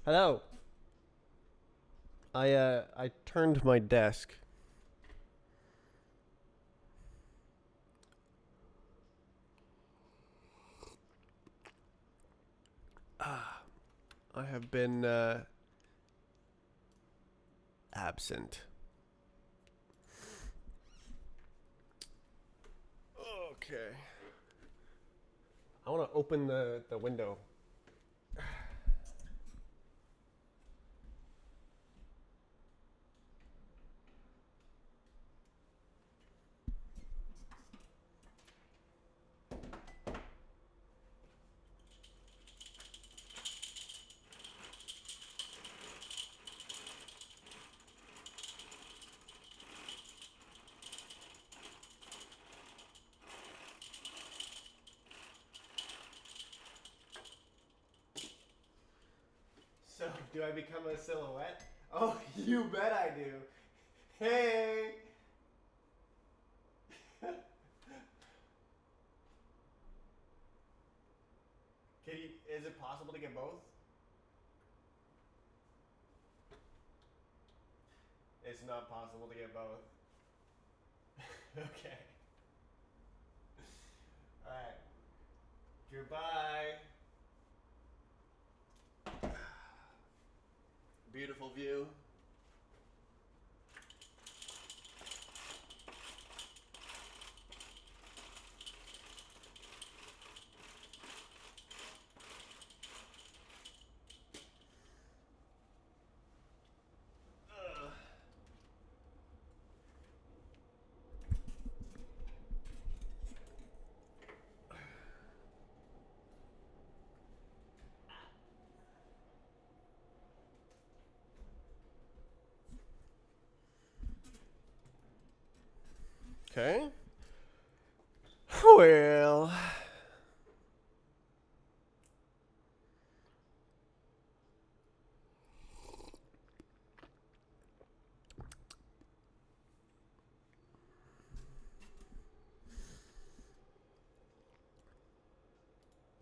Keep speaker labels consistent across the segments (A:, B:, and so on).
A: Hello. I turned my desk. I have been absent. Okay. I want to open the window. So, do I become a silhouette? Oh, you bet I do. Hey. Is it possible to get both? It's not possible to get both. Okay. All right. Goodbye. Beautiful view. Okay. Well.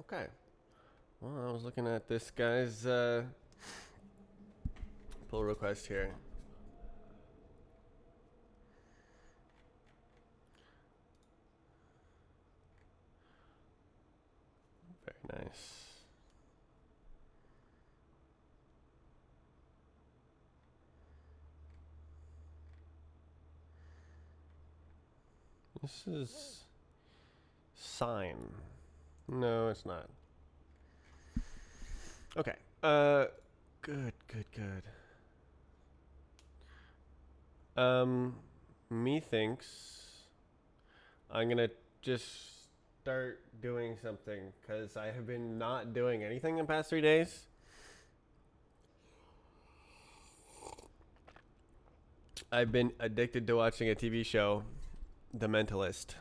A: Okay. Well, I was looking at this guy's pull request here. Very nice. This is sign. No, it's not. Okay. Good, good, good. Um, methinks I'm gonna just start doing something because I have been not doing anything the past 3 days. I've been addicted to watching a TV show, The Mentalist.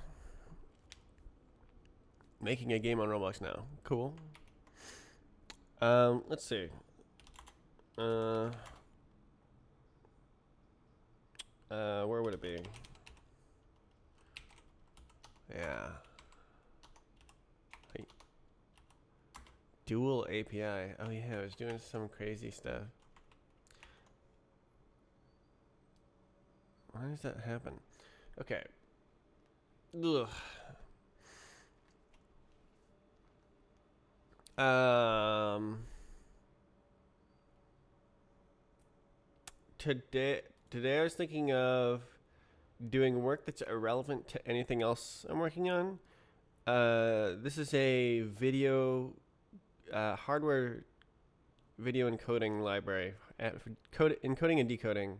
A: Making a game on Roblox now. Cool. Let's see. Where would it be? Yeah. Wait. Dual API. Oh yeah, I was doing some crazy stuff. Why does that happen? Okay. Ugh. Um. Today I was thinking of doing work that's irrelevant to anything else I'm working on. This is a video hardware video encoding library, encoding and decoding,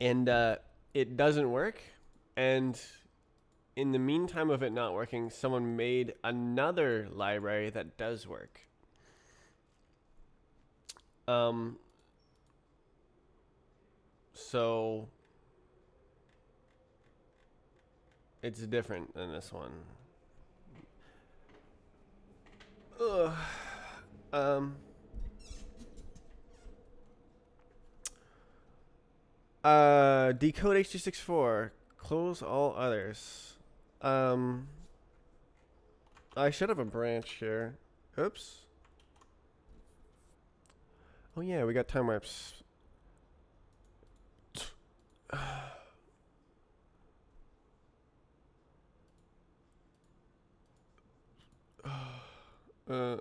A: and it doesn't work. And in the meantime of it not working, someone made another library that does work. Um, so it's different than this one. Ugh. Um. Decode H.264. Close all others. Um. I should have a branch here. Oops. Oh yeah, we got time warps. uh,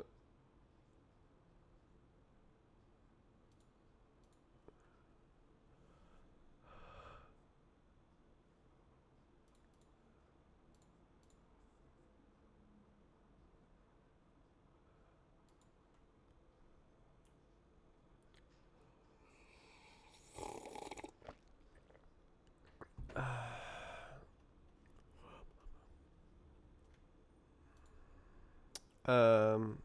A: um,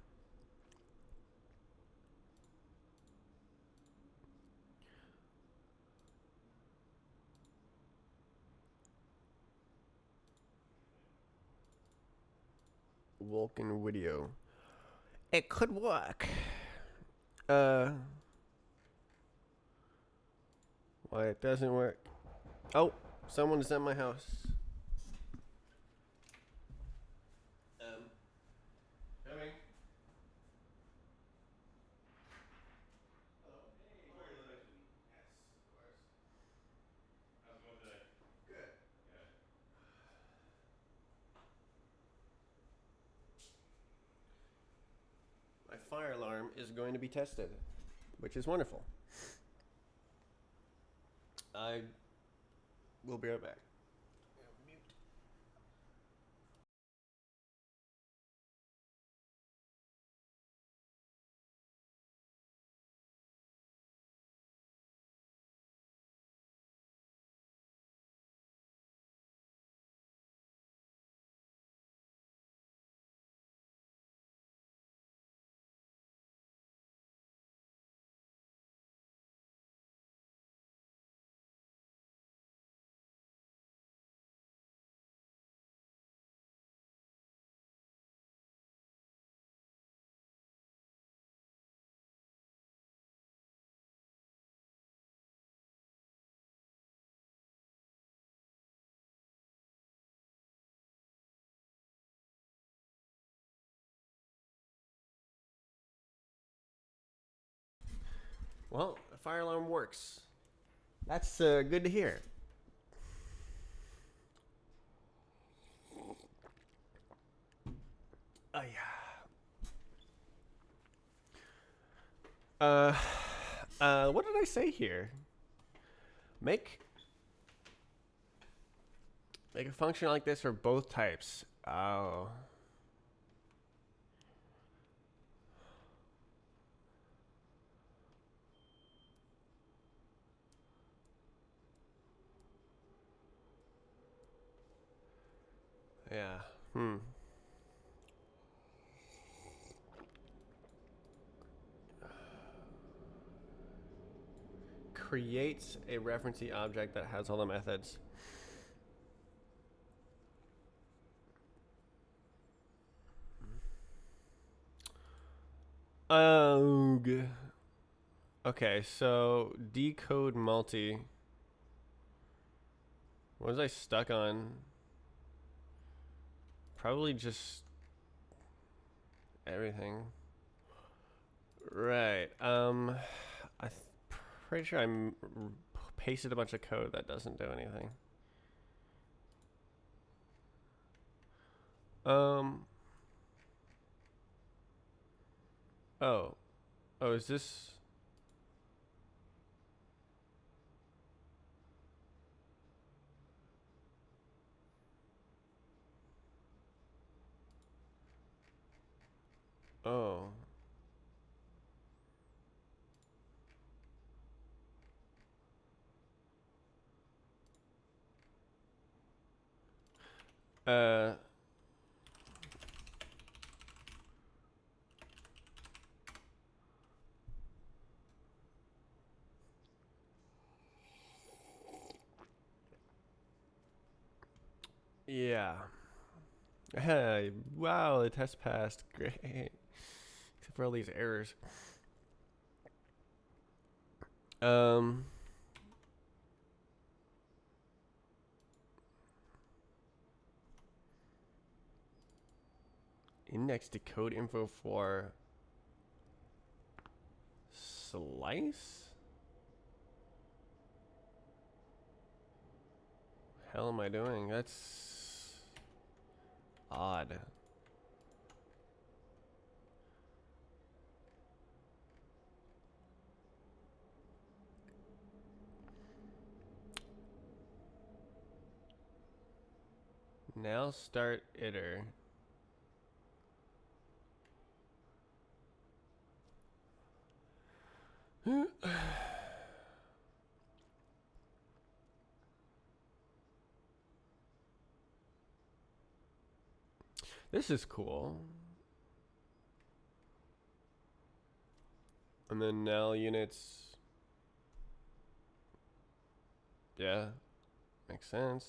A: Vulcan video. It could work. Uh, why it doesn't work? Oh, someone's at my house. Coming. Good. My fire alarm is going to be tested, which is wonderful. I will be right back. Well, the fire alarm works. That's good to hear. Oh yeah. What did I say here? Make make a function like this for both types. Oh. Yeah. Hmm. Creates a referencey object that has all the methods. Ugh. Okay, so decode multi. What was I stuck on? Probably just everything. Right. I'm pretty sure pasted a bunch of code that doesn't do anything. Um. Oh. Oh, is this? Oh. Uh. Yeah. Hey, wow, the test passed. Great. Except for all these errors. Um. index decode info for slice? Hell am I doing? That's odd. Now start iter. This is cool. And then now units. Yeah, makes sense.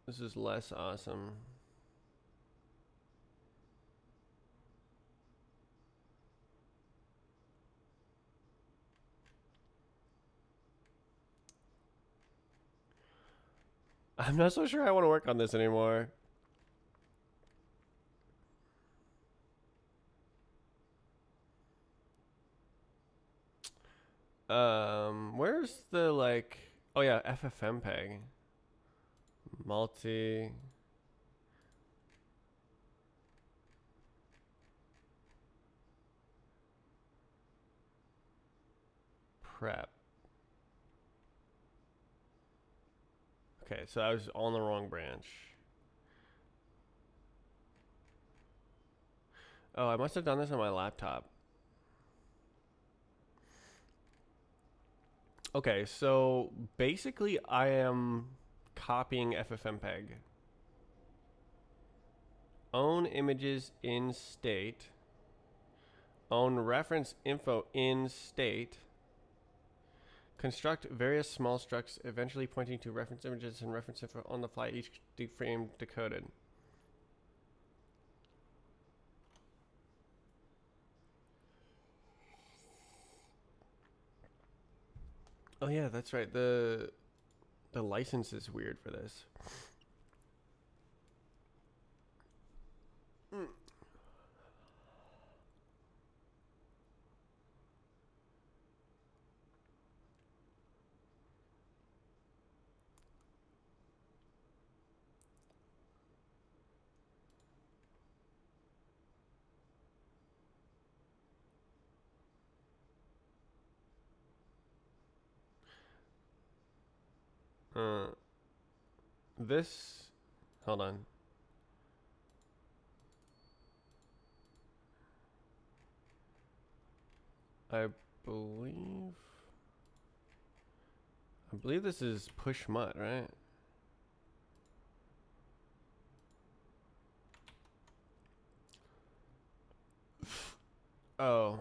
A: This is less awesome. I'm not so sure I want to work on this anymore. Where's the like? Oh yeah, FFmpeg. Multi. Prep. Okay, so I was on the wrong branch. Oh, I must have done this on my laptop. Okay, so basically I am copying FFmpeg. Own images in state. Own reference info in state. Construct various small structs, eventually pointing to reference images and reference info on the fly, each frame decoded. Oh yeah, that's right. The license is weird for this. This, hold on. I believe this is push mut, right? Oh.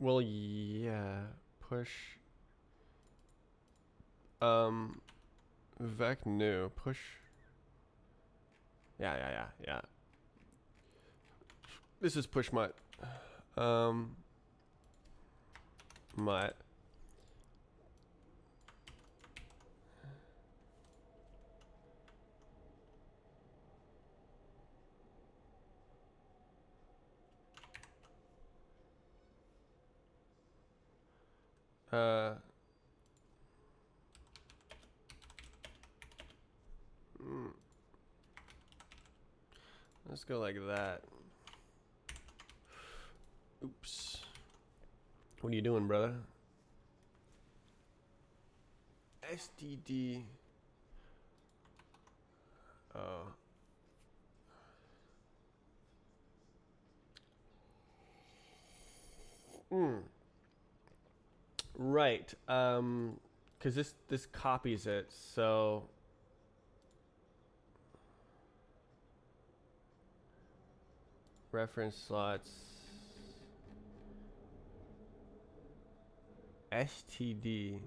A: Well, yeah. Push. Vec new. Push. Yeah. This is push mut. Mut. Let's go like that. Oops. What are you doing, brother? STD. Oh. Right. Because this copies it, so reference slots. STD.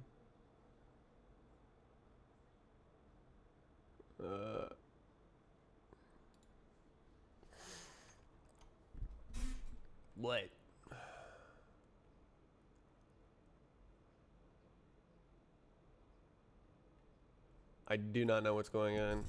A: What? I do not know what's going on.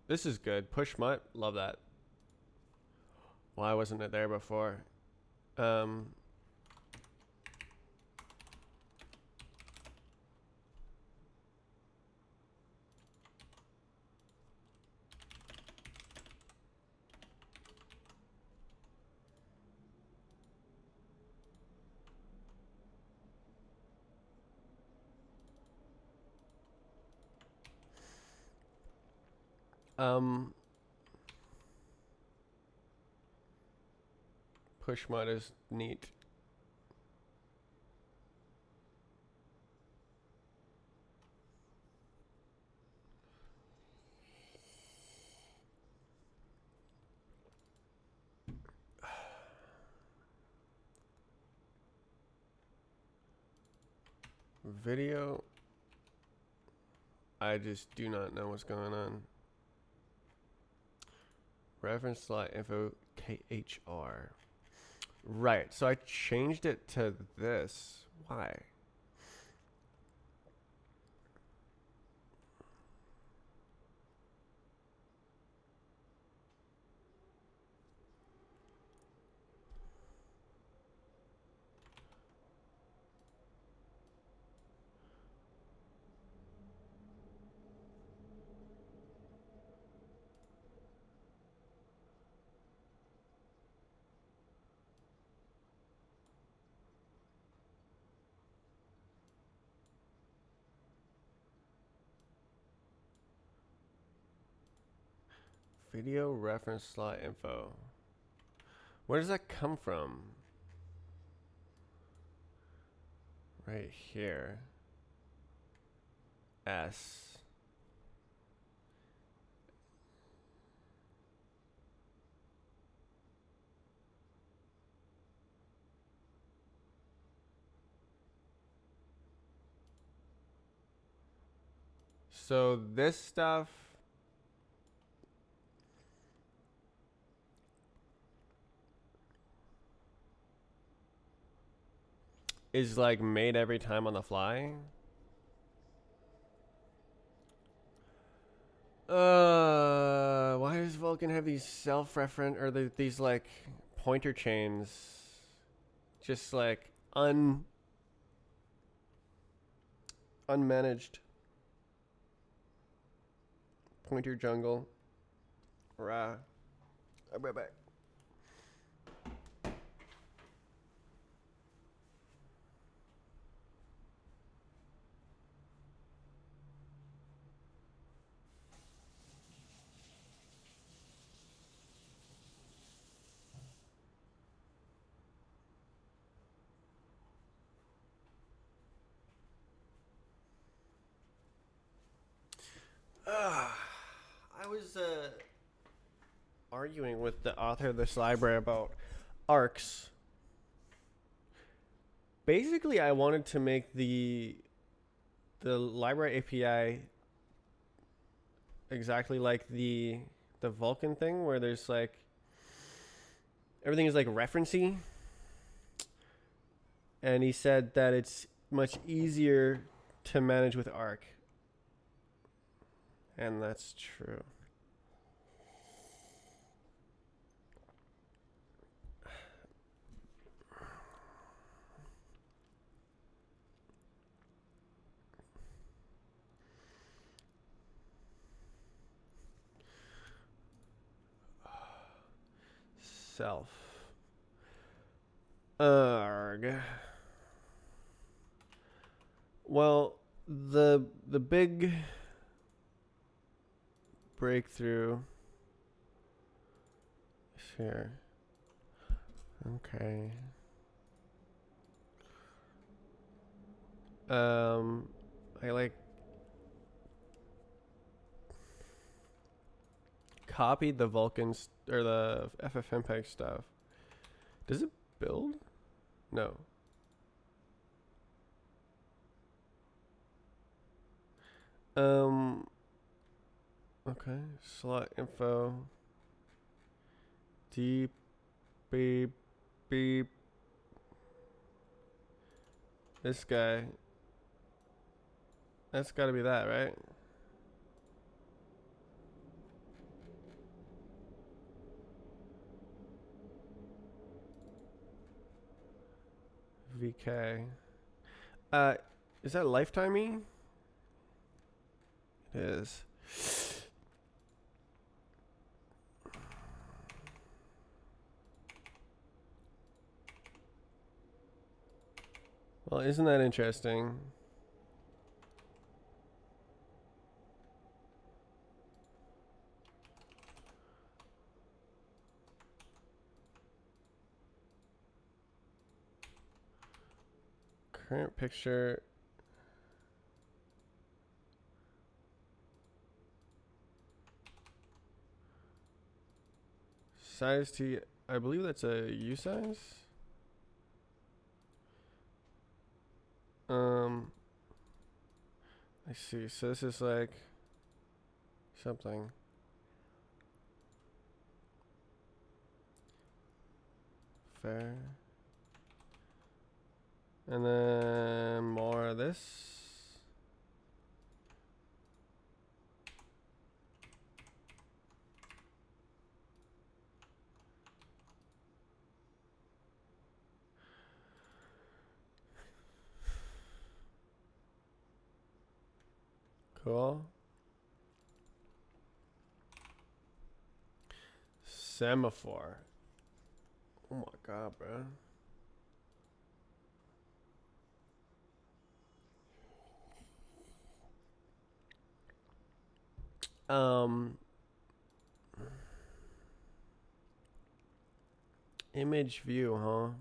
A: This is good. Push mutt. Love that. Why wasn't it there before? Um, um, push mutt is neat. Video. I just do not know what's going on. Reference slot info KHR. Right. So I changed it to this. Why? Video reference slot info. Where does that come from? Right here. S. So this stuff is like made every time on the fly. Why does Vulkan have these self-referent or these like pointer chains? Just like unmanaged pointer jungle. Rah. I'll be right back. I was arguing with the author of this library about arcs. Basically, I wanted to make the library API exactly like the Vulkan thing, where there's like everything is like referencey. And he said that it's much easier to manage with Arc. And that's true. Self. Arg. Well, the big breakthrough is here. Okay. I like copied the Vulcans or the FFmpeg stuff. Does it build? No. Um. Okay. Slot info. Deep. Beep. Beep. This guy. That's got to be that, right? VK. Uh, is that lifetimey? It is. Well, isn't that interesting? Current picture. Size T. I believe that's a U size. I see. So this is like something. Fair. And then more of this. Cool. Semaphore. Oh my god, bro. Um, image view,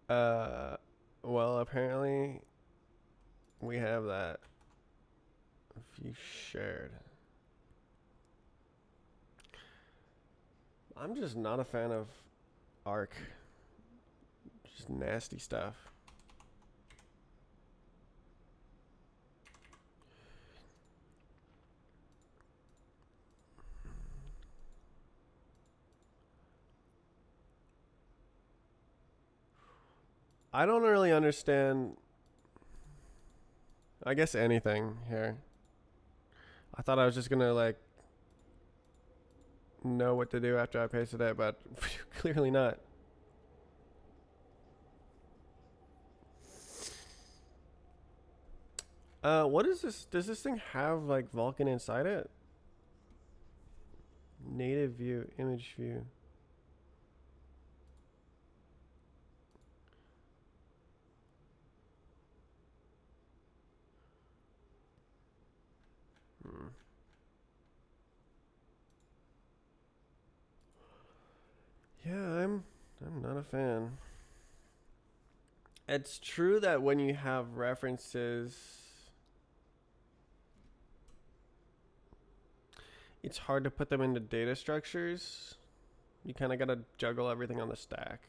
A: huh? Well, apparently we have that. View shared. I'm just not a fan of Arc. Just nasty stuff. I don't really understand, I guess, anything here. I thought I was just gonna like know what to do after I pasted it, but clearly not. What is this? Does this thing have like Vulkan inside it? Native view, image view. Hmm. Yeah, I'm not a fan. It's true that when you have references, it's hard to put them into data structures. You kind of got to juggle everything on the stack.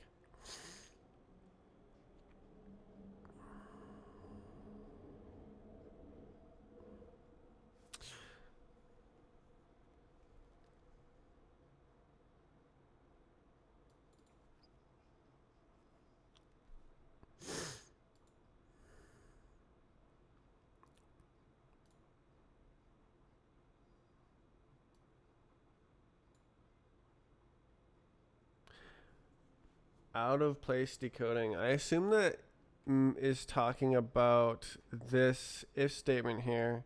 A: Out of place decoding. I assume that is talking about this if statement here,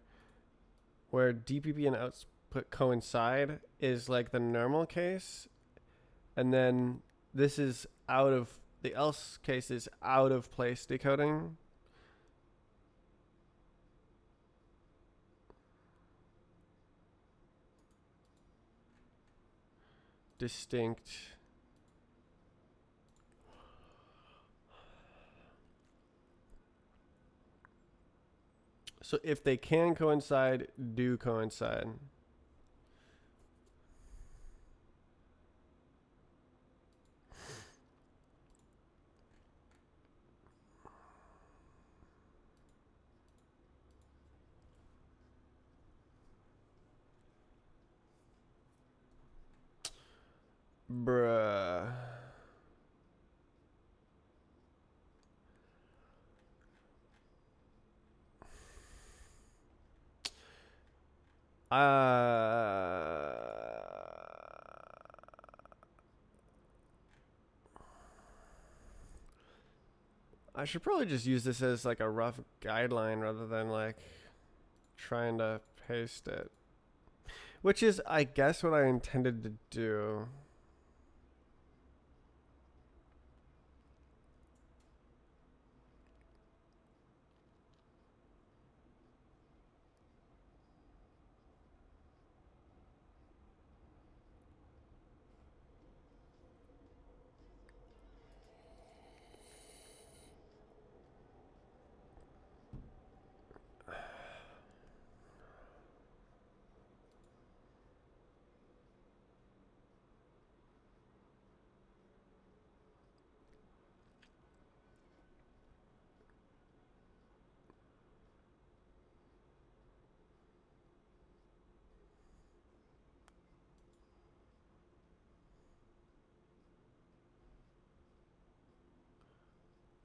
A: where DPP and output coincide is like the normal case, and then this is out of the else case is out of place decoding. Distinct. So if they can coincide, do coincide. Bruh. I should probably just use this as like a rough guideline rather than like trying to paste it. Which is, I guess, what I intended to do.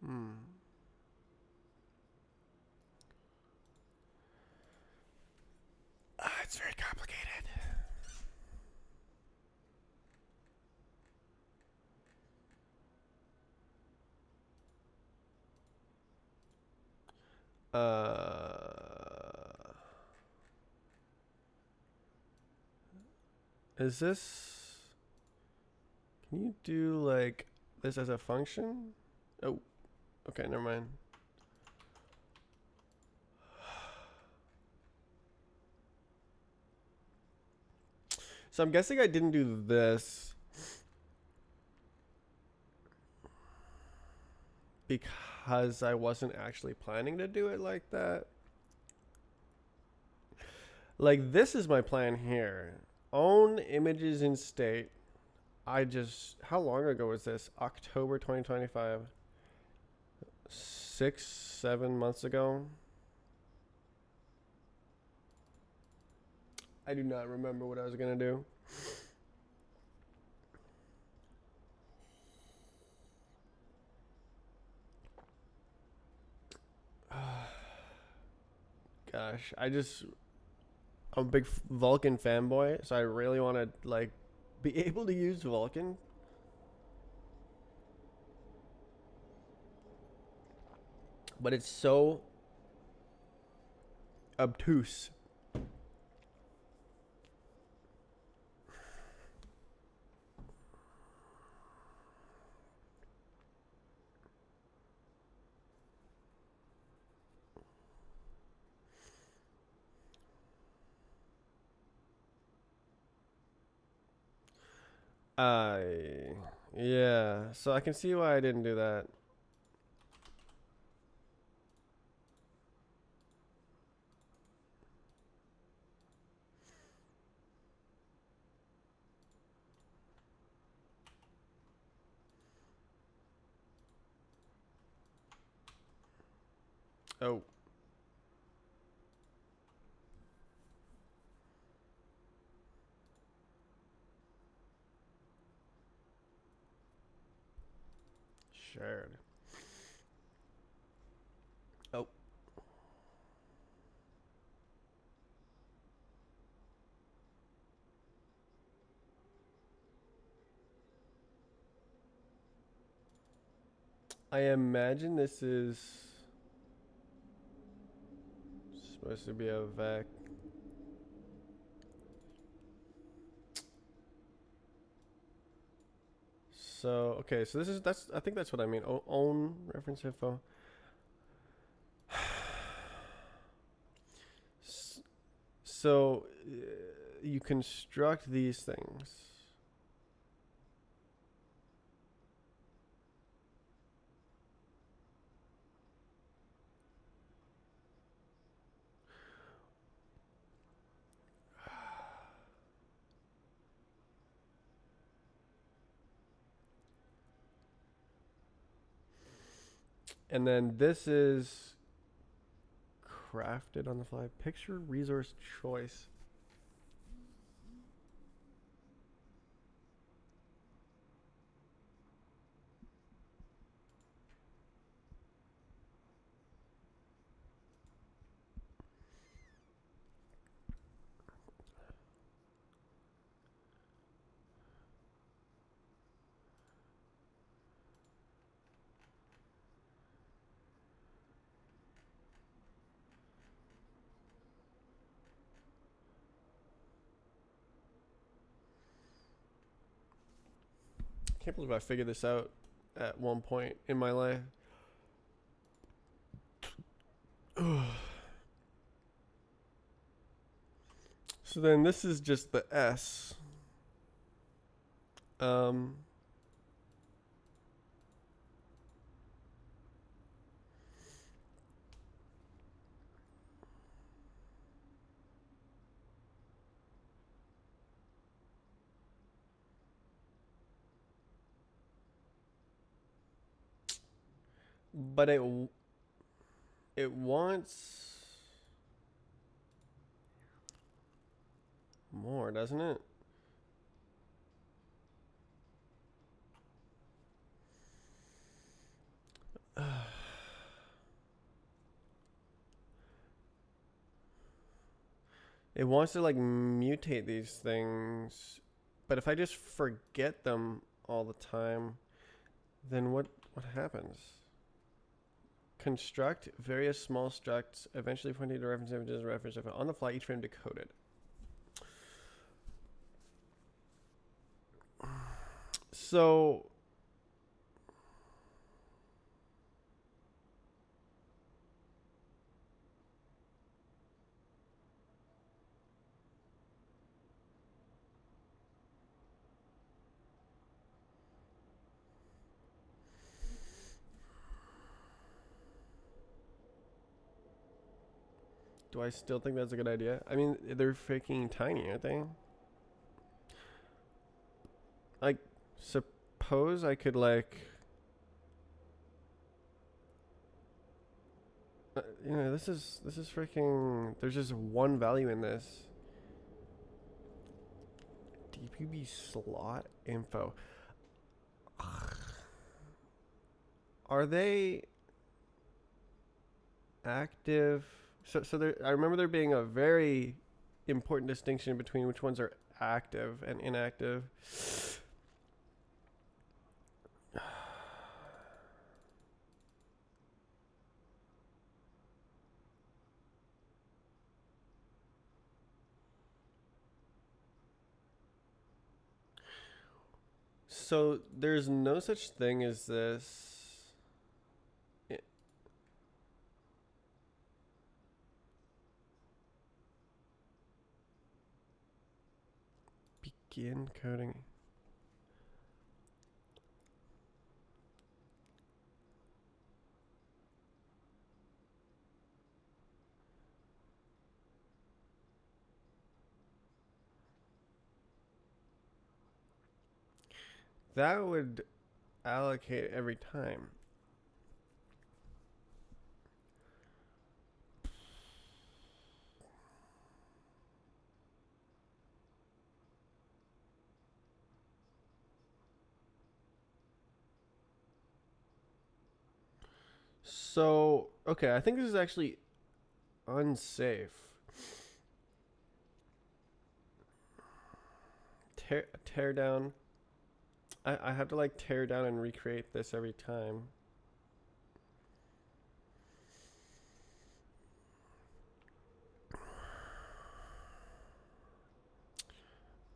A: Hmm. It's very complicated. Is this? Can you do like this as a function? Oh, okay, never mind. So I'm guessing I didn't do this because I wasn't actually planning to do it like that. Like, this is my plan here. Own images in state. How long ago was this? October 2025. 6, 7 months ago. I do not remember what I was gonna do. Gosh, I'm a big Vulkan fanboy, so I really want to like be able to use Vulkan. But it's so obtuse. I Yeah, so I can see why I didn't do that. Oh, shared. Oh, I imagine this is supposed to be a vec. So okay, so that's I think that's what I mean. Own reference info. So you construct these things. And then this is crafted on the fly. Picture resource choice. Can't believe I figured this out at one point in my life. So then this is just the S. Um, but it wants more, doesn't it? It wants to like mutate these things, but if I just forget them all the time, then what happens? Construct various small structs, eventually pointing to reference images, reference on the fly, each frame decoded. So do I still think that's a good idea? I mean, they're freaking tiny, aren't they? Like, suppose I could like, this is freaking. There's just one value in this. DPB slot info. Are they active? So there. I remember there being a very important distinction between which ones are active and inactive. So there's no such thing as this. Begin coding. That would allocate every time. So, okay, I think this is actually unsafe. Tear down. I have to like tear down and recreate this every time.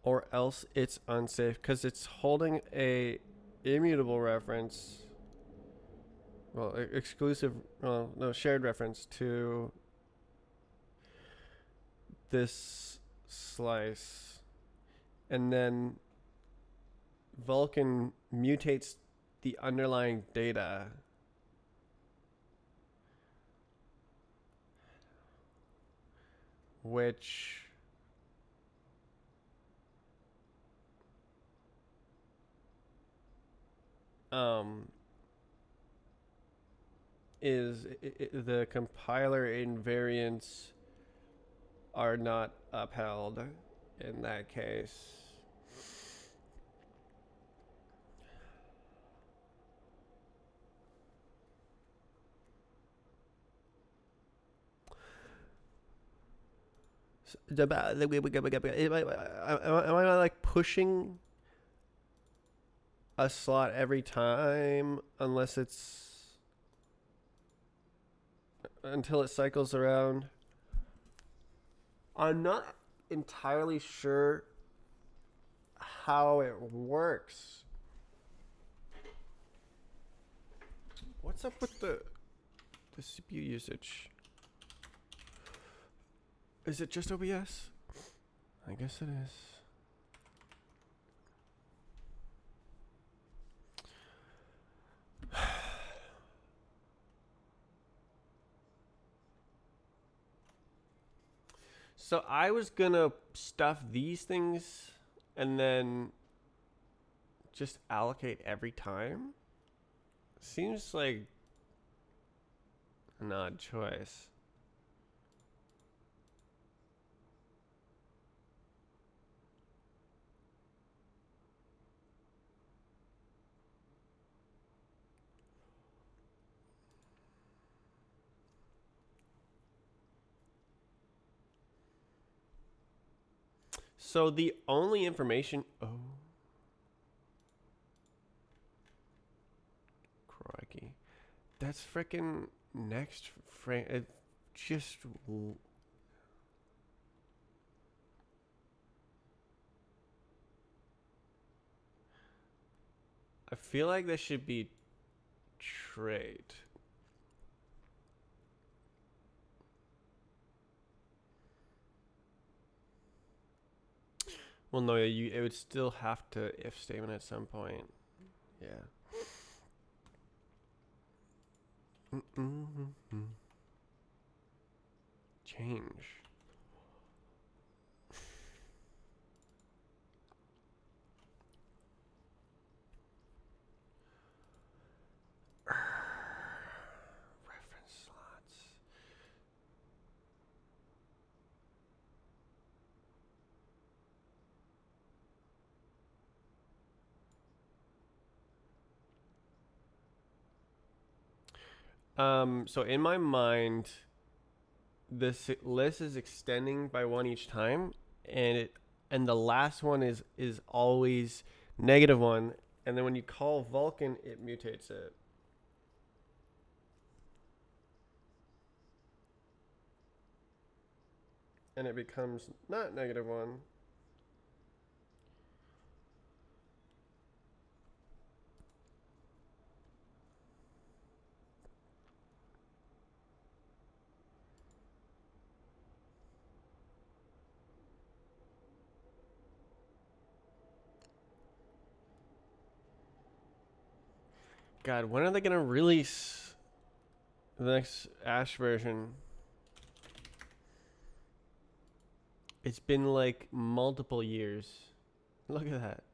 A: Or else it's unsafe because it's holding a immutable reference. Well, exclusive, no, shared reference to this slice. And then Vulkan mutates the underlying data. Which is the compiler invariants are not upheld in that case. Am I like pushing a slot every time unless it's until it cycles around? I'm not entirely sure how it works. What's up with the CPU usage? Is it just OBS? I guess it is. So I was gonna stuff these things and then just allocate every time. Seems like an odd choice. So the only information. Oh, crikey. That's freaking next frame. It just. I feel like this should be trade. Well, no, it would still have to if statement at some point. Yeah. Change. Reference slots. So in my mind, this list is extending by one each time, and the last one is always -1, and then when you call Vulkan, it mutates it. And it becomes not -1. God, when are they gonna release the next Ash version? It's been like multiple years. Look at that.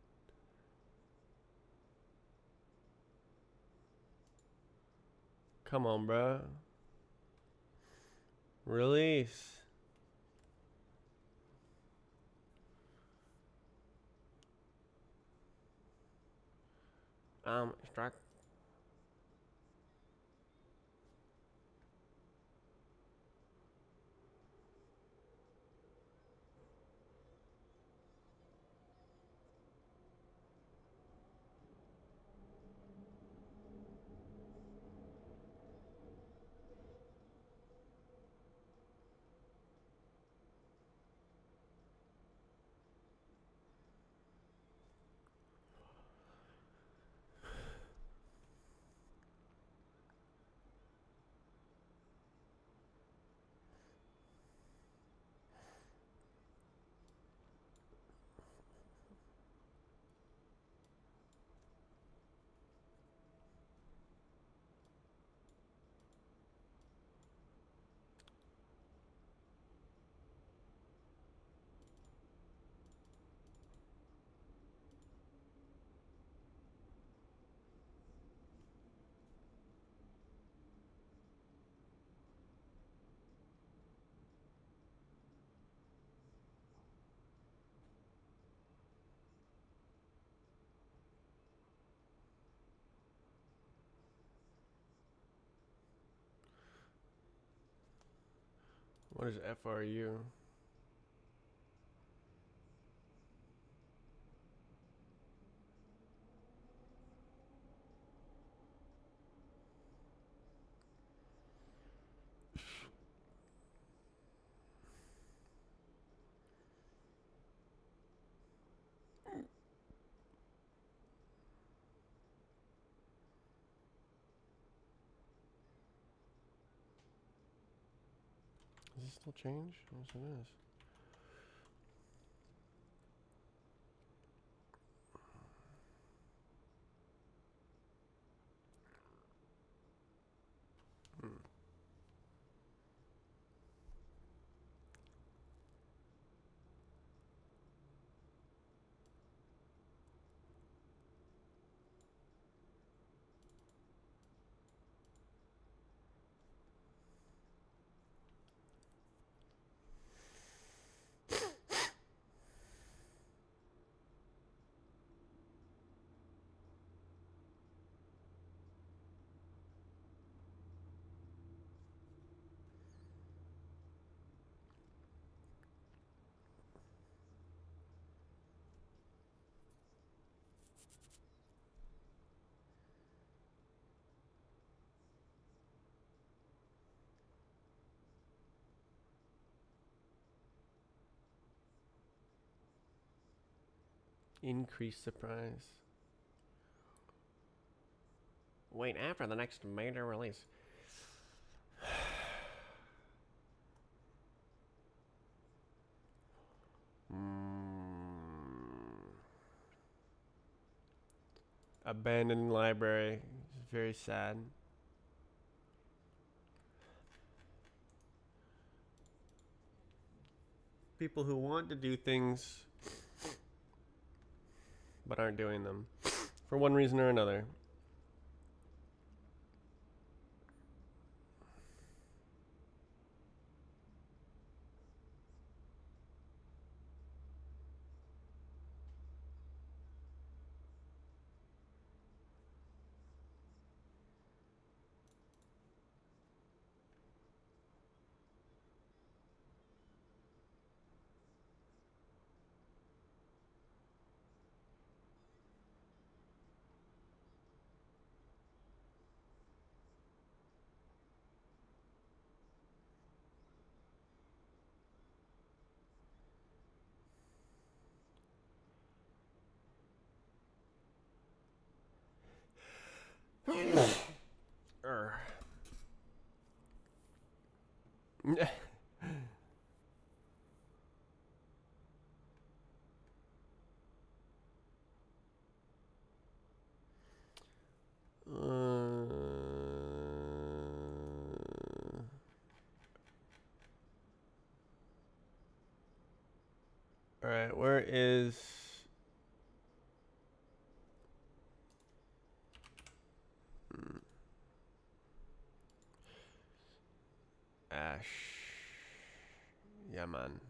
A: Come on, bro. Release. Strike. What is FRU? still change? Yes, it is. Hmm. Increased surprise. Wait after the next major release. Abandoned library. It's very sad. People who want to do things but aren't doing them for one reason or another. All right, where is Ash? Yeah, man.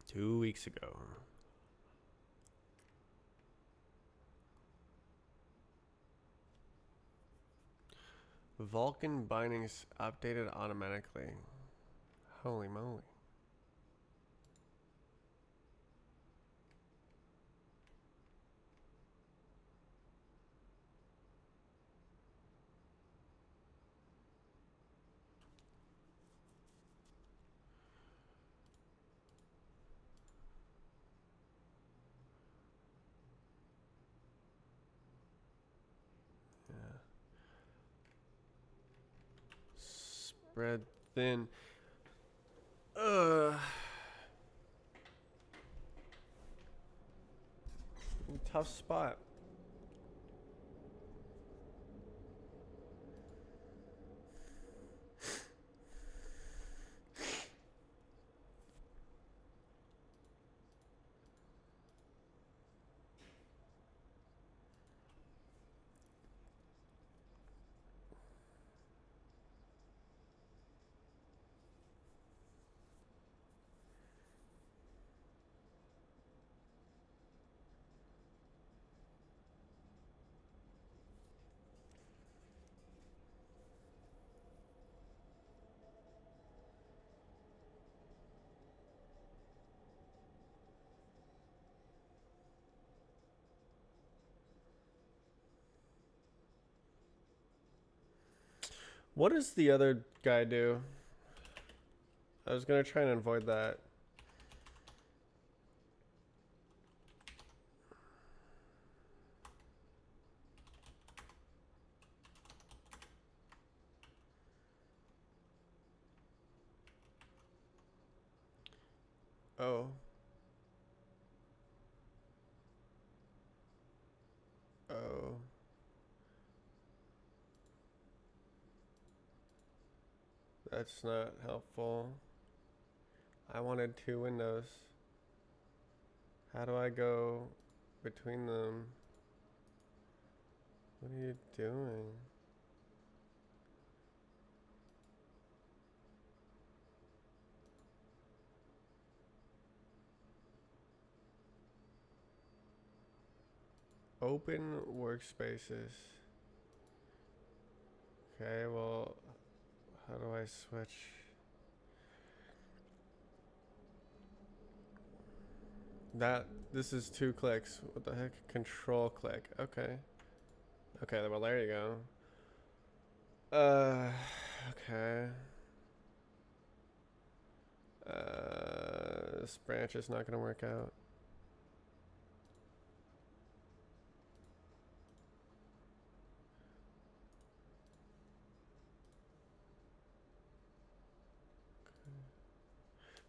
A: Two weeks ago. Vulkan bindings updated automatically. Holy moly. Yeah. Spread thin. Tough spot. What does the other guy do? I was gonna try and avoid that. Oh. Oh. That's not helpful. I wanted two windows. How do I go between them? What are you doing? Open workspaces. Okay, well, how do I switch? This is 2 clicks. What the heck? Control click. Okay. Okay, well, there you go. Okay. This branch is not gonna work out.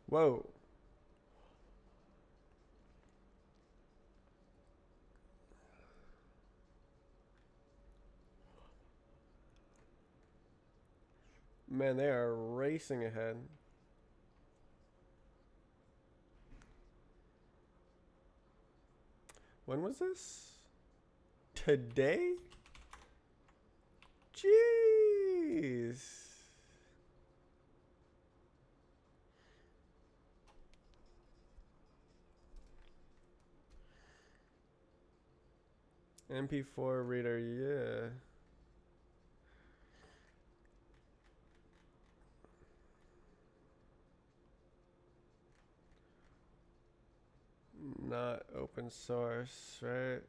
A: Whoa. Man, they are racing ahead. When was this? Today? Jeez. MP4 reader, yeah. Not open source, right?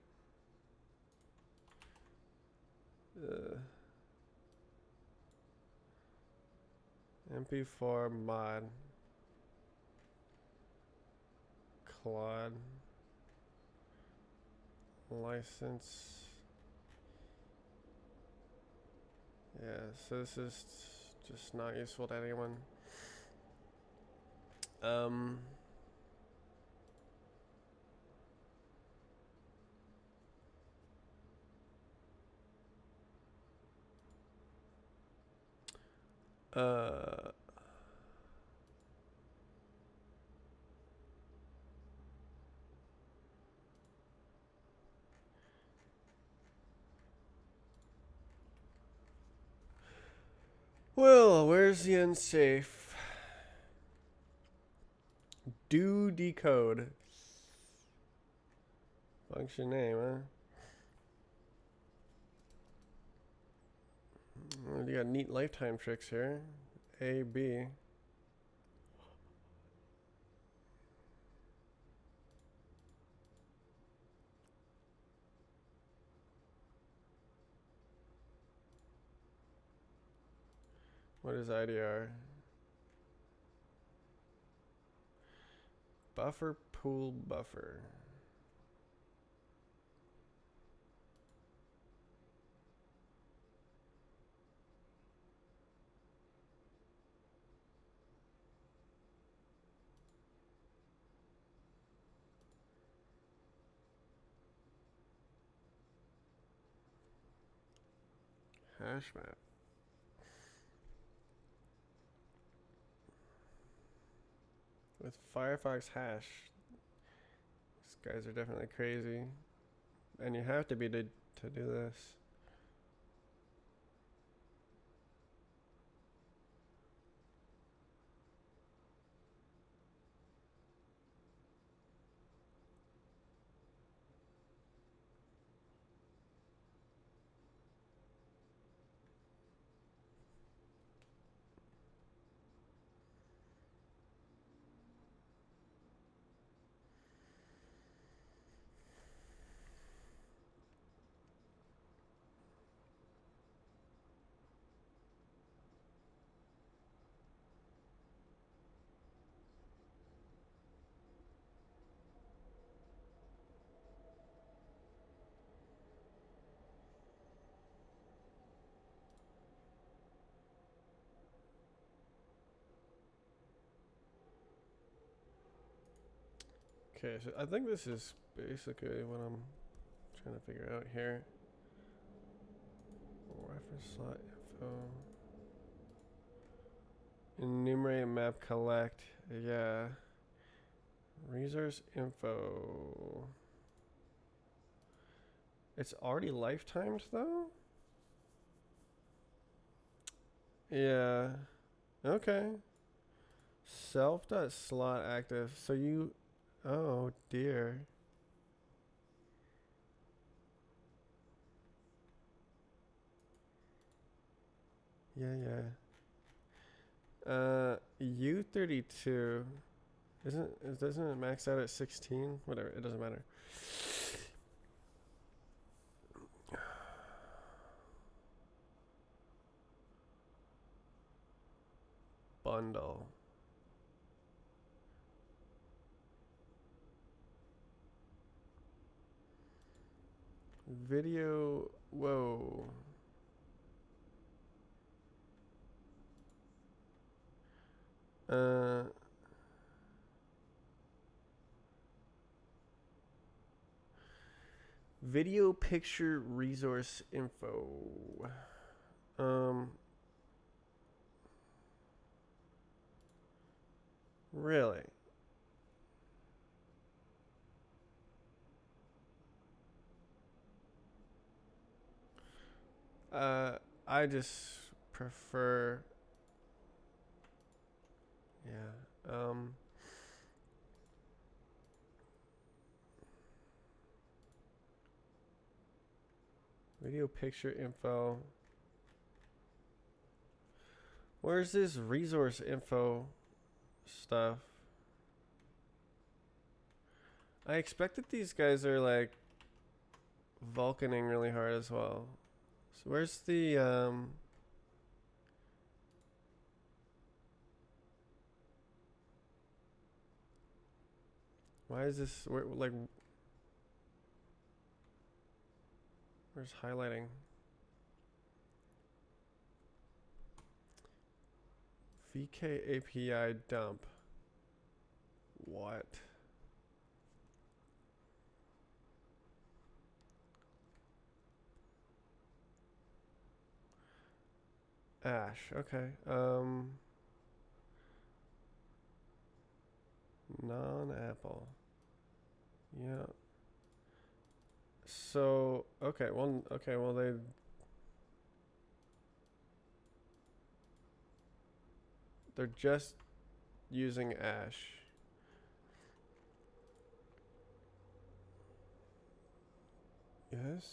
A: MP4 mod. Claude. License. Yeah, so this is just not useful to anyone. Um. Uh. Well, where's the unsafe? Do decode. Function name, huh? Well, you got neat lifetime tricks here. A, B. What is IDR? Buffer pool buffer. Hash map. With Firefox hash. These guys are definitely crazy. And you have to be to do this. Okay, so I think this is basically what I'm trying to figure out here. Reference slot info. Enumerate map collect. Yeah. Resource info. It's already lifetimed though? Yeah. Okay. Self.slot active. So you. Oh dear. Yeah, yeah. U32. Doesn't it max out at 16? Whatever, it doesn't matter. Bundle. Video. Whoa. Uh. Video picture resource info. Really? I just prefer. Yeah. Video picture info. Where's this resource info stuff? I expect that these guys are like vulcaning really hard as well. So where's the why is this like where's highlighting? VK API dump. What? Ash. Okay. Non-Apple. Yeah. So okay. Well, they're just using Ash. Yes.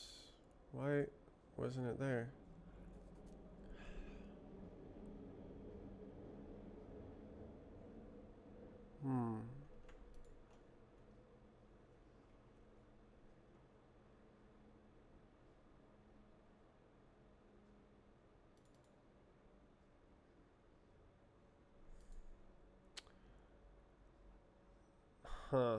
A: Why wasn't it there? Hmm. Huh.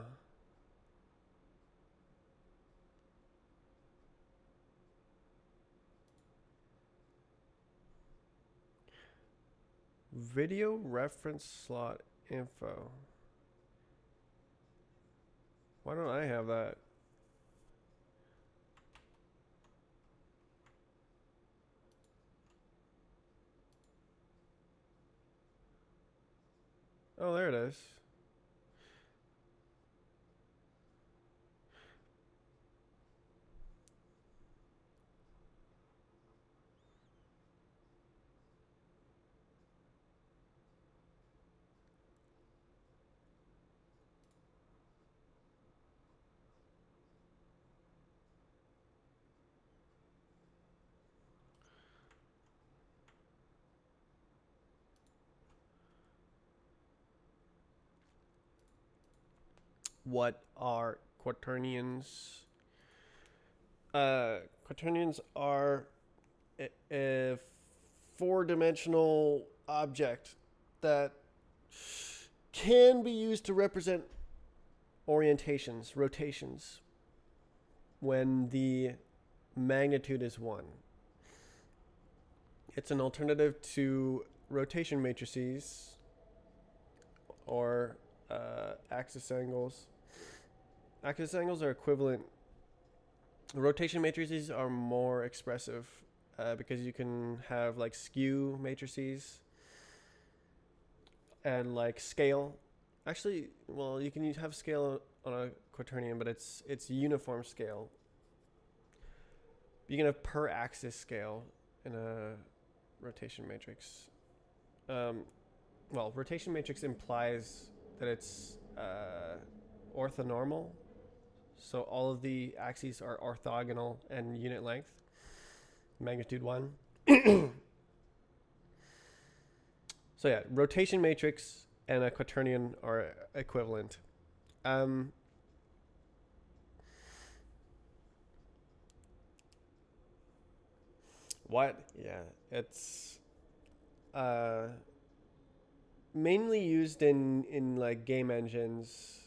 A: Video reference slot info. Why don't I have that? Oh, there it is. What are quaternions? Quaternions are a four-dimensional object that can be used to represent orientations, rotations, when the magnitude is 1. It's an alternative to rotation matrices or axis angles. axis angles are equivalent. Rotation matrices are more expressive because you can have like skew matrices and like scale. Actually, well, you can have scale on a quaternion, but it's uniform scale. You can have per axis scale in a rotation matrix. Well, rotation matrix implies that it's orthonormal. So all of the axes are orthogonal and unit length, magnitude 1. So yeah, rotation matrix and a quaternion are equivalent. What? Yeah, it's mainly used in like game engines.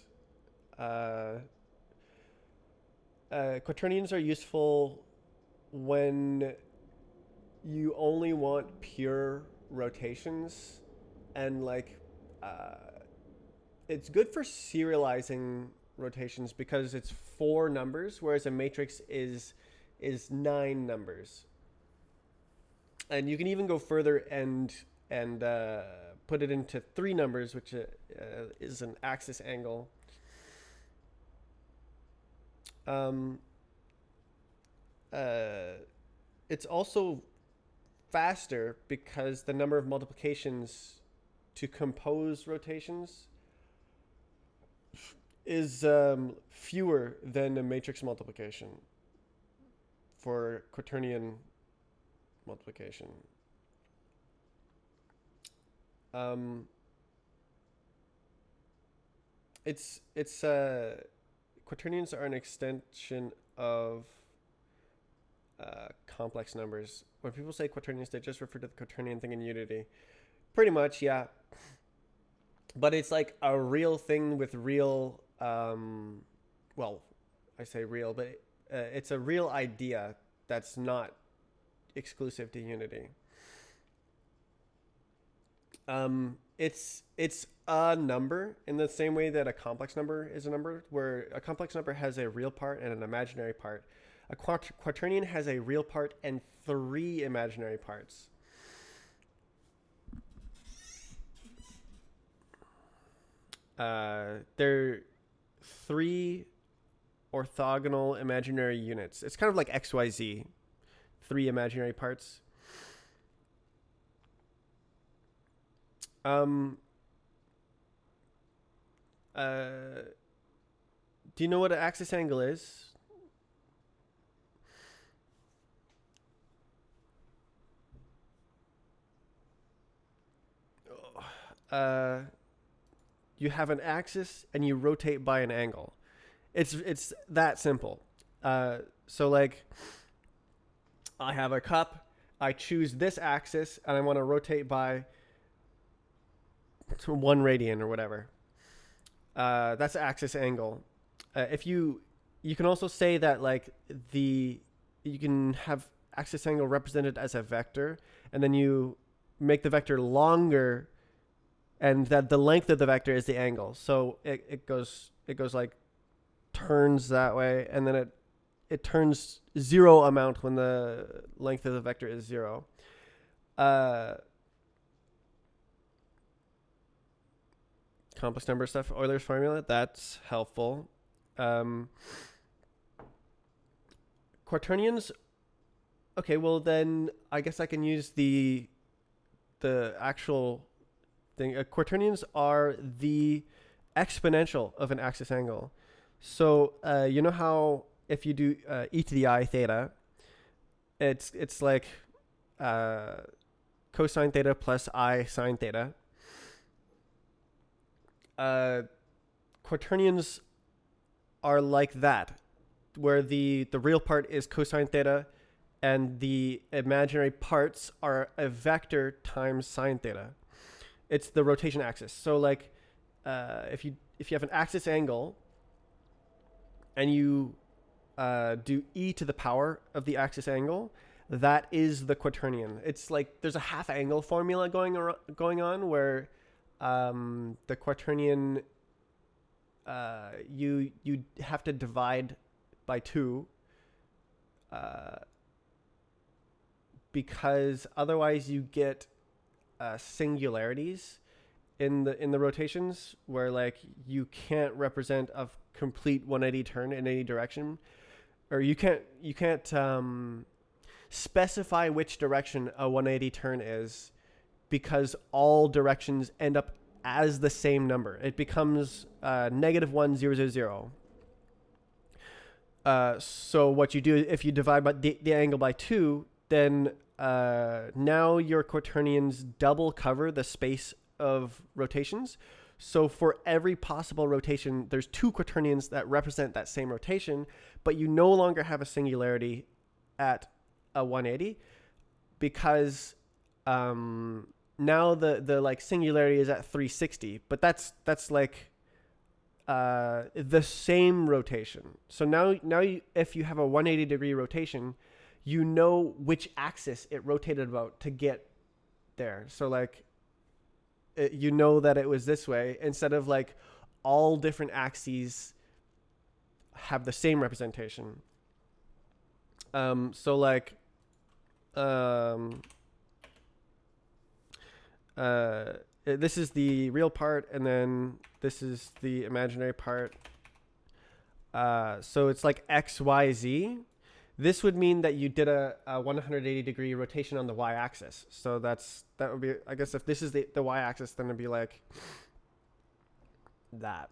A: Quaternions are useful when you only want pure rotations, and like uh, it's good for serializing rotations because it's 4 numbers, whereas a matrix is 9 numbers. And you can even go further and put it into 3 numbers, which is an axis angle. Um, it's also faster because the number of multiplications to compose rotations is fewer than a matrix multiplication for quaternion multiplication. It's quaternions are an extension of complex numbers. When people say quaternions, they just refer to the quaternion thing in Unity. Pretty much, yeah. But it's like a real thing with real, well, I say real, but it's a real idea that's not exclusive to Unity. It's a number in the same way that a complex number is a number, where a complex number has a real part and an imaginary part. A quaternion has a real part and 3 imaginary parts. They're 3 orthogonal imaginary units. It's kind of like XYZ, 3 imaginary parts. Do you know what an axis angle is? You have an axis and you rotate by an angle. It's that simple. So like, I have a cup. I choose this axis and I want to rotate by 1 radian or whatever. That's axis angle. If you can also say that like you can have axis angle represented as a vector, and then you make the vector longer, and that the length of the vector is the angle. So it goes like turns that way, and then it turns 0 amount when the length of the vector is 0. Complex number stuff, Euler's formula, that's helpful. Quaternions, okay, well then I guess I can use the actual thing. Quaternions are the exponential of an axis angle. So you know how if you do e to the I theta, it's like cosine theta plus I sine theta. Quaternions are like that, where the real part is cosine theta and the imaginary parts are a vector times sine theta. It's the rotation axis. So like if you have an axis angle and you do e to the power of the axis angle, that is the quaternion. It's like there's a half angle formula going on where the quaternion you have to divide by 2 because otherwise you get singularities in the rotations where like you can't represent a complete 180 turn in any direction, or you can't specify which direction a 180 turn is, because all directions end up as the same number. It becomes -1,0,0,0. So what you do if you divide by the angle by 2, then now your quaternions double cover the space of rotations. So for every possible rotation, there's 2 quaternions that represent that same rotation, but you no longer have a singularity at a 180 because now the like singularity is at 360, but that's like the same rotation. So now if you have a 180 degree rotation, you know which axis it rotated about to get there. So like you know that it was this way, instead of like all different axes have the same representation. So like this is the real part, and then this is the imaginary part. So it's like X, Y, Z. This would mean that you did a 180 degree rotation on the y-axis. So that would be, I guess, if this is the y-axis, then it'd be like that.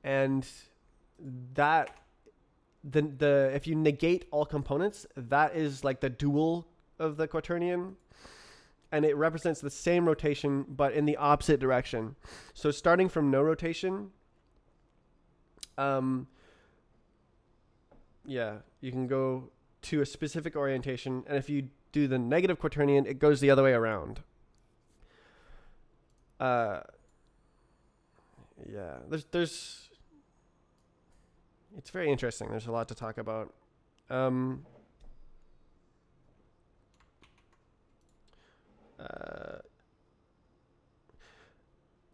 A: And that the if you negate all components, that is like the dual of the quaternion, and it represents the same rotation but in the opposite direction. So starting from no rotation, yeah, you can go to a specific orientation, and if you do the negative quaternion, it goes the other way around. Yeah, there's it's very interesting. There's a lot to talk about.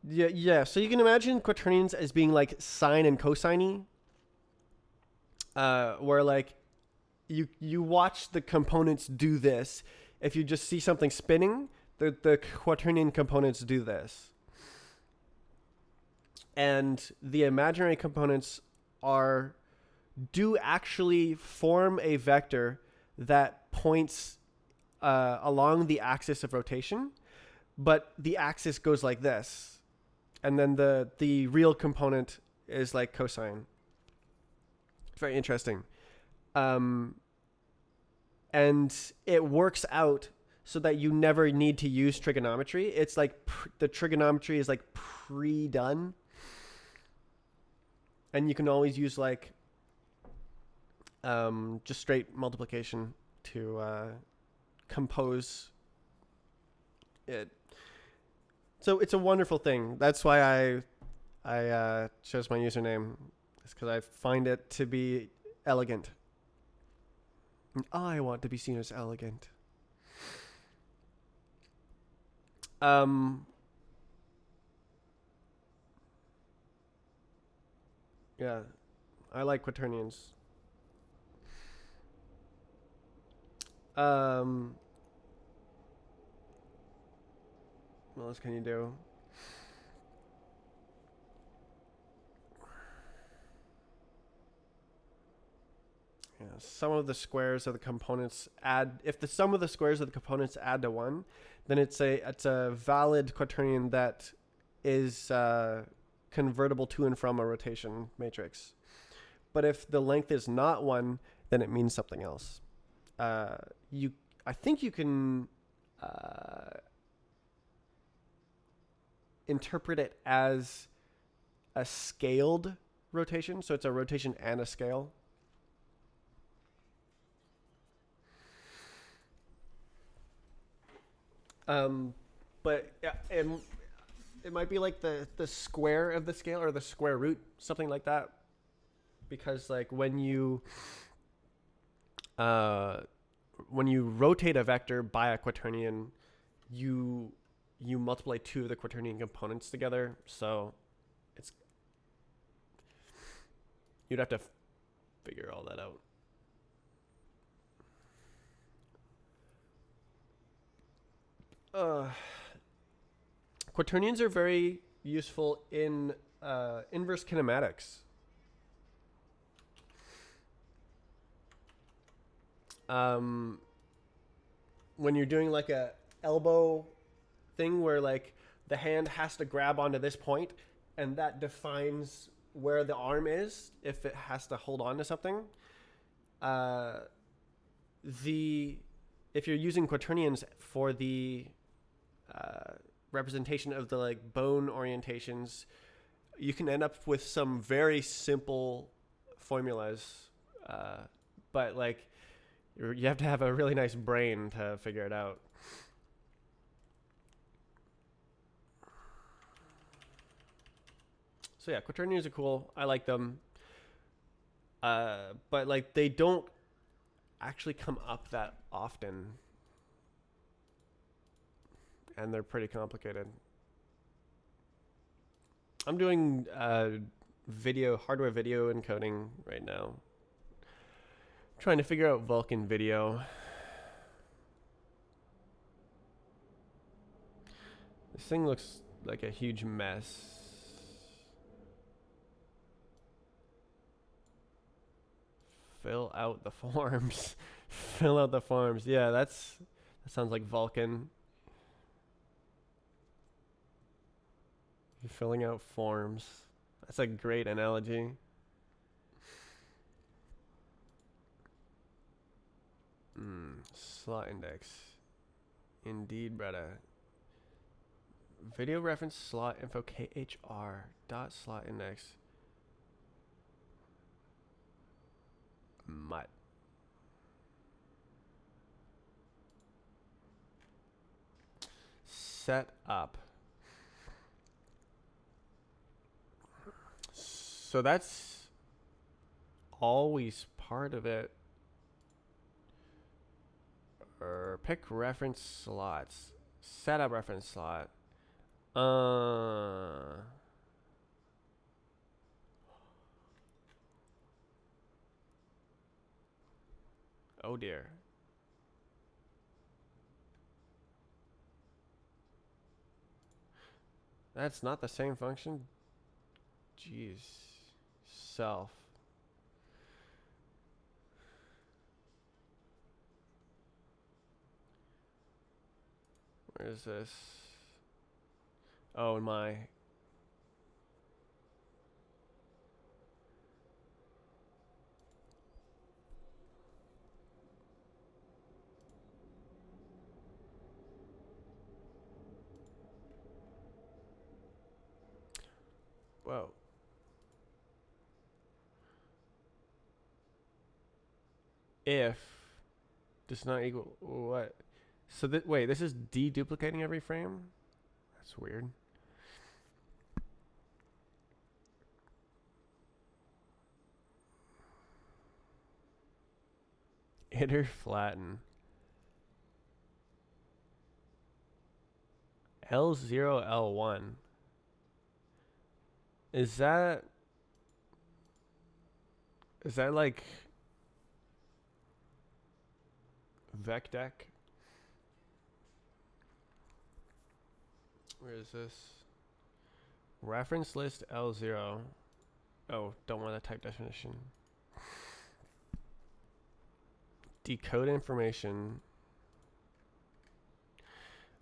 A: Yeah. So you can imagine quaternions as being like sine and cosine, where like you watch the components do this. If you just see something spinning, the quaternion components do this, and the imaginary components do actually form a vector that points along the axis of rotation, but the axis goes like this, and then the real component is like cosine. It's very interesting. And it works out so that you never need to use trigonometry. It's like the trigonometry is like pre-done, and you can always use like just straight multiplication to compose it. So it's a wonderful thing. That's why I chose my username. It's because I find it to be elegant. And I want to be seen as elegant. Yeah, I like quaternions. What else can you do? Yeah, some of the squares of the components add. If the sum of the squares of the components add to 1, then it's a valid quaternion that is convertible to and from a rotation matrix. But if the length is not 1, then it means something else. I think you can interpret it as a scaled rotation. So it's a rotation and a scale. But it might be like the square of the scale, or the square root, something like that. Because like when you when you rotate a vector by a quaternion, you multiply two of the quaternion components together. So it's you'd have to figure all that out. Quaternions are very useful in inverse kinematics. When you're doing like a elbow thing where like the hand has to grab onto this point, and that defines where the arm is if it has to hold on to something. If you're using quaternions for the representation of the like bone orientations, you can end up with some very simple formulas, but like you have to have a really nice brain to figure it out. So yeah, quaternions are cool. I like them, but like they don't actually come up that often, and they're pretty complicated. I'm doing hardware video encoding right now. Trying to figure out Vulkan video. This thing looks like a huge mess. Fill out the forms. Fill out the forms. Yeah, that sounds like Vulkan. You're filling out forms. That's a great analogy. Slot index. Indeed, brother. Video reference slot info KHR dot slot index. Mutt. Set up. So that's always part of it. Or pick reference slots. Set up reference slot. Oh dear. That's not the same function? Jeez. Self. Where is this? Oh, my. Whoa. If does not equal what? So wait, this is deduplicating every frame? That's weird. Iter flatten. L0, L1. Is that like VecDeck? Where is this? Reference list L0. Oh, don't want a type definition. Decode information.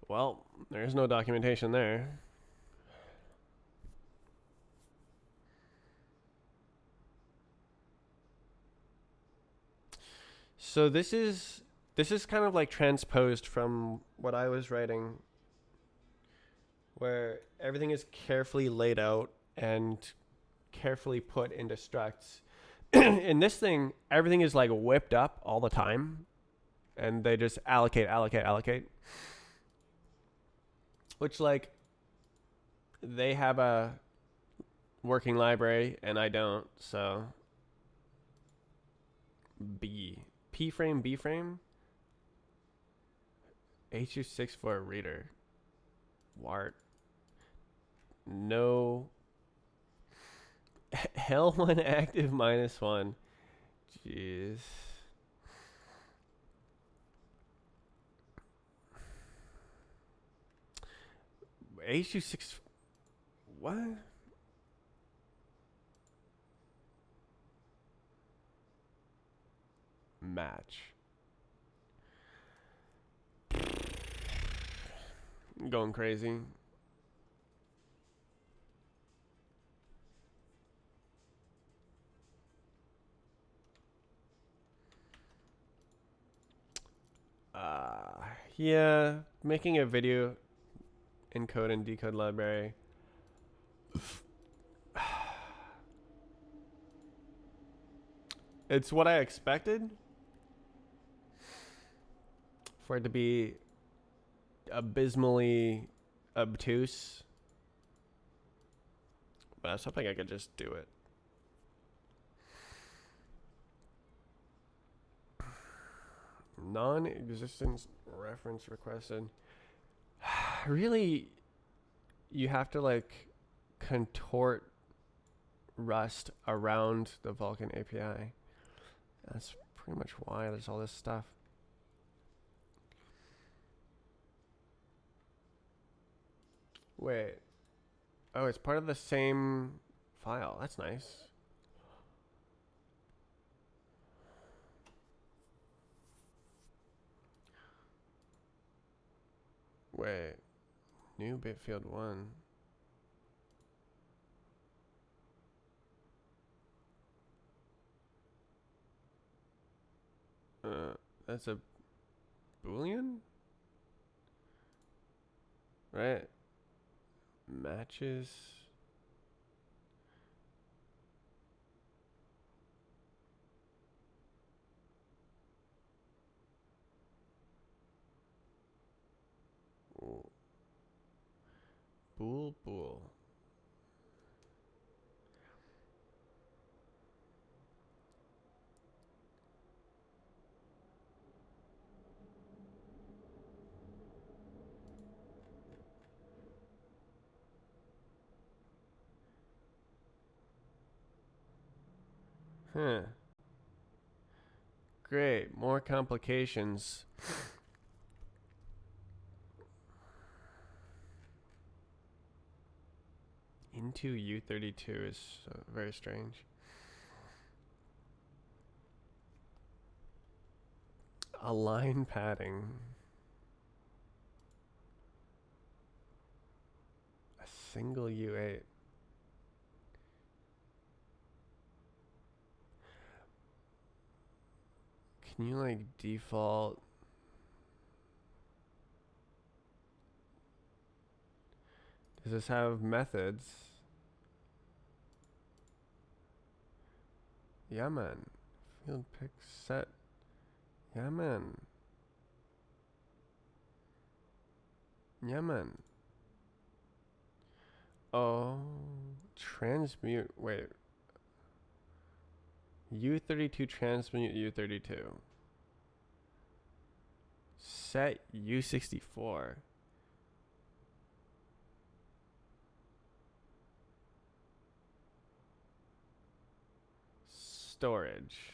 A: Well, there's no documentation there. So this is kind of like transposed from what I was writing, where everything is carefully laid out and carefully put into structs. In this thing, everything is like whipped up all the time, and they just allocate. Which, like, they have a working library and I don't, so P frame, B frame. H.264 reader. Wart. No. L1 active -1. Jeez. H.26. What? Match. I'm going crazy. Yeah, making a video encode and decode library. It's what I expected for it to be abysmally obtuse. But I was hoping I could just do it. Non-existence reference requested. Really, you have to like contort Rust around the Vulkan API. That's pretty much why there's all this stuff. Wait. Oh, it's part of the same file. That's nice. Wait. New bitfield 1. That's a Boolean? Right. Matches. Ooh. Bool. Huh. Great. More complications. Into U32 is very strange. Align padding. A single U8. Can you like default? Does this have methods? Yeah, man. Field pick set. Yeah, man. Yeah, man. Oh, transmute. Wait. U32 transmute U32. Set U64. Storage.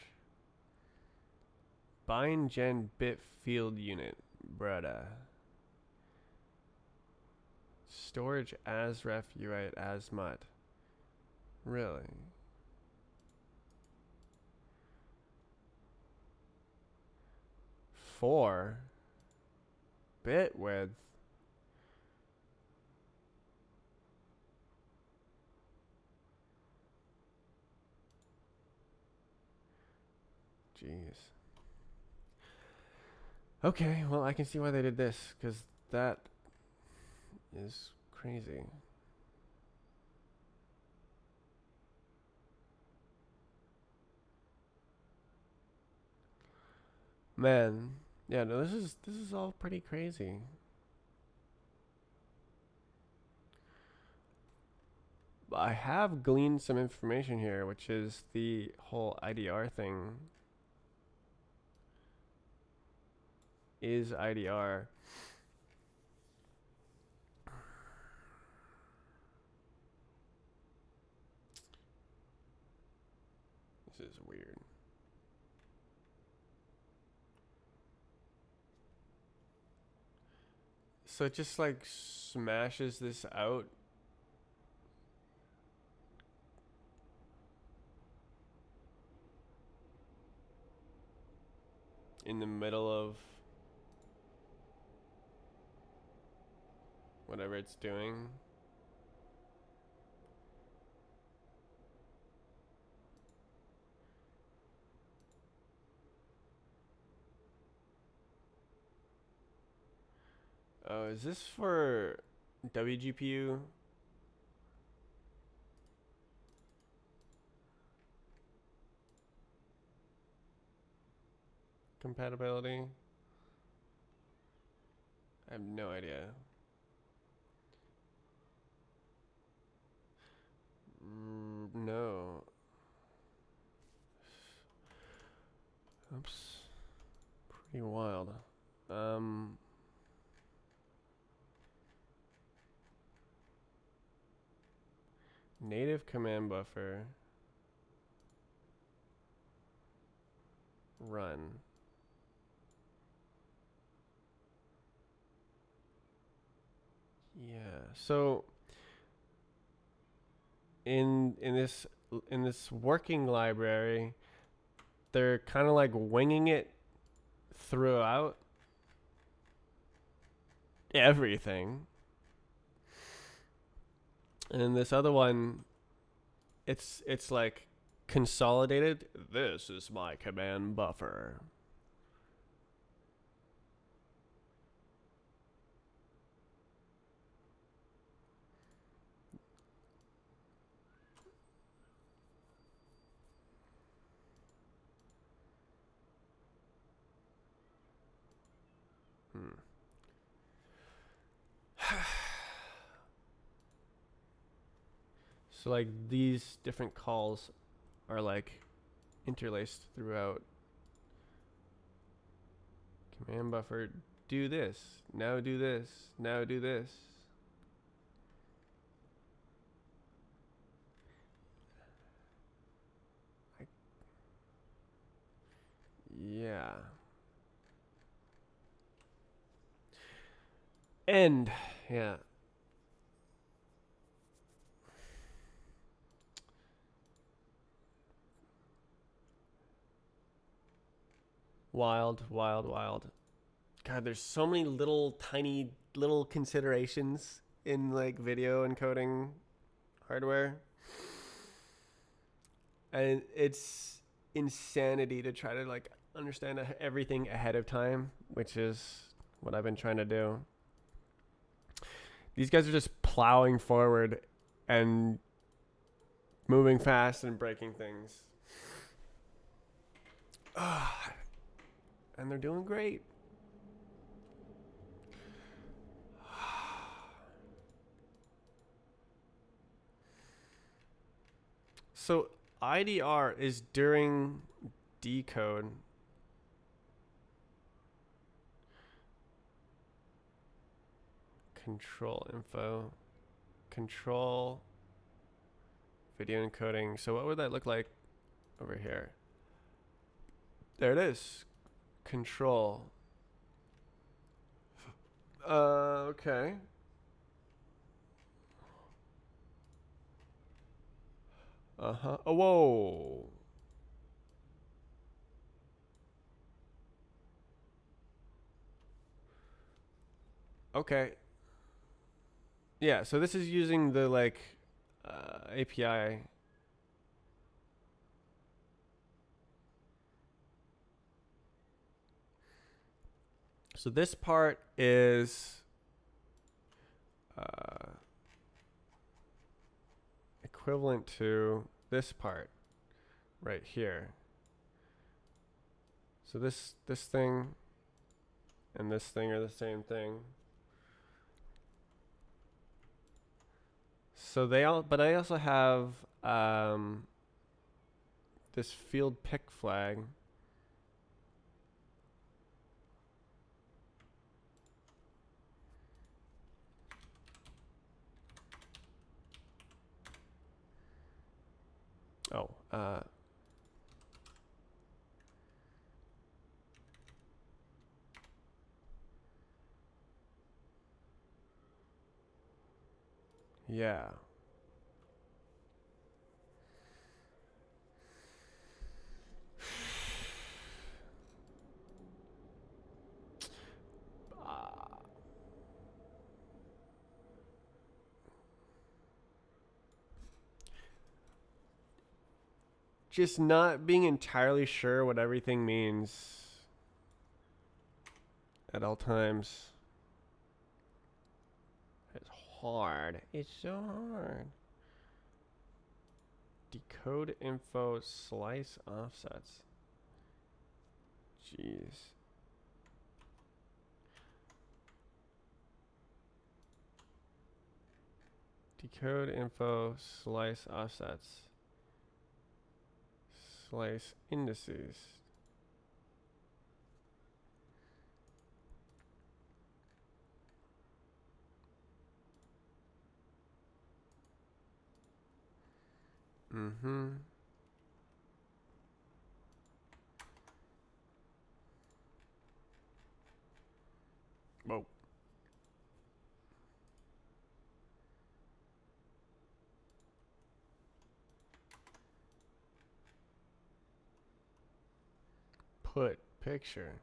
A: Bind gen bit field unit. Brother. Storage as ref U8 as mut. Really? Four bit width. Jeez. Okay, well I can see why they did this, because that is crazy. Man, yeah, no, this is all pretty crazy. I have gleaned some information here, which is the whole IDR thing. Is IDR So it just like smashes this out. In the middle of whatever it's doing. Oh, is this for WGPU? Compatibility? I have no idea. No. Oops. Pretty wild. Native command buffer. Run. Yeah. So in this working library, they're kind of like winging it throughout everything. And then this other one, it's like consolidated. This is my command buffer. So like these different calls are like interlaced throughout. Command buffer, do this. Now do this. Now do this. Yeah. End. Yeah. Wild, wild, wild. God, there's so many little tiny little considerations in like video encoding hardware. And it's insanity to try to like understand everything ahead of time, which is what I've been trying to do. These guys are just plowing forward and moving fast and breaking things. And they're doing great. So IDR is during decode. Control info. Control video encoding. So what would that look like over here? There it is. Control. Okay. Uh-huh. Oh, whoa. Okay. Yeah, so this is using the like API. So this part is equivalent to this part right here. So this thing and this thing are the same thing. So they all, but I also have this field pick flag. Oh, Yeah. Just not being entirely sure what everything means at all times. It's hard. It's so hard. Decode info, slice offsets. Jeez. Decode info, slice offsets. Slice indices. Mm-hmm. Whoa. Put picture.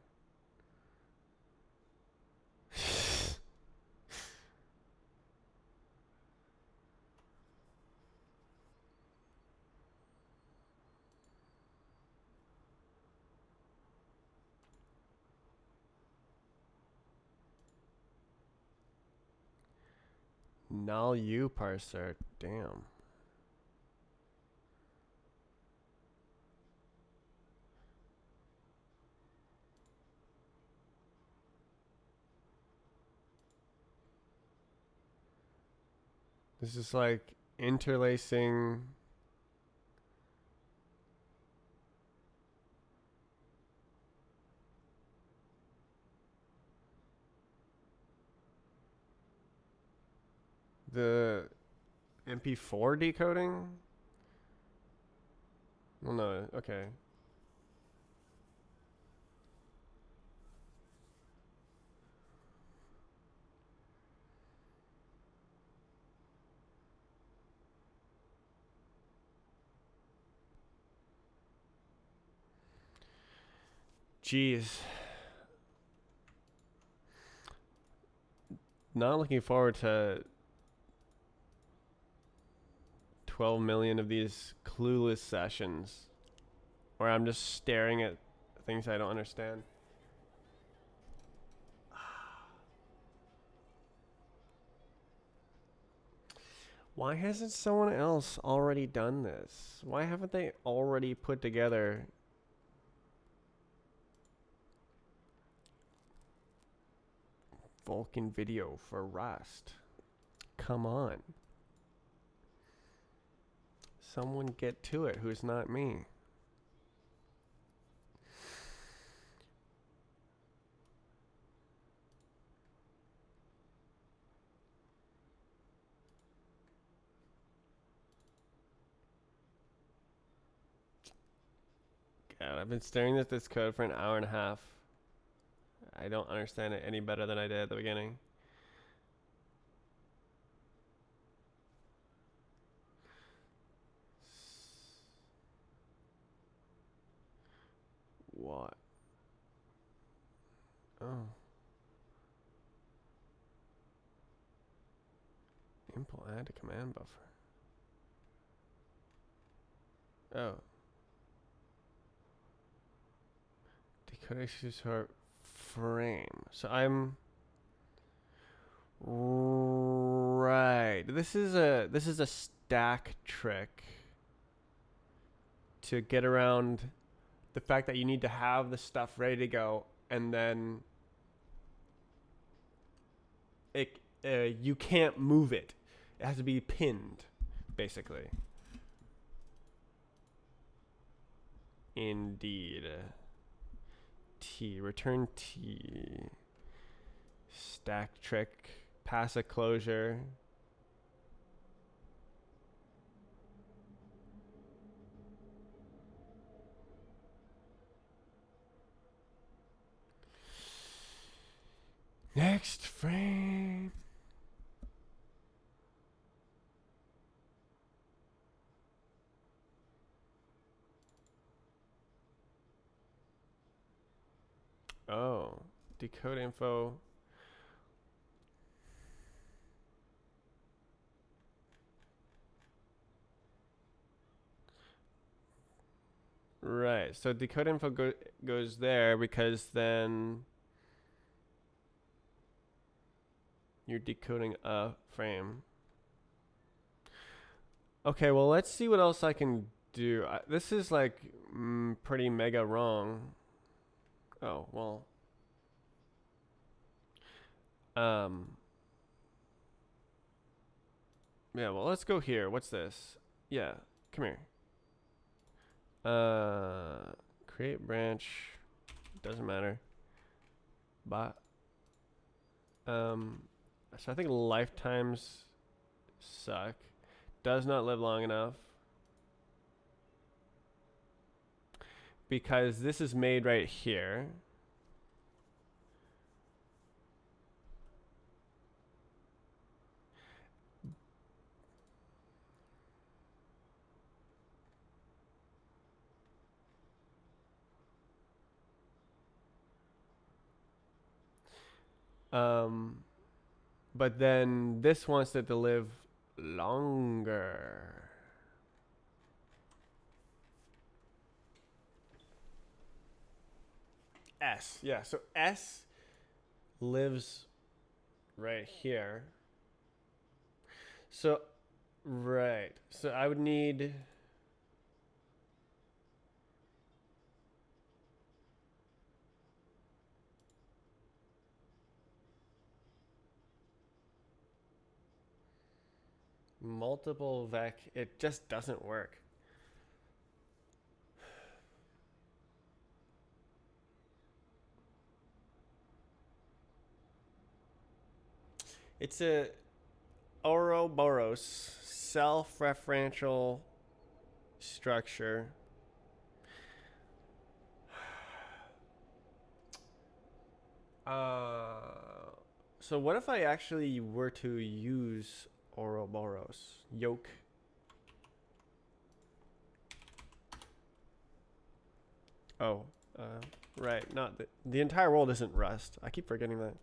A: Null U parser. Damn. This is like interlacing. The MP4 decoding? Well, no. Okay. Jeez. Not looking forward to 12 million of these clueless sessions where I'm just staring at things I don't understand. Why hasn't someone else already done this? Why haven't they already put together Vulkan video for Rust? Come on. Someone get to it who's not me. God, I've been staring at this code for an hour and a half. I don't understand it any better than I did at the beginning. What? Oh. Impl add to command buffer. Oh. Decode issues for frame. So I'm right. This is a stack trick to get around the fact that you need to have the stuff ready to go, and then you can't move it. It has to be pinned, basically. Indeed. T. Return T. Stack trick. Pass a closure. Next frame. decode info. Right. So decode info goes there because then you're decoding a frame. Okay, well, let's see what else I can do. This is like pretty mega wrong. Oh, well. Yeah, well, let's go here. What's this? Yeah, come here. Create branch. Doesn't matter. But, so I think lifetimes suck. Does not live long enough. Because this is made right here. But then this wants it to live longer. S. Yeah, so S lives right here. So, right. So I would need... multiple vec. It just doesn't work. It's a Ouroboros self-referential structure. So what if I actually were to use Ouroboros? Yoke. Oh, right. Not the entire world isn't Rust. I keep forgetting that.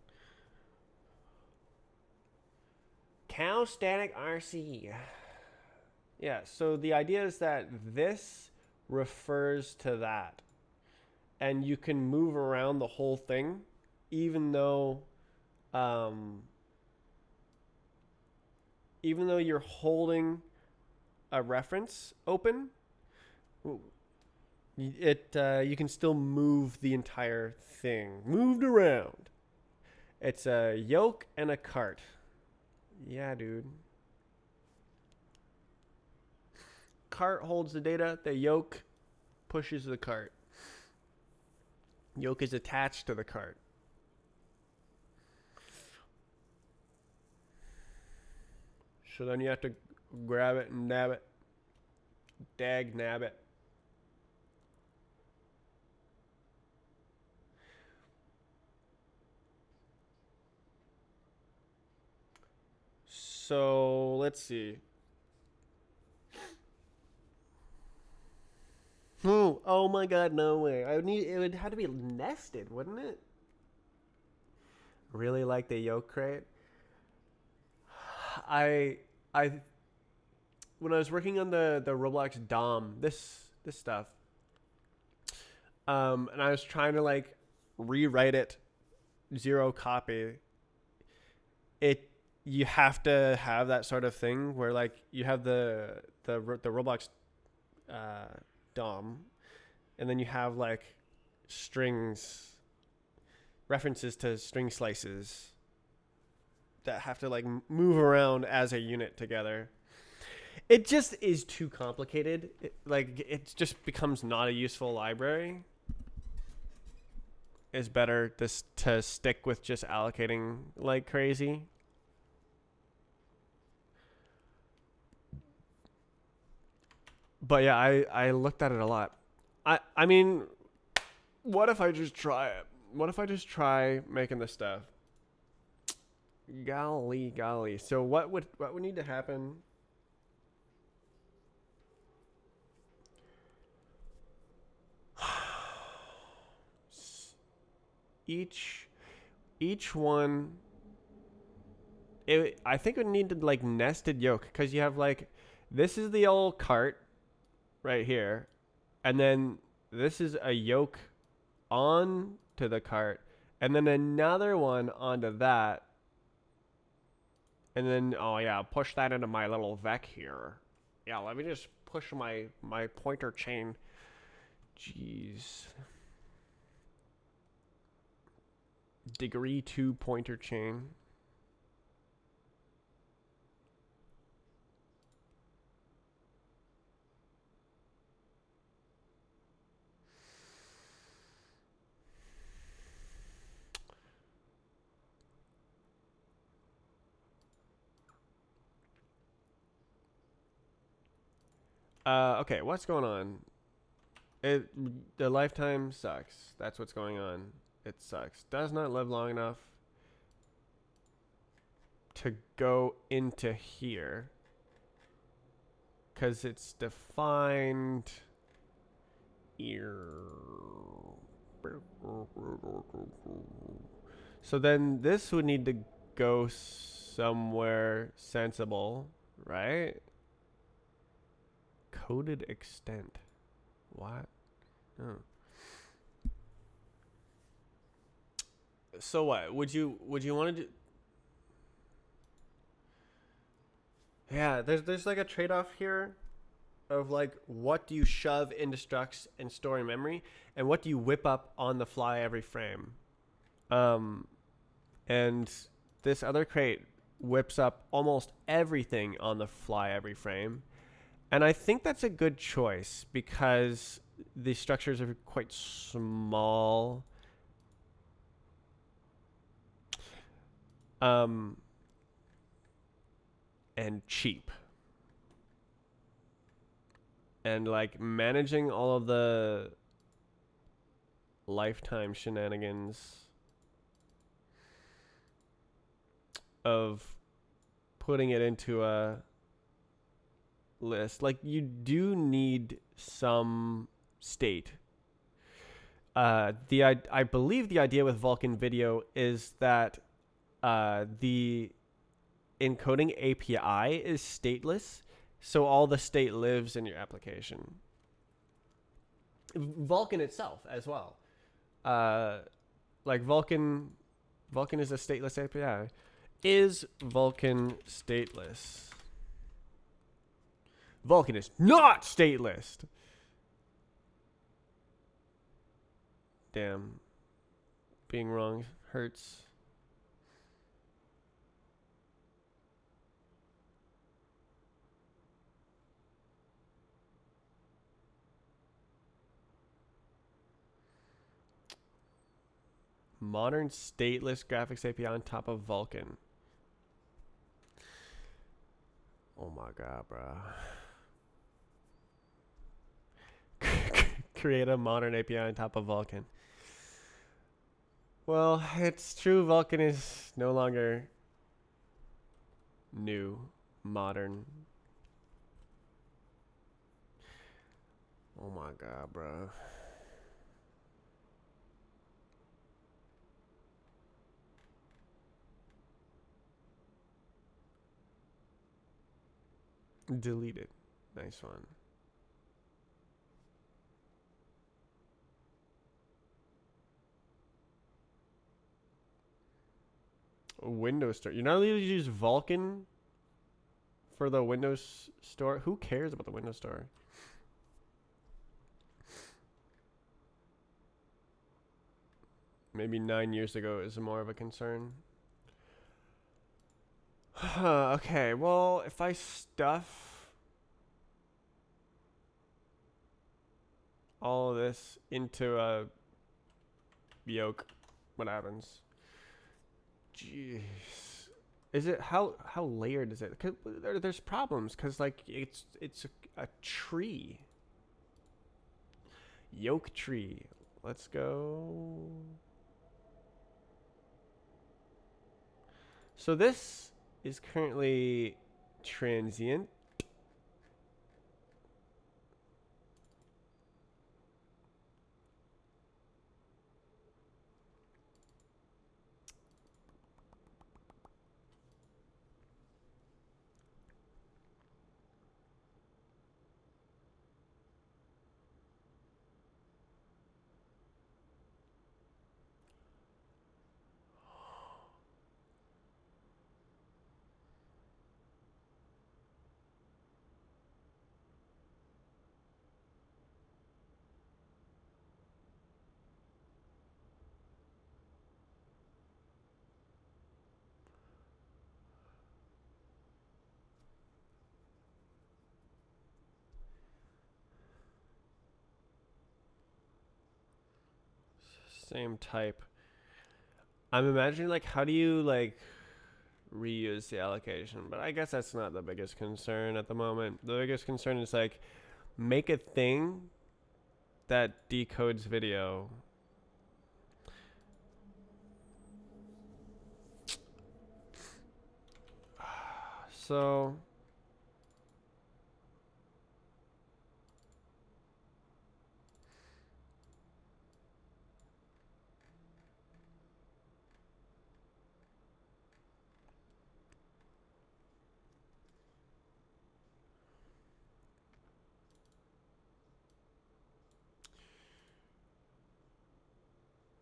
A: Cow static RC. Yeah, so the idea is that this refers to that. And you can move around the whole thing, even though you're holding a reference open, you can still move the entire thing. Moved around. It's a yoke and a cart. Yeah, dude. Cart holds the data. The yoke pushes the cart. Yoke is attached to the cart. So then you have to grab it and nab it. Dag nab it. So let's see. Oh my god, no way. It would have to be nested, wouldn't it? Really like the yoke crate. I when I was working on the Roblox DOM, this stuff, and I was trying to like rewrite it, zero copy. You have to have that sort of thing where like you have the Roblox DOM, and then you have like strings, references to string slices that have to like move around as a unit together. It just is too complicated. It just becomes not a useful library. It's better to stick with just allocating like crazy. But yeah, I looked at it a lot. I mean, what if I just try it? What if I just try making this stuff? Golly. So what would need to happen? Each each one, I think it would need to like nested yoke, because you have like, this is the old cart right here, and then this is a yoke on to the cart, and then another one onto that, and then oh yeah, push that into my little vec here. Yeah, let me just push my pointer chain. Jeez. Degree 2 pointer chain. Okay, what's going on? The lifetime sucks. That's what's going on. It sucks. Does not live long enough to go into here, because it's defined here. So then this would need to go somewhere sensible, right? Coded extent. What? Oh. So what? Would you want to do? Yeah, there's like a trade-off here of like, what do you shove into structs and store in memory, and what do you whip up on the fly every frame. And this other crate whips up almost everything on the fly every frame, and I think that's a good choice because the structures are quite small. And cheap. And like managing all of the lifetime shenanigans of putting it into a list, like you do need some state. I believe the idea with Vulkan Video is that the encoding API is stateless, so all the state lives in your application. Vulkan itself as well. Like Vulkan is a stateless API. Is Vulkan stateless? Vulkan is not stateless. Damn. Being wrong hurts. Modern stateless graphics API on top of Vulkan. Oh my god, bro. Create a modern API on top of Vulkan. Well, it's true Vulkan is no longer new, modern. Oh my god, bro. Delete it. Nice one. Windows Store. You're not able to use Vulkan for the Windows Store? Who cares about the Windows Store? Maybe 9 years ago is more of a concern. Okay, well, if I stuff all of this into a yoke, what happens? Jeez. Is it how layered is it? Cause there's problems because like it's a tree. Yoke tree. Let's go. So this is currently transient. Same type. I'm imagining like how do you like reuse the allocation? But I guess that's not the biggest concern at the moment. The biggest concern is like make a thing that decodes video. So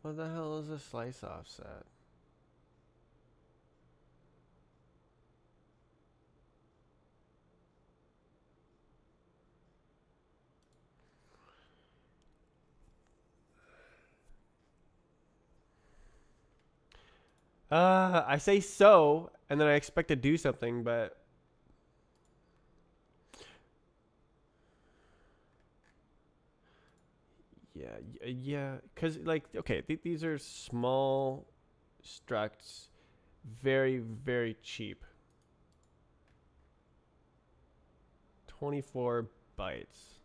A: what the hell is a slice offset? I say so, and then I expect to do something, but yeah, because like okay, these are small structs, very very cheap. 24 bytes.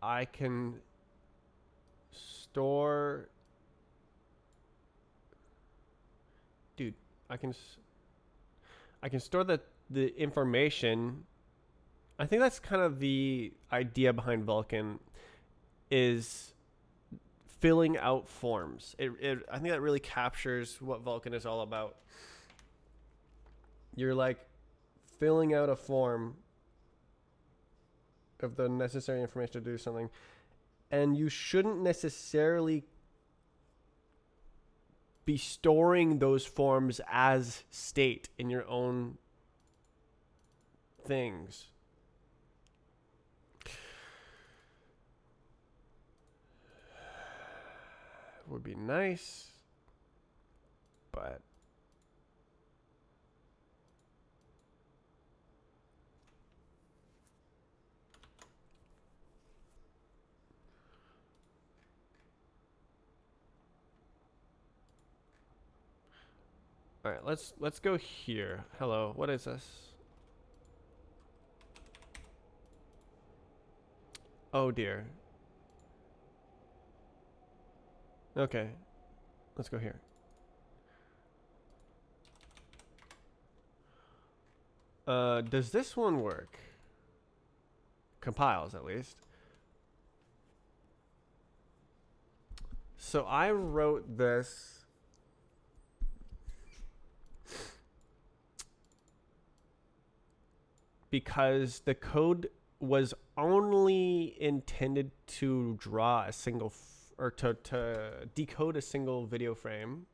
A: I can store, dude. I can I can store the information. I think that's kind of the idea behind Vulkan is filling out forms. I think that really captures what Vulkan is all about. You're like filling out a form of the necessary information to do something, and you shouldn't necessarily be storing those forms as state in your own things. Would be nice, but all right, let's go here. Hello, what is this? Oh dear. Okay, let's go here. Does this one work? Compiles at least. So I wrote this because the code was only intended to draw a single or to decode a single video frame.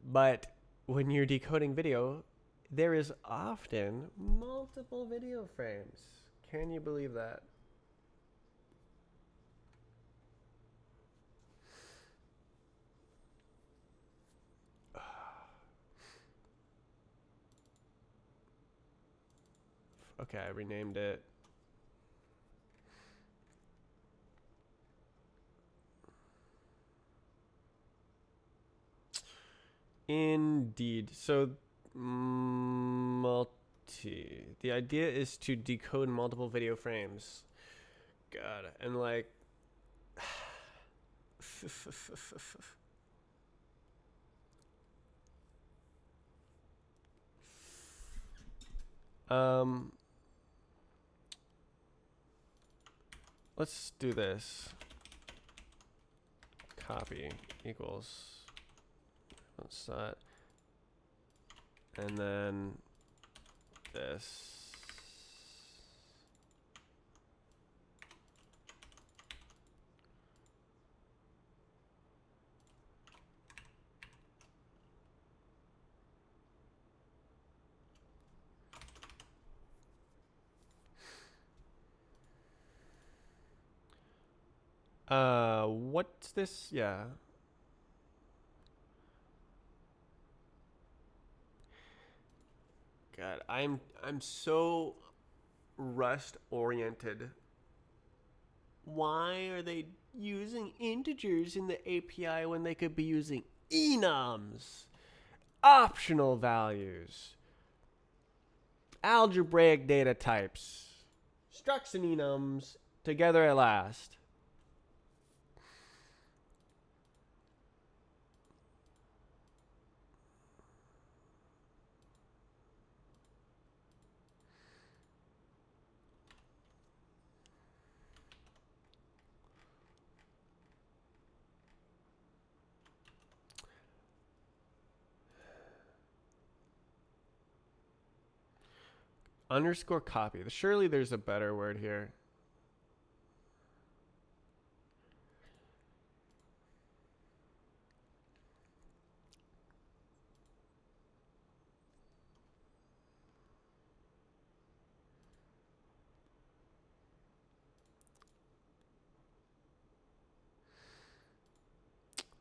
A: But when you're decoding video, there is often multiple video frames. Can you believe that? Okay, I renamed it. Indeed. So, multi. The idea is to decode multiple video frames. God, and like. um. Let's do this. Copy equals. What's that? And then this. What's this? Yeah. God, I'm so Rust oriented. Why are they using integers in the API when they could be using enums, optional values, algebraic data types, structs and enums together at last? Underscore copy. Surely there's a better word here.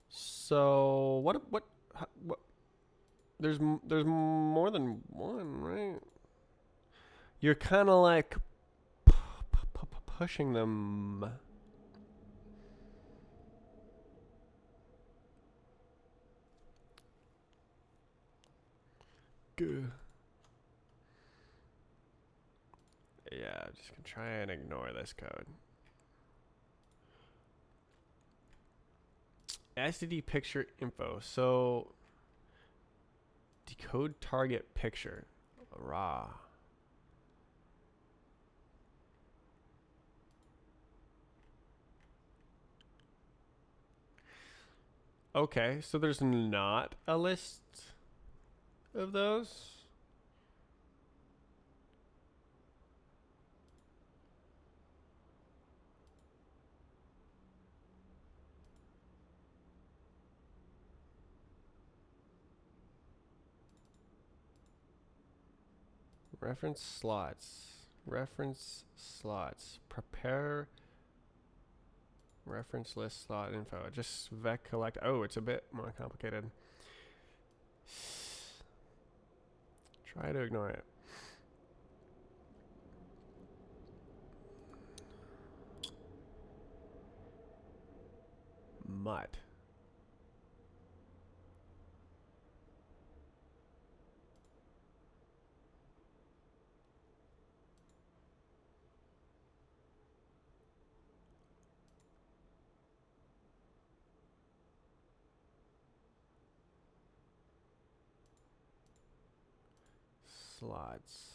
A: So what there's more than one, right? You're kind of like pushing them. Good. Yeah, I'm just gonna try and ignore this code. STD picture info. So decode target picture. Raw. Okay, so there's not a list of those. Reference slots. Reference slots. Prepare reference list slot info. Just vec collect. Oh, it's a bit more complicated. Try to ignore it. Mutt. Slots.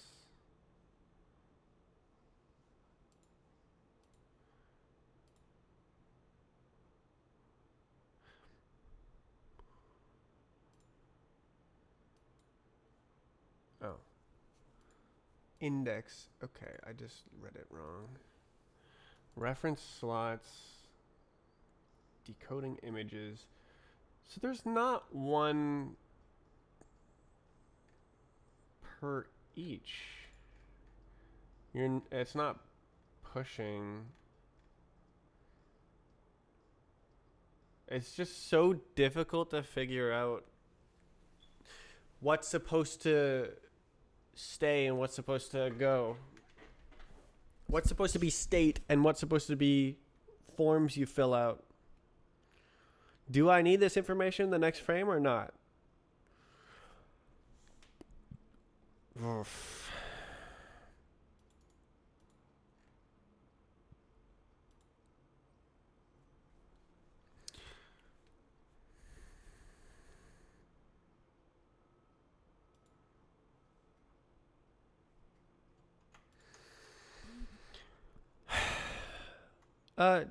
A: Oh. Index. Okay, I just read it wrong. Reference slots. Decoding images. So there's not one per each. It's not pushing. It's just so difficult to figure out what's supposed to stay and what's supposed to go. What's supposed to be state and what's supposed to be forms you fill out. Do I need this information in the next frame or not? Oof.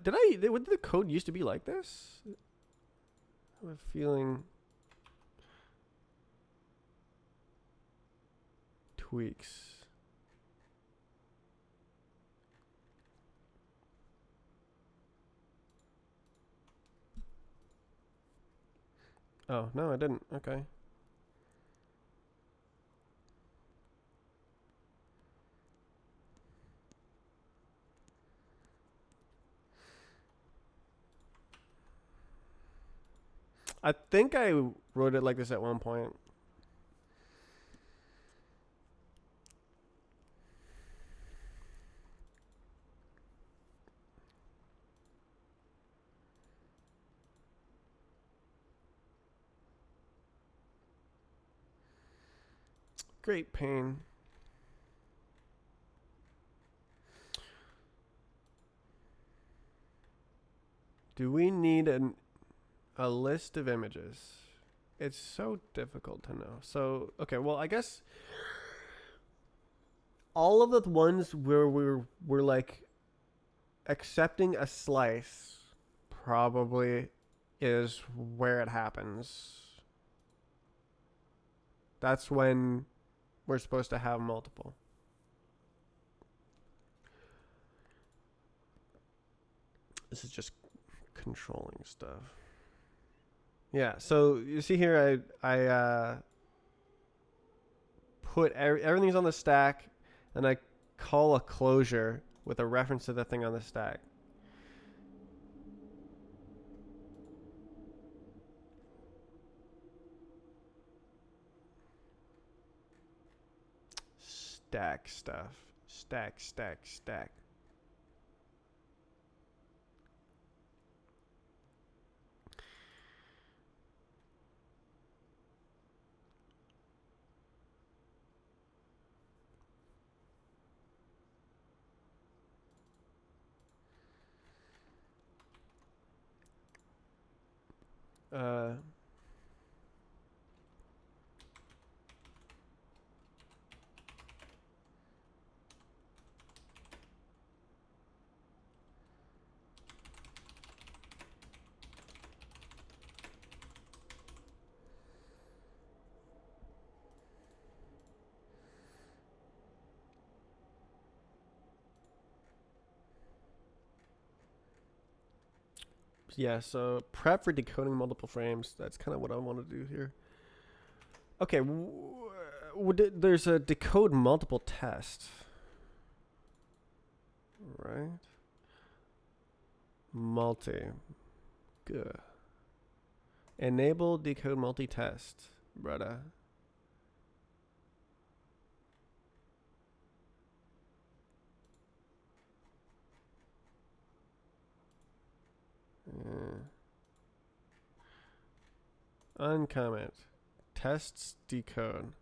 A: Did the code used to be like this? I have a feeling. Tweaks. Oh, no, I didn't. Okay. I think I wrote it like this at one point. great pain. Do we need a list of images? It's so difficult to know. So, okay, well, I guess all of the ones where we're like accepting a slice probably is where it happens. That's when we're supposed to have multiple. This is just controlling stuff. Yeah, so you see here I put everything's on the stack, and I call a closure with a reference to the thing on the stack. Stack stuff. Stack, stack, stack. Uh, yeah, so prep for decoding multiple frames. That's kind of what I want to do here. Okay, there's a decode multiple test, right? Multi. Good. Enable decode multi-test, brother. Uncomment. Tests decode.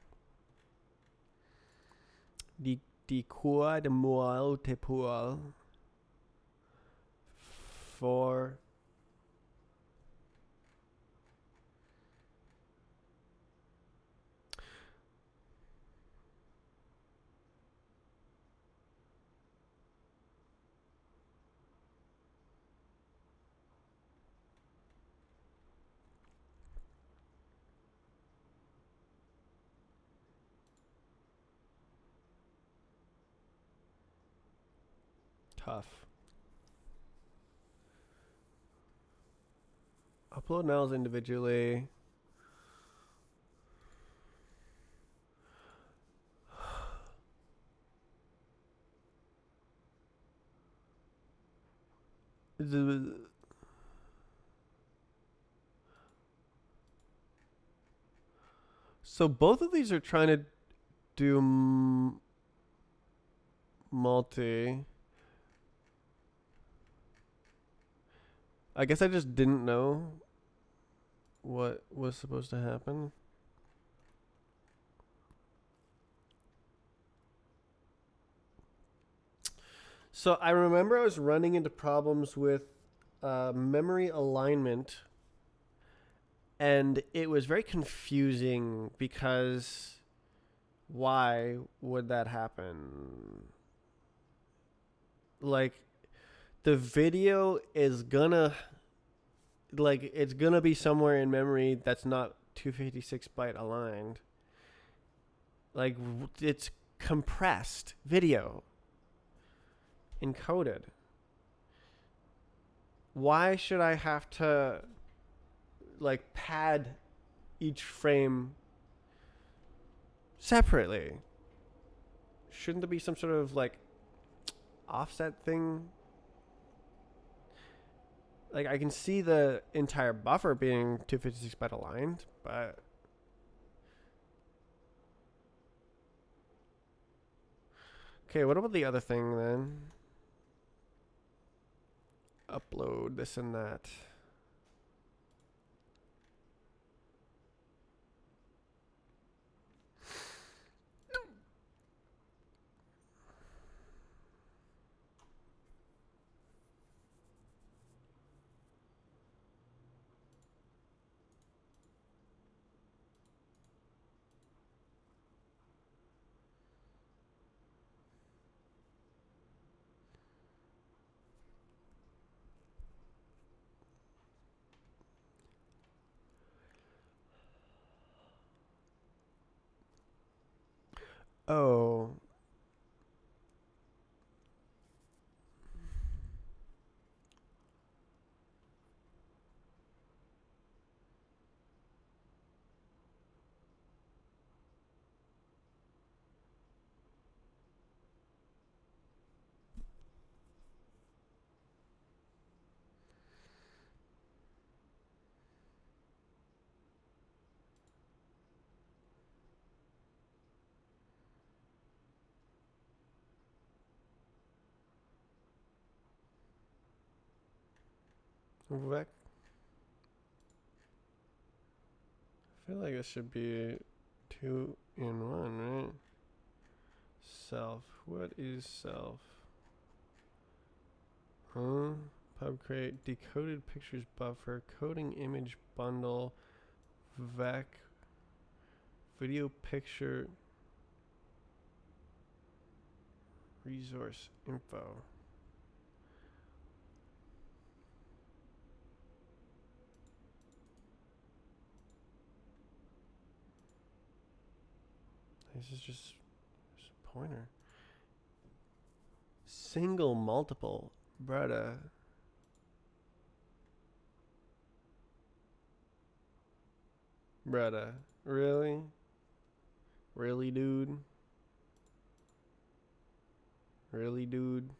A: Decode multiple for tough. Upload nulls individually. So both of these are trying to do multi. I guess I just didn't know what was supposed to happen. So I remember I was running into problems with memory alignment, and it was very confusing because why would that happen? Like, the video is gonna, like, it's gonna be somewhere in memory that's not 256 byte aligned. Like, it's compressed video, encoded. Why should I have to, like, pad each frame separately? Shouldn't there be some sort of, like, offset thing? Like, I can see the entire buffer being 256 byte aligned, but okay, what about the other thing then? Upload this and that. Oh. Vec. I feel like it should be 2-in-1, right? Self. What is self? Huh? Pub crate. Decoded pictures buffer. Coding image bundle. Vec. Video picture. Resource info. This is just a pointer. Single multiple. Brother. Brother. Really? Really, dude? Really, dude?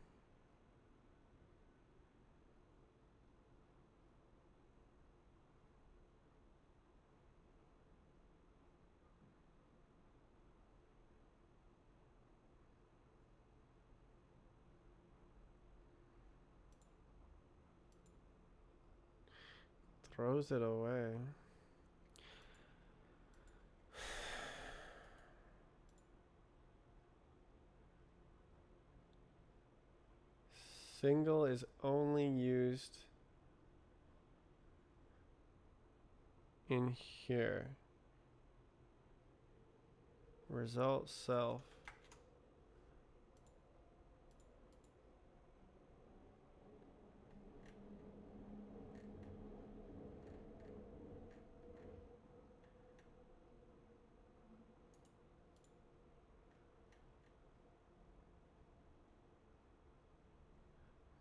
A: Throws it away. Single is only used in here. Result self.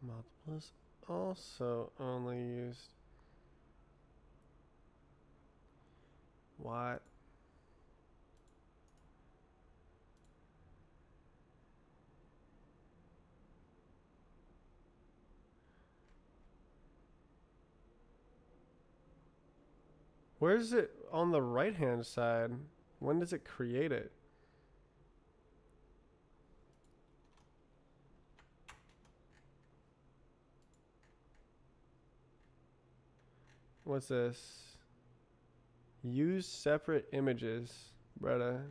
A: Multiple is also only used. What? Where is it on the right hand side? When does it create it? What's this? Use separate images, brother.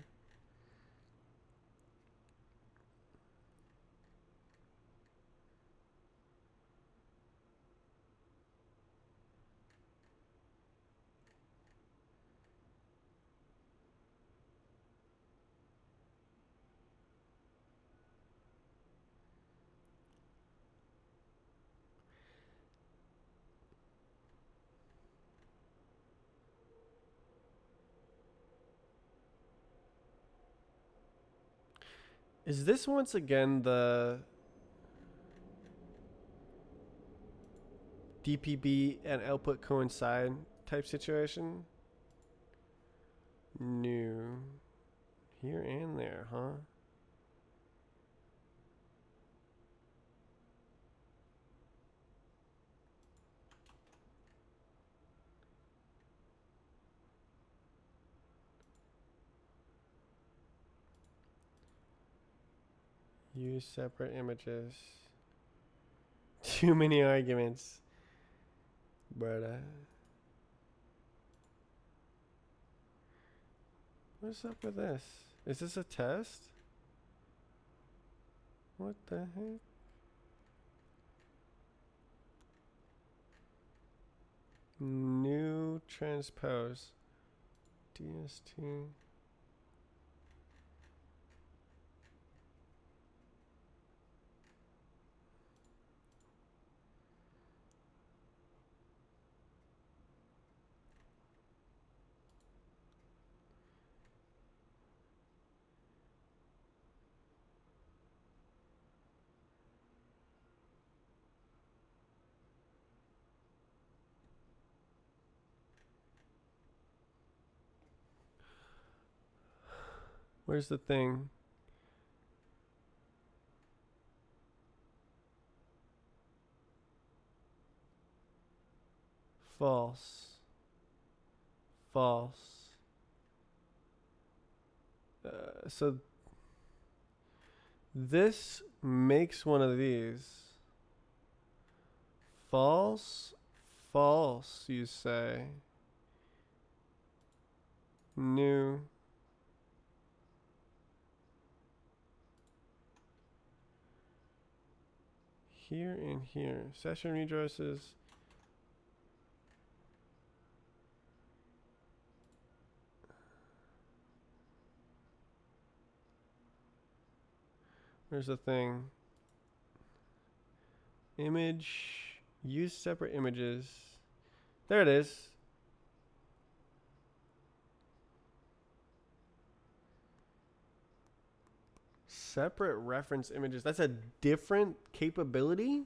A: Is this once again the DPB and output coincide type situation? New. Here and there, huh? Use separate images. Too many arguments. But what's up with this? Is this a test? What the heck? New transpose. DST. Where's the thing? False. False. So this makes one of these. False. False, you say. New. Here and here. Session redresses. Where's the thing? Image. Use separate images. There it is. Separate reference images. That's a different capability?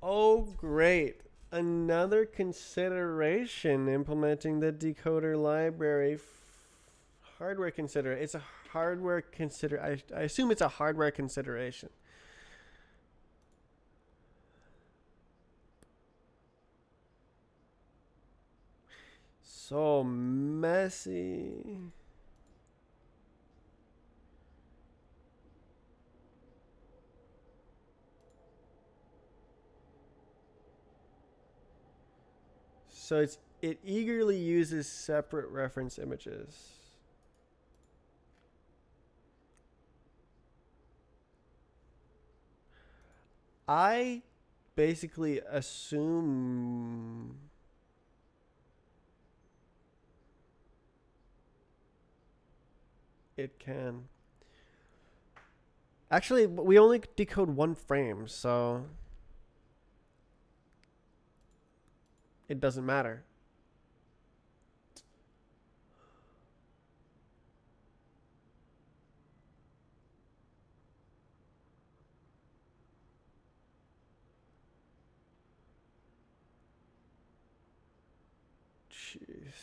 A: Oh, great. Another consideration implementing the decoder library. Hardware consider. It's a hardware consider. I assume it's a hardware consideration. So messy. So it eagerly uses separate reference images. I basically assume it can. Actually, we only decode one frame, so it doesn't matter. Jeez.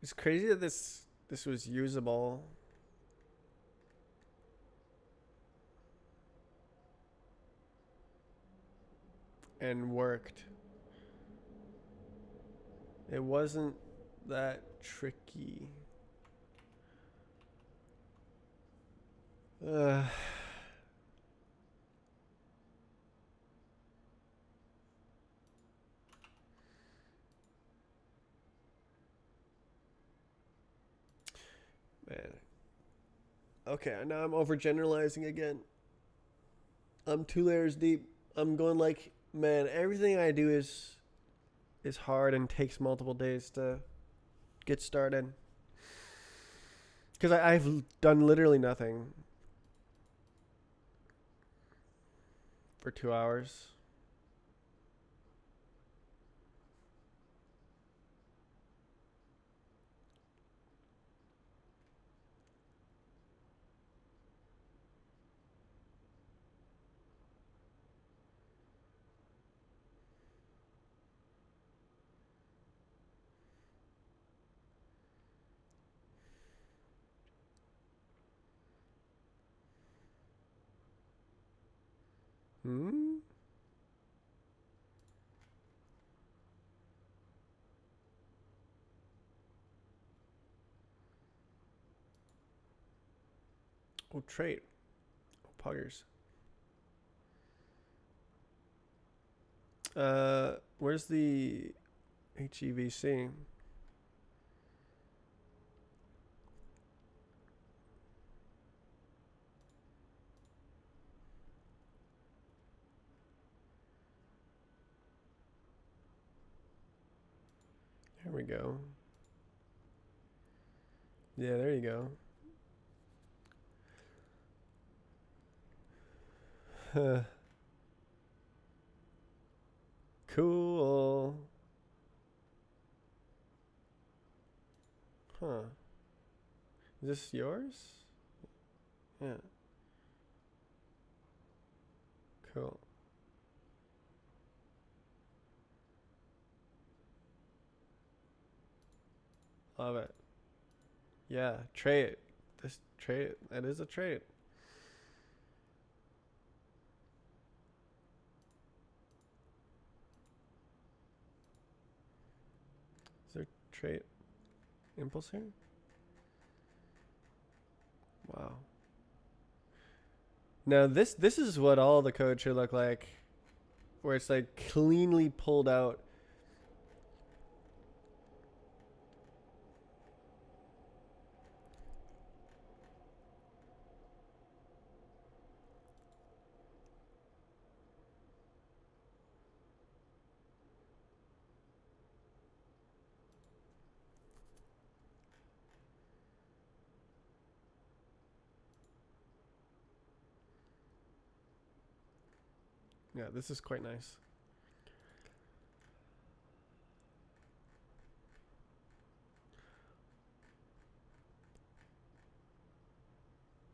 A: It's crazy that this was usable and worked. It wasn't that tricky. Man, okay, now I'm overgeneralizing again. I'm 2 layers deep. I'm going like, man, everything I do is hard and takes multiple days to get started. Because I've done literally nothing for 2 hours. Hmm? Oh, trait. Oh, puggers. Where's the HEVC? There we go. Yeah, there you go. Cool. Huh. Is this yours? Yeah. Cool. Love it. Yeah. Trait. This trait. That is a trait. Is there trait impulse here? Wow. Now this is what all the code should look like, where it's like cleanly pulled out. Yeah, this is quite nice.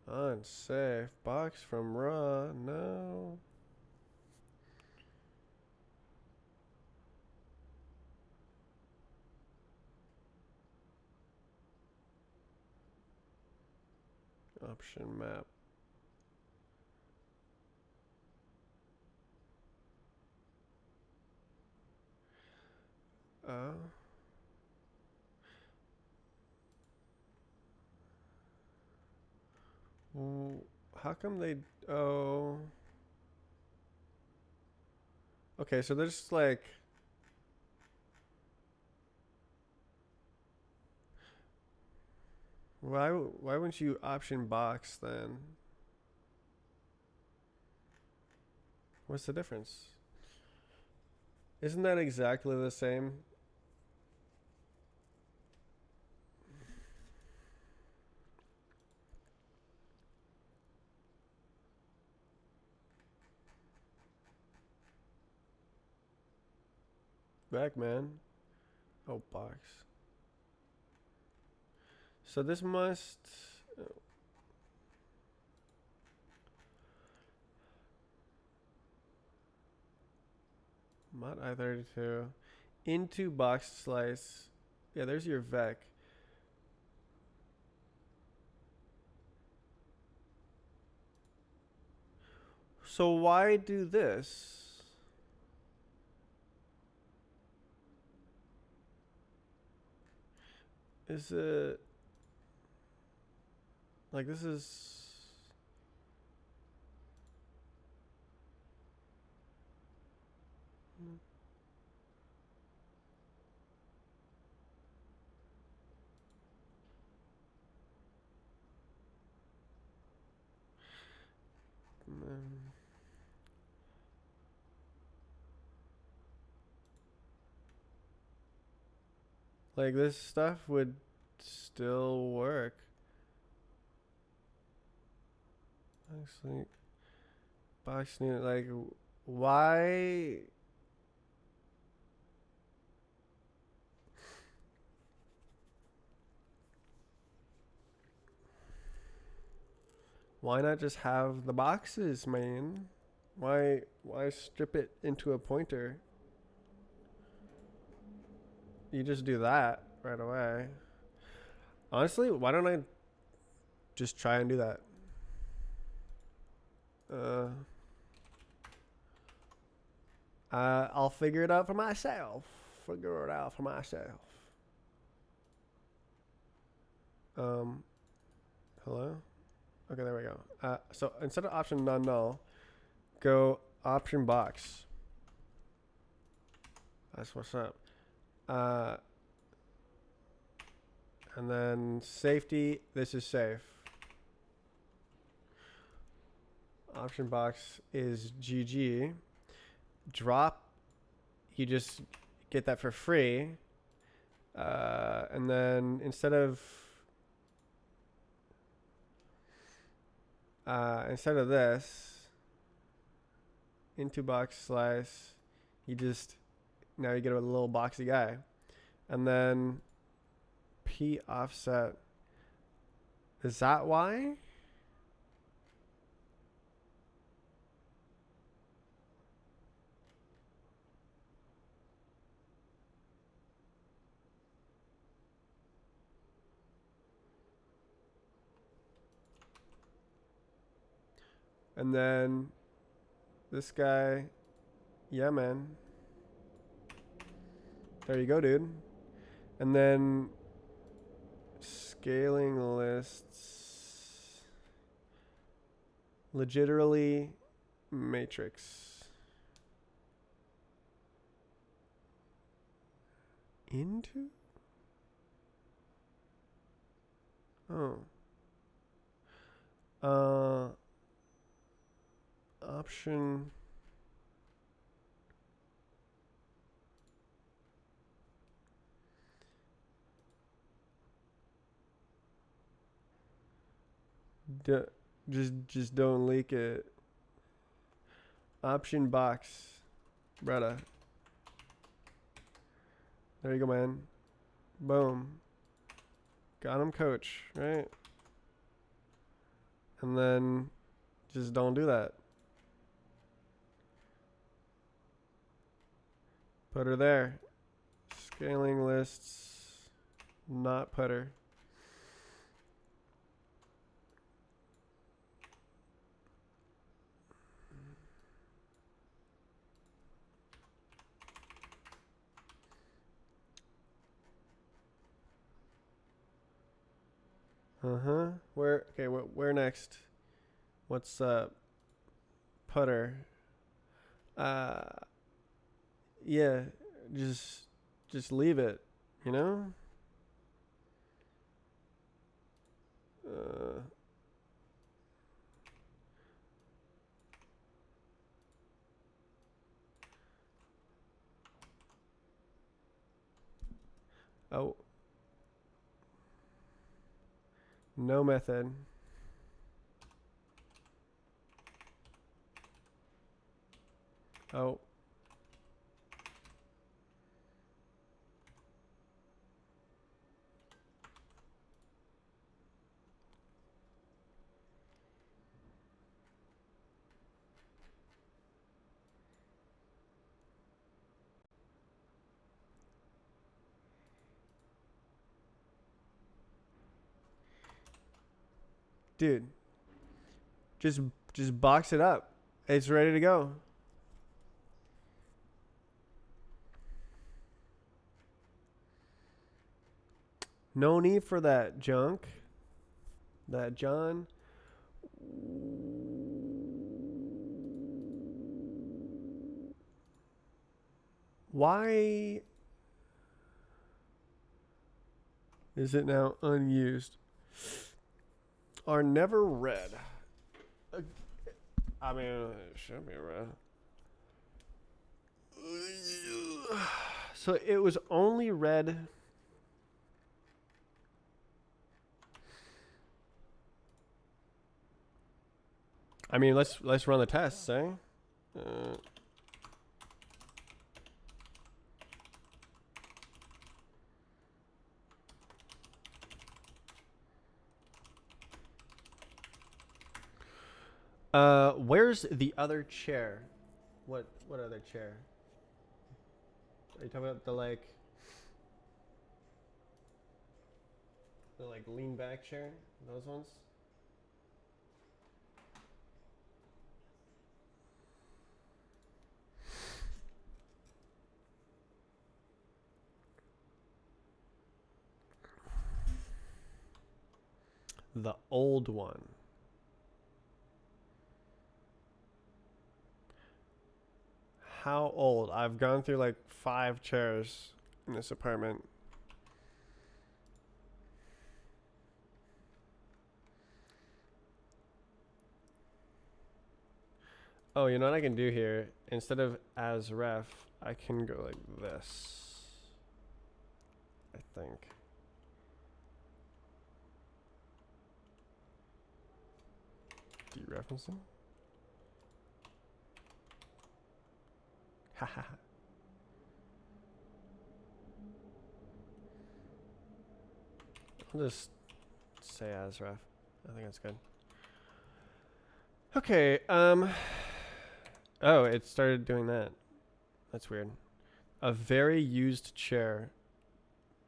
A: Unsafe. Box from raw. No. Option map. Uh. How come they? Oh. Okay, so there's like. Why wouldn't you option box then? What's the difference? Isn't that exactly the same? Back man. Oh, box. So this must. Mod I32 into box slice. Yeah, there's your vec. So why do this? Is it like this is like this stuff would still work. Actually, box new like why? Why not just have the boxes, man? Why strip it into a pointer? You just do that right away. Honestly, why don't I just try and do that? Uh, I'll figure it out for myself. Figure it out for myself. Um, hello? Okay, there we go. So instead of option non null, go option box. That's what's up. And then safety, this is safe. Option box is GG. Drop, you just get that for free. And then instead of this, into box slice. Now you get a little boxy guy. And then P offset. Is that why? And then this guy, yeah, man. There you go, dude. And then scaling lists, legitimately matrix into. Oh. Option. Just don't leak it. Option box, brother. There you go, man. Boom. Got him, coach, right? And then just don't do that. Putter there. Scaling lists, not putter. Where? Okay. Where next? What's up? Putter. Yeah. Just leave it. You know. Oh. No method. Oh. Dude. Just box it up. It's ready to go. No need for that junk. That John. Why is it now unused? Are never read. I mean, it should be read. So it was only read. I mean, let's run the tests, eh? Where's the other chair? What other chair? Are you talking about the lean back chair? Those ones? The old one. How old? I've gone through like 5 chairs in this apartment. Oh, you know what I can do here? Instead of as ref, I can go like this. I think. Dereferencing? Haha. I'll just say Azref. I think that's good. Okay. Oh, it started doing that. That's weird. A very used chair.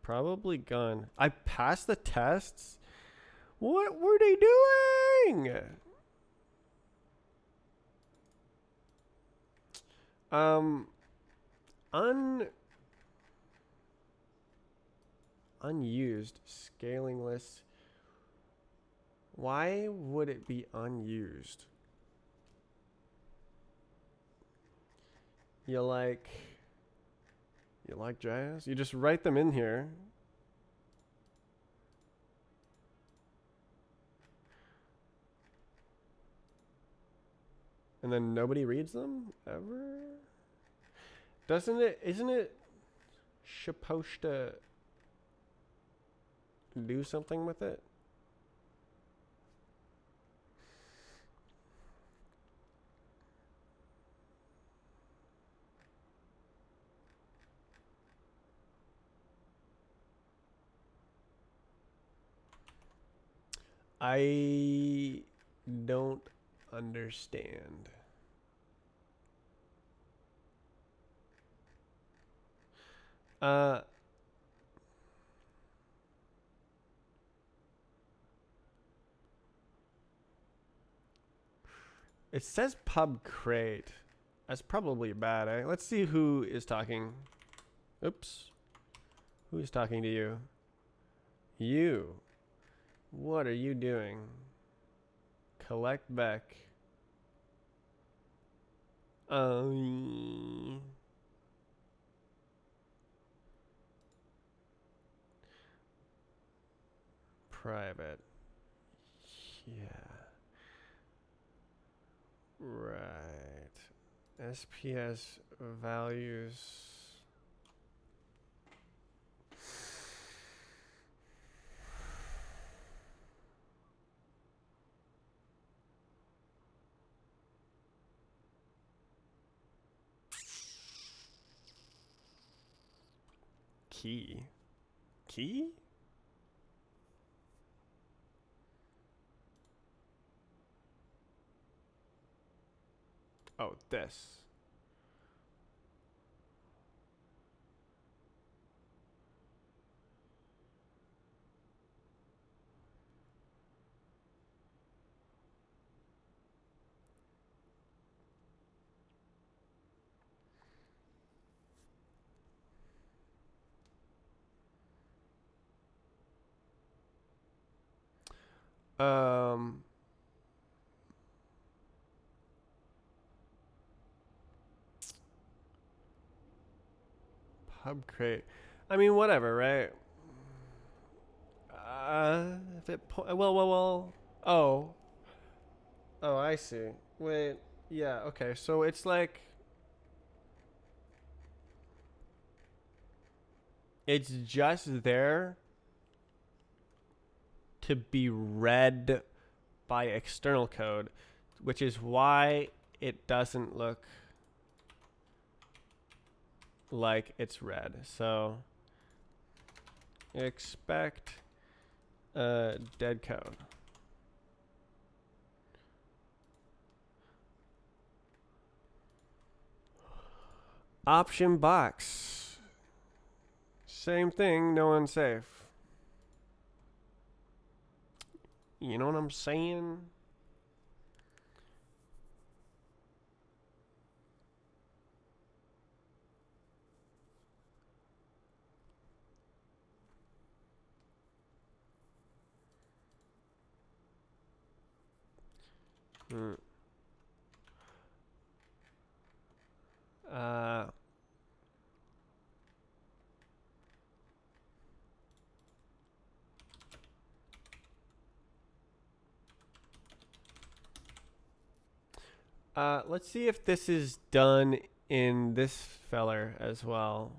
A: Probably gone. I passed the tests? What were they doing? Un unused scaling list. Why would it be unused? You like jazz? You just write them in here. And then nobody reads them ever? Isn't it supposed to do something with it? I don't understand. It says pub crate. That's probably bad, eh? Let's see who is talking. Oops. Who is talking to you? You. What are you doing? Collect back. Private. Yeah. Right. SPS values. Key. Key? Oh, this. Um, Pub crate. I mean, whatever, right? If it well. Oh, oh, I see. Wait, yeah, okay. So it's like it's just there to be read by external code, which is why it doesn't look like it's read. So expect dead code. Option box. Same thing, no unsafe. You know what I'm saying? Hmm. Uh, let's see if this is done in this feller as well.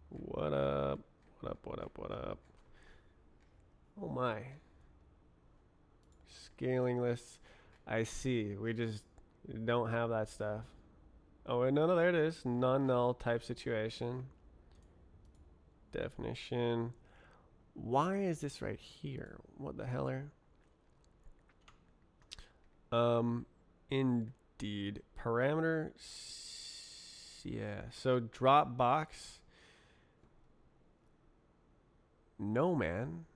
A: What up? What up? What up? What up? Oh my. Scaling lists. I see. We just Don't have that stuff. Oh, wait, no, there it is. Non-null type situation. Definition. Why is this right here? What the heller? Indeed. Parameter. Yeah. So Dropbox. No, man.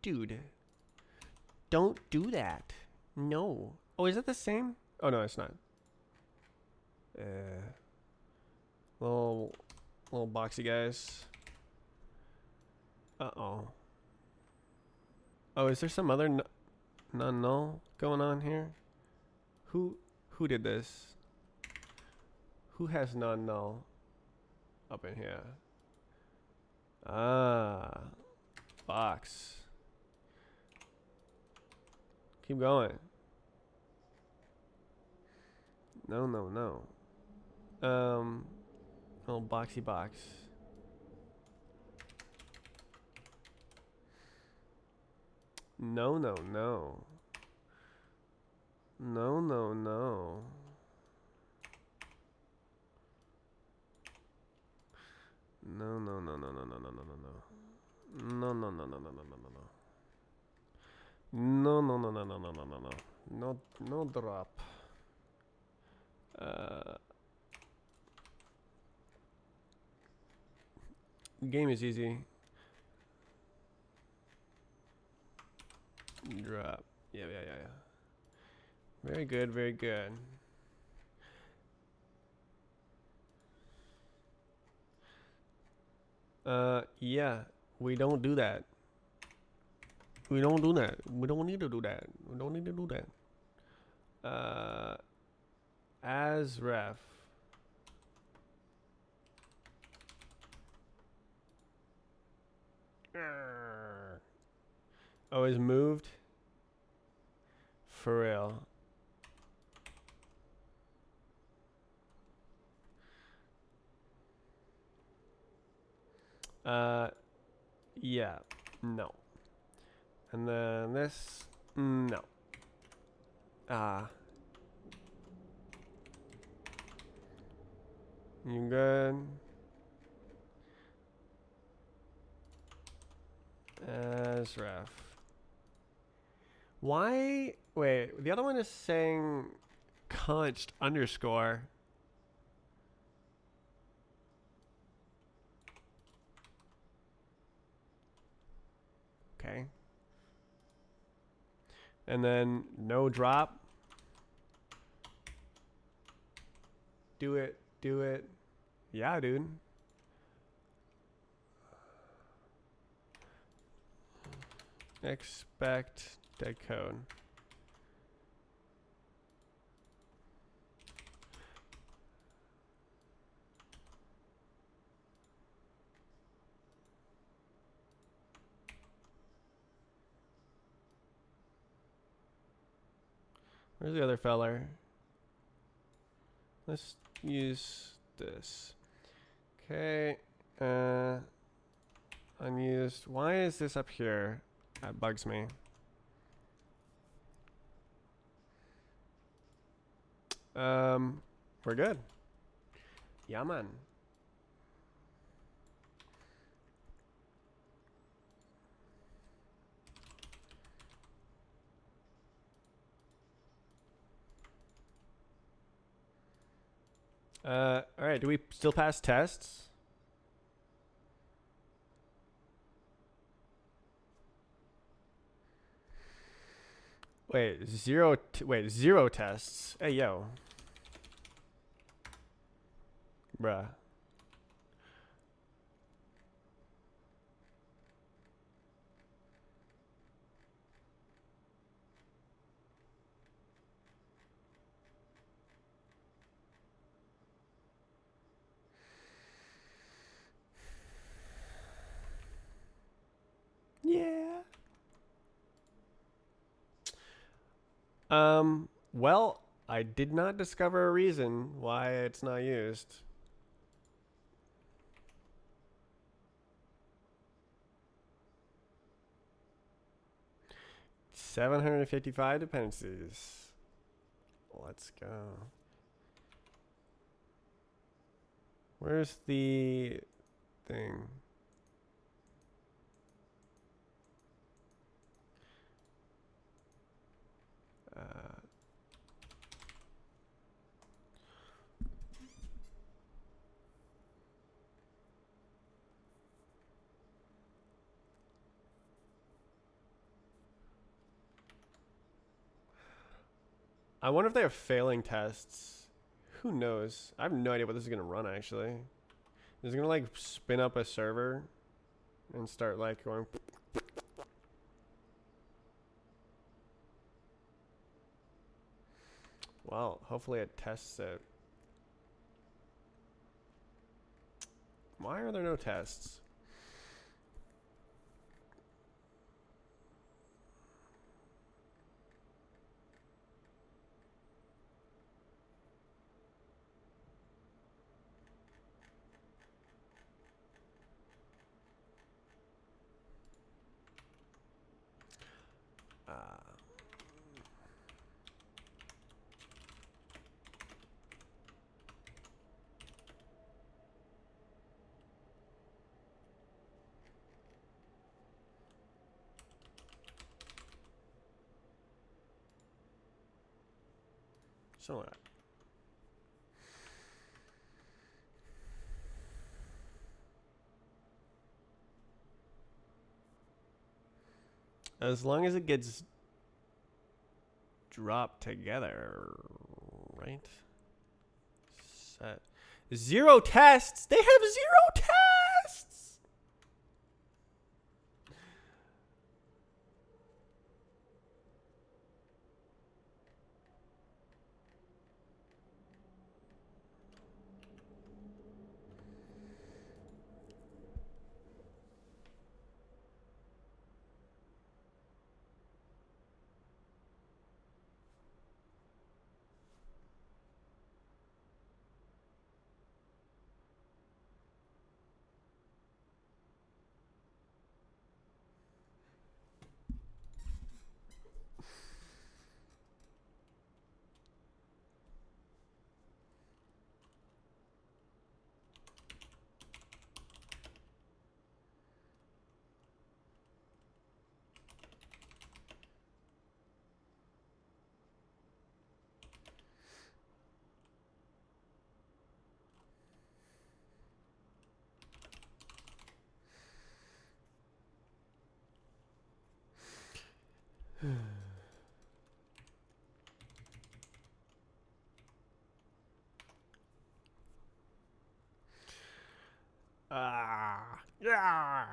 A: Dude. Don't do that. No. Oh, is it the same? Oh, no, it's not. Little boxy guys. Uh-oh. Oh, is there some other non-null going on here? Who did this? Who has non-null up in here? Ah, box. Keep going. No. Little boxy box. No. No. No drop. Game is easy. Drop. Yeah. Very good. Yeah, we don't do that. We don't do that. We don't need to do that. We don't need to do that. As ref. Oh, is moved? For real. Yeah. No. And then this. No. You good? As ref. Why? Wait, the other one is saying const underscore. Okay. And then no drop. Do it. Yeah, dude. Expect dead code. Where's the other feller? Let's use this. Okay. Unused. Why is this up here? That bugs me. We're good. Yeah, man. All right. Do we still pass tests? Wait, zero tests. Hey, yo. Bruh. Yeah. Well, I did not discover a reason why it's not used. $755 dependencies. Let's go. Where's the thing? I wonder if they have failing tests. Who knows? I have no idea what this is gonna run actually. Is it gonna like spin up a server and start like going? Well, hopefully it tests it. Why are there no tests? So as long as it gets dropped together, right? Set. 0 tests. They have 0 tests. Yeah.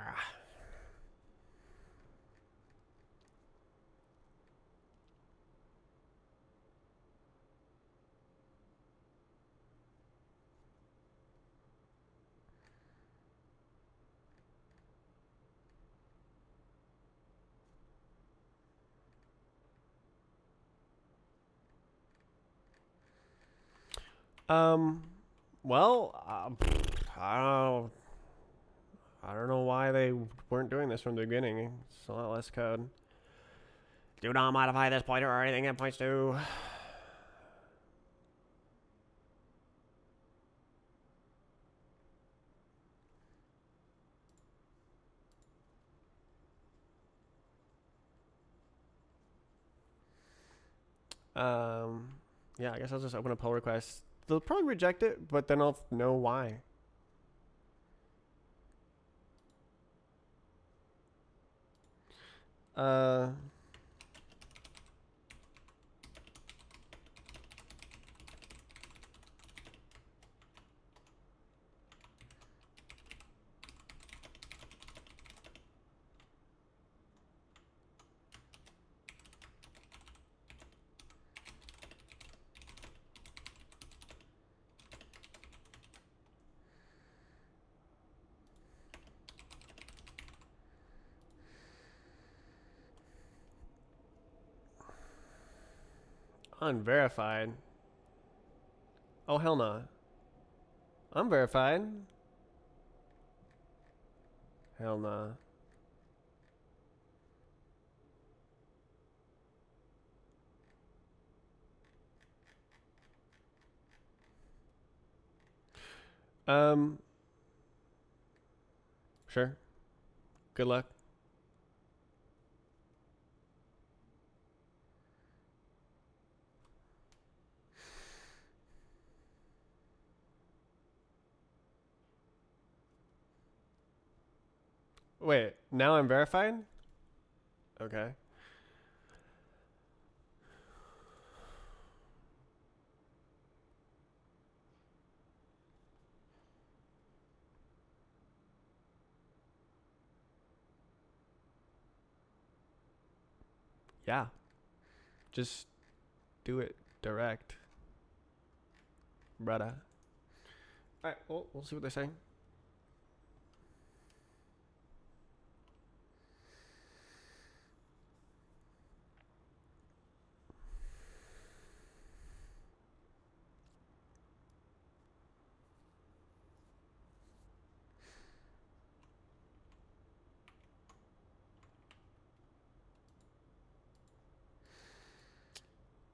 A: Um. Well, I don't know. I don't know why they weren't doing this from the beginning. It's a lot less code. Do not modify this pointer or anything it points to. Um. Yeah, I guess I'll just open a pull request. They'll probably reject it, but then I'll know why. Uh. Unverified. Oh hell no. Unverified. Hell no. Um, sure. Good luck. Wait, now I'm verified? Okay. Yeah. Just do it direct, brother. All right, well, we'll see what they say.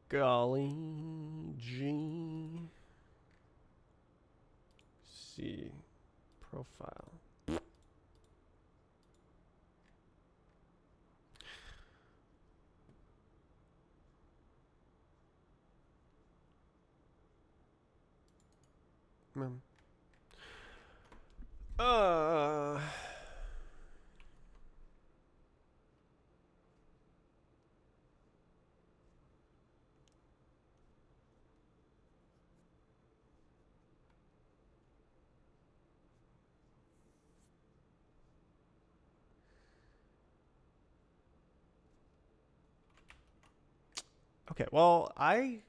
A: Golly G. See profile. Hmm. Uh. Okay. Well, I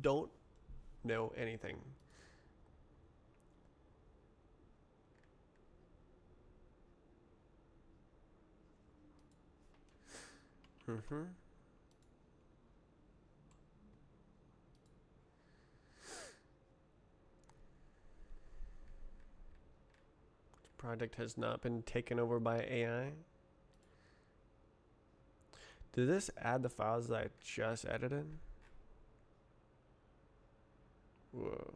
A: don't know anything. Mm-hmm. Project has not been taken over by AI. Did this add the files that I just edited? Whoa.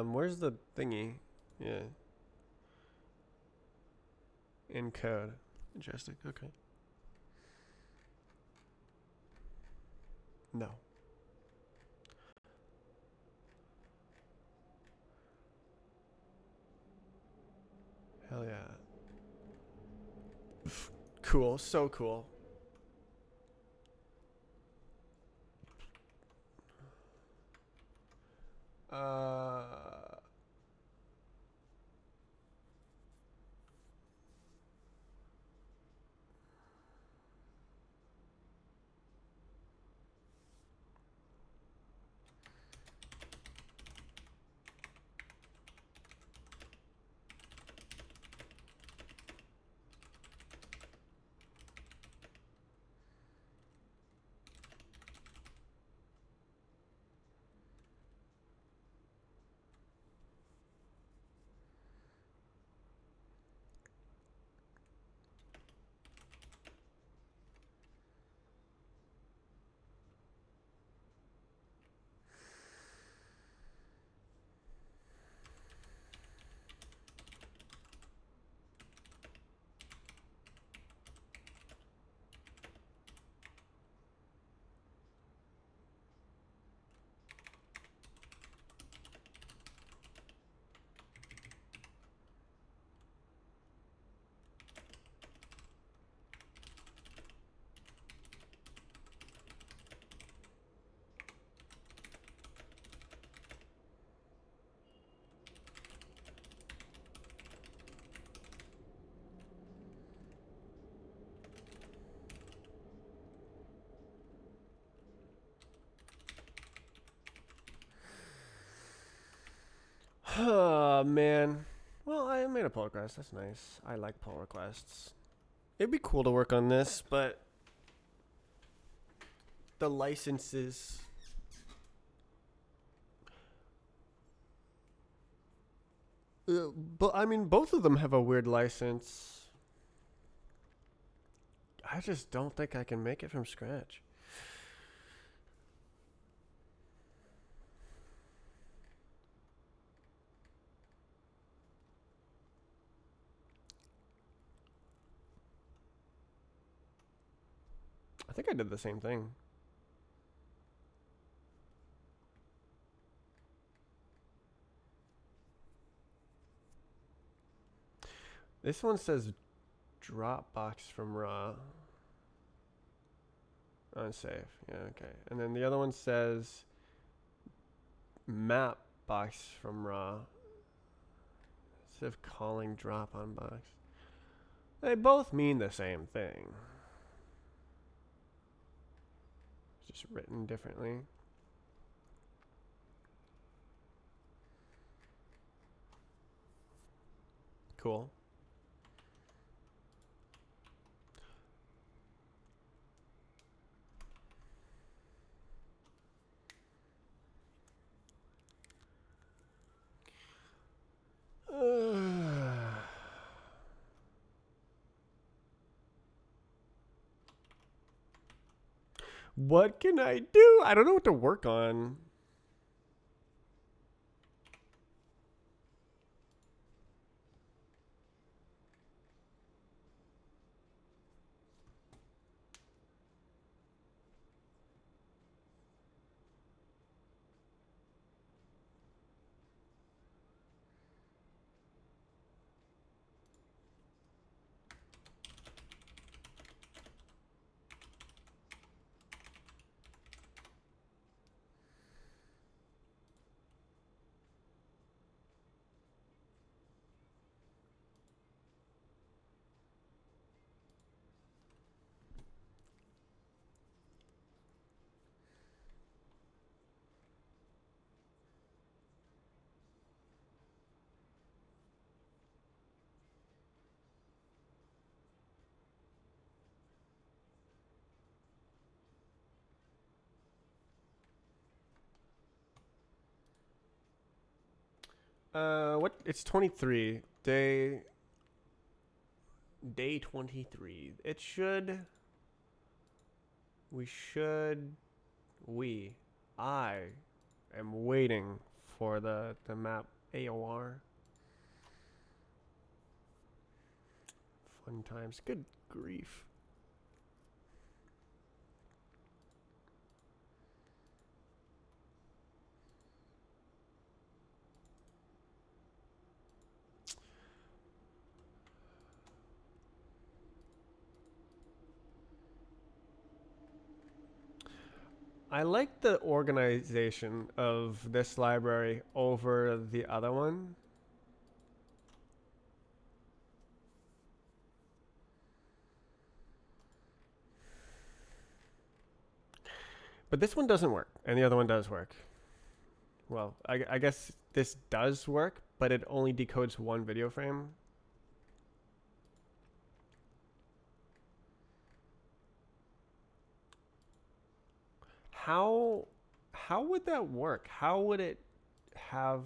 A: Where's the thingy? Yeah. Encode. Interesting. Okay. No. Hell yeah. Cool. So cool. Uh. Oh man. Well, I made a pull request. That's nice. I like pull requests. It'd be cool to work on this, but the licenses. But I mean, both of them have a weird license. I just don't think I can make it from scratch. I think I did the same thing. This one says Dropbox from raw. Unsafe. Yeah, okay. And then the other one says Mapbox from raw. Instead of calling drop on box. They both mean the same thing. It's just written differently. Cool. What can I do? I don't know what to work on. What? It's 23. Day 23. It should. We should. We. I am waiting for the map AOR. Fun times. Good grief. I like the organization of this library over the other one. But this one doesn't work, and the other one does work. Well, I guess this does work, but it only decodes one video frame. How would that work? How would it have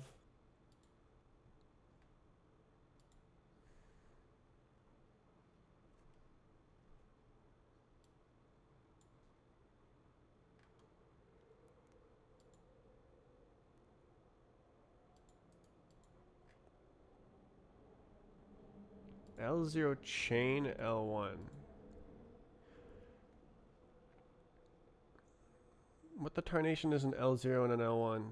A: L0 chain L1? What the tarnation is an L0 and an L1?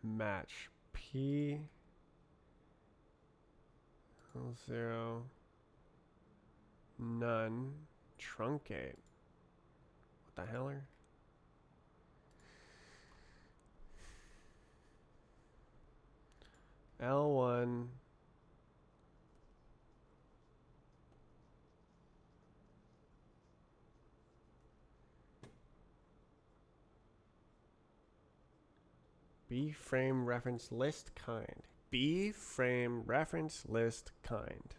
A: Match P L0 none truncate. What the heller? L1 B frame reference list kind. B frame reference list kind.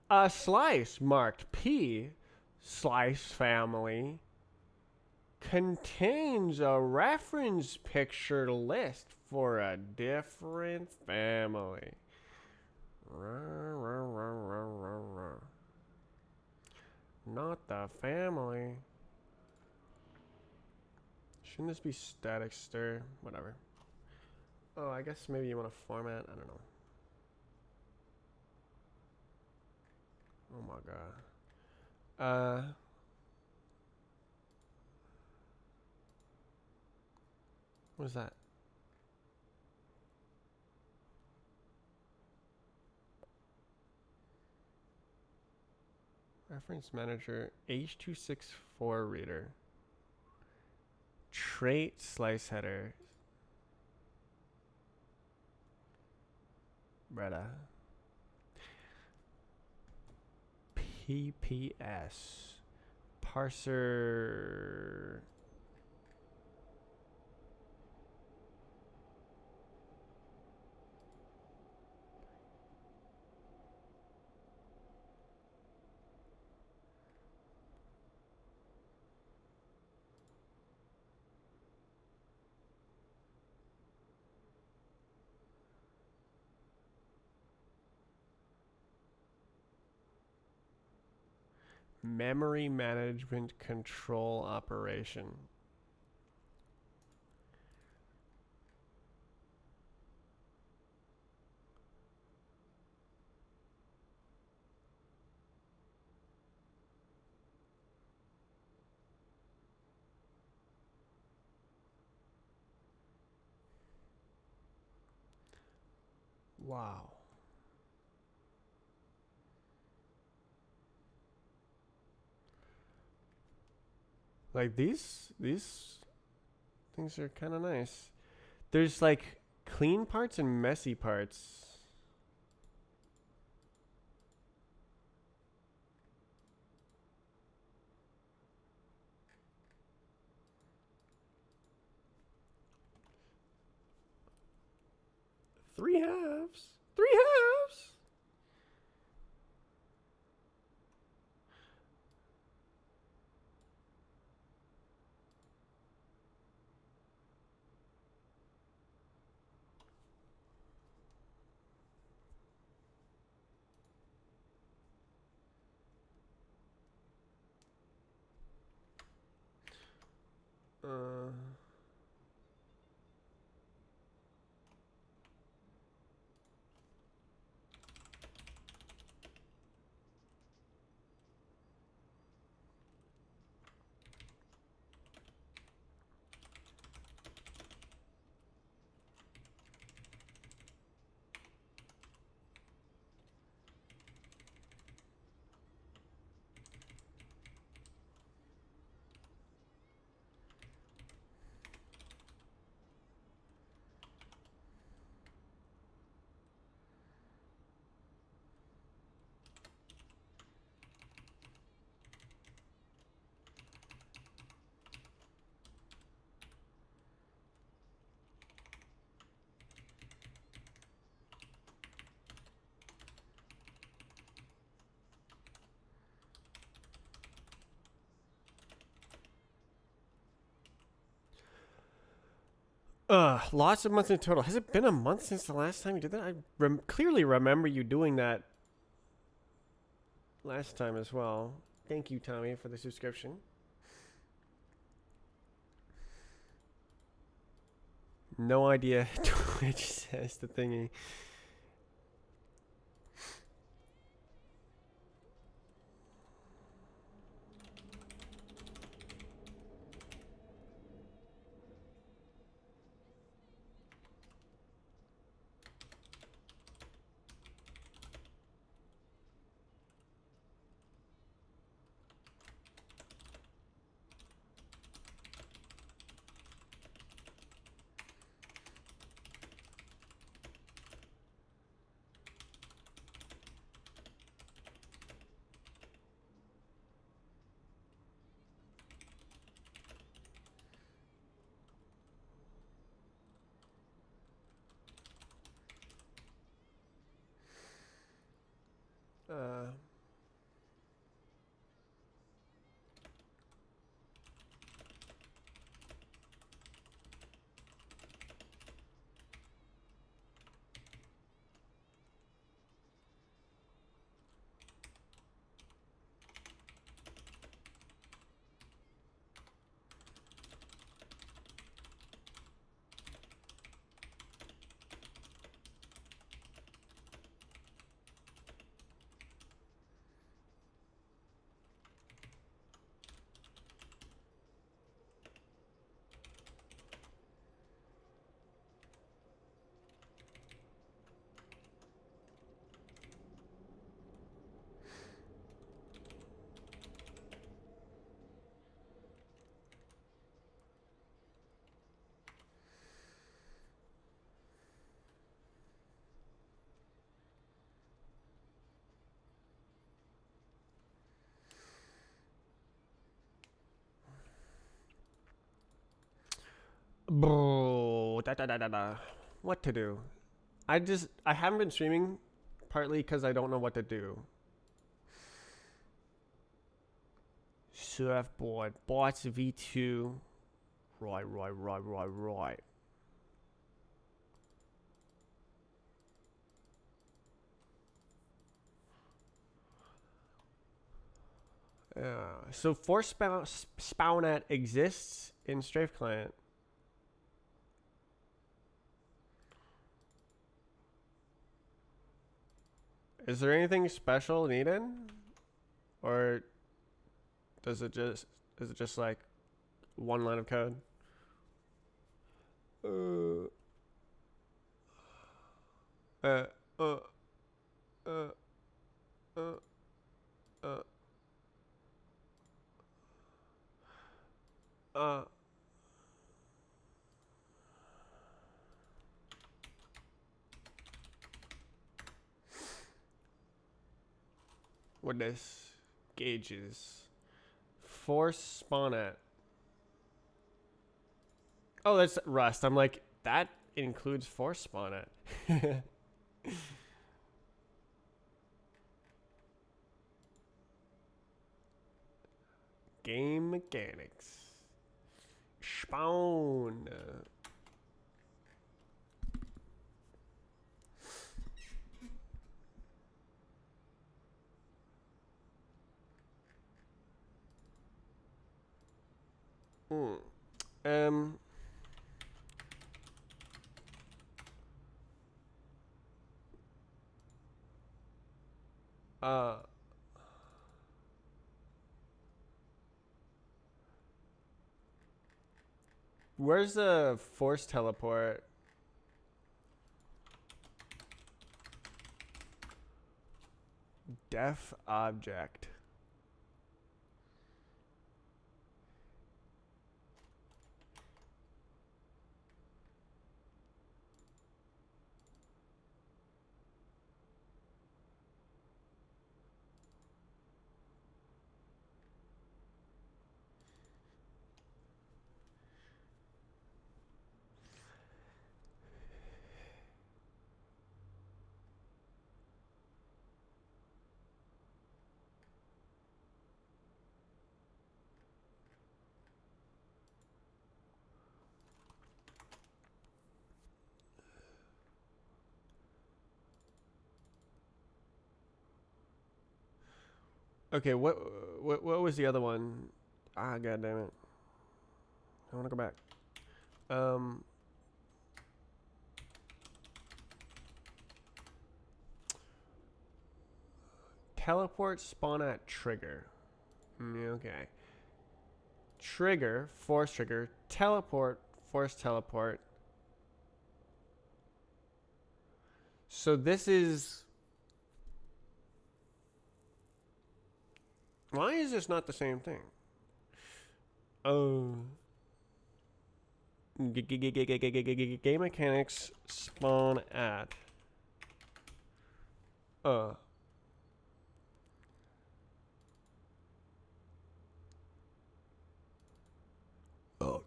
A: A slice marked P, slice family, contains a reference picture list for a different family. Not the family. Shouldn't this be static stir? Whatever. Oh, I guess maybe you want to format. I don't know. Oh my god. What is that? Reference manager H264 reader. Trait slice header. Bretta. PPS. Parser. Memory management control operation. Wow. Like these things are kind of nice. There's like clean parts and messy parts. Three halves. Three halves. Uh, lots of months in total. Has it been a month since the last time you did that? I clearly remember you doing that last time as well. Thank you, Tommy, for the subscription. No idea. Twitch says the thingy. What to do? I haven't been streaming partly because I don't know what to do. Surfboard, Bots V2. Right. So force spawnet exists in Strafe Client. Is there anything special needed, or is it just like one line of code? Uh, uh, uh, uh, uh, uh, uh. What this gauges? Force spawn at. Oh, that's Rust. I'm like, that includes force spawn at. Game mechanics. Spawn. Um. Uh. Where's the force teleport? Def object. Okay, what was the other one? Ah, god damn it. I want to go back. Teleport spawn at trigger. Okay. Trigger, force trigger, teleport, force teleport. So this is. Why is this not the same thing? Oh. Game mechanics spawn at. Oh,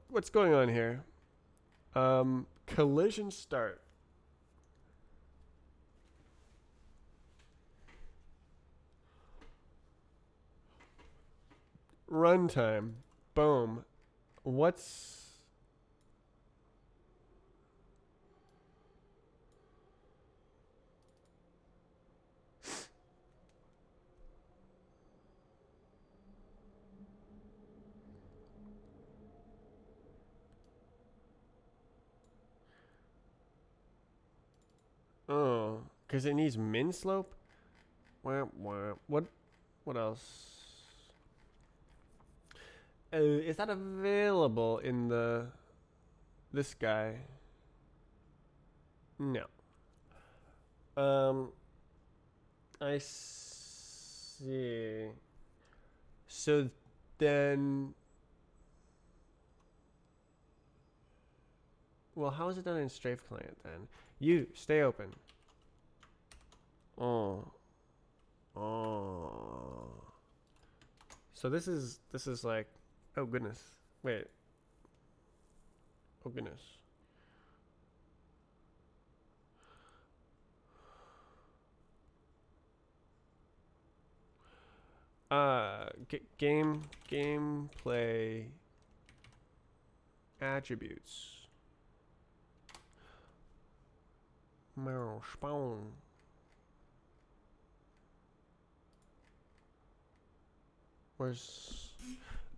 A: what's going on here? Collision start. Runtime. Boom. What's. Oh, because it needs min slope? What else? Is that available in this guy? No. I see. So then, well, how is it done in Strafe Client then? You stay open. Oh. So this is like, oh goodness. Wait. Oh goodness. Gameplay attributes. Spawn. Where's?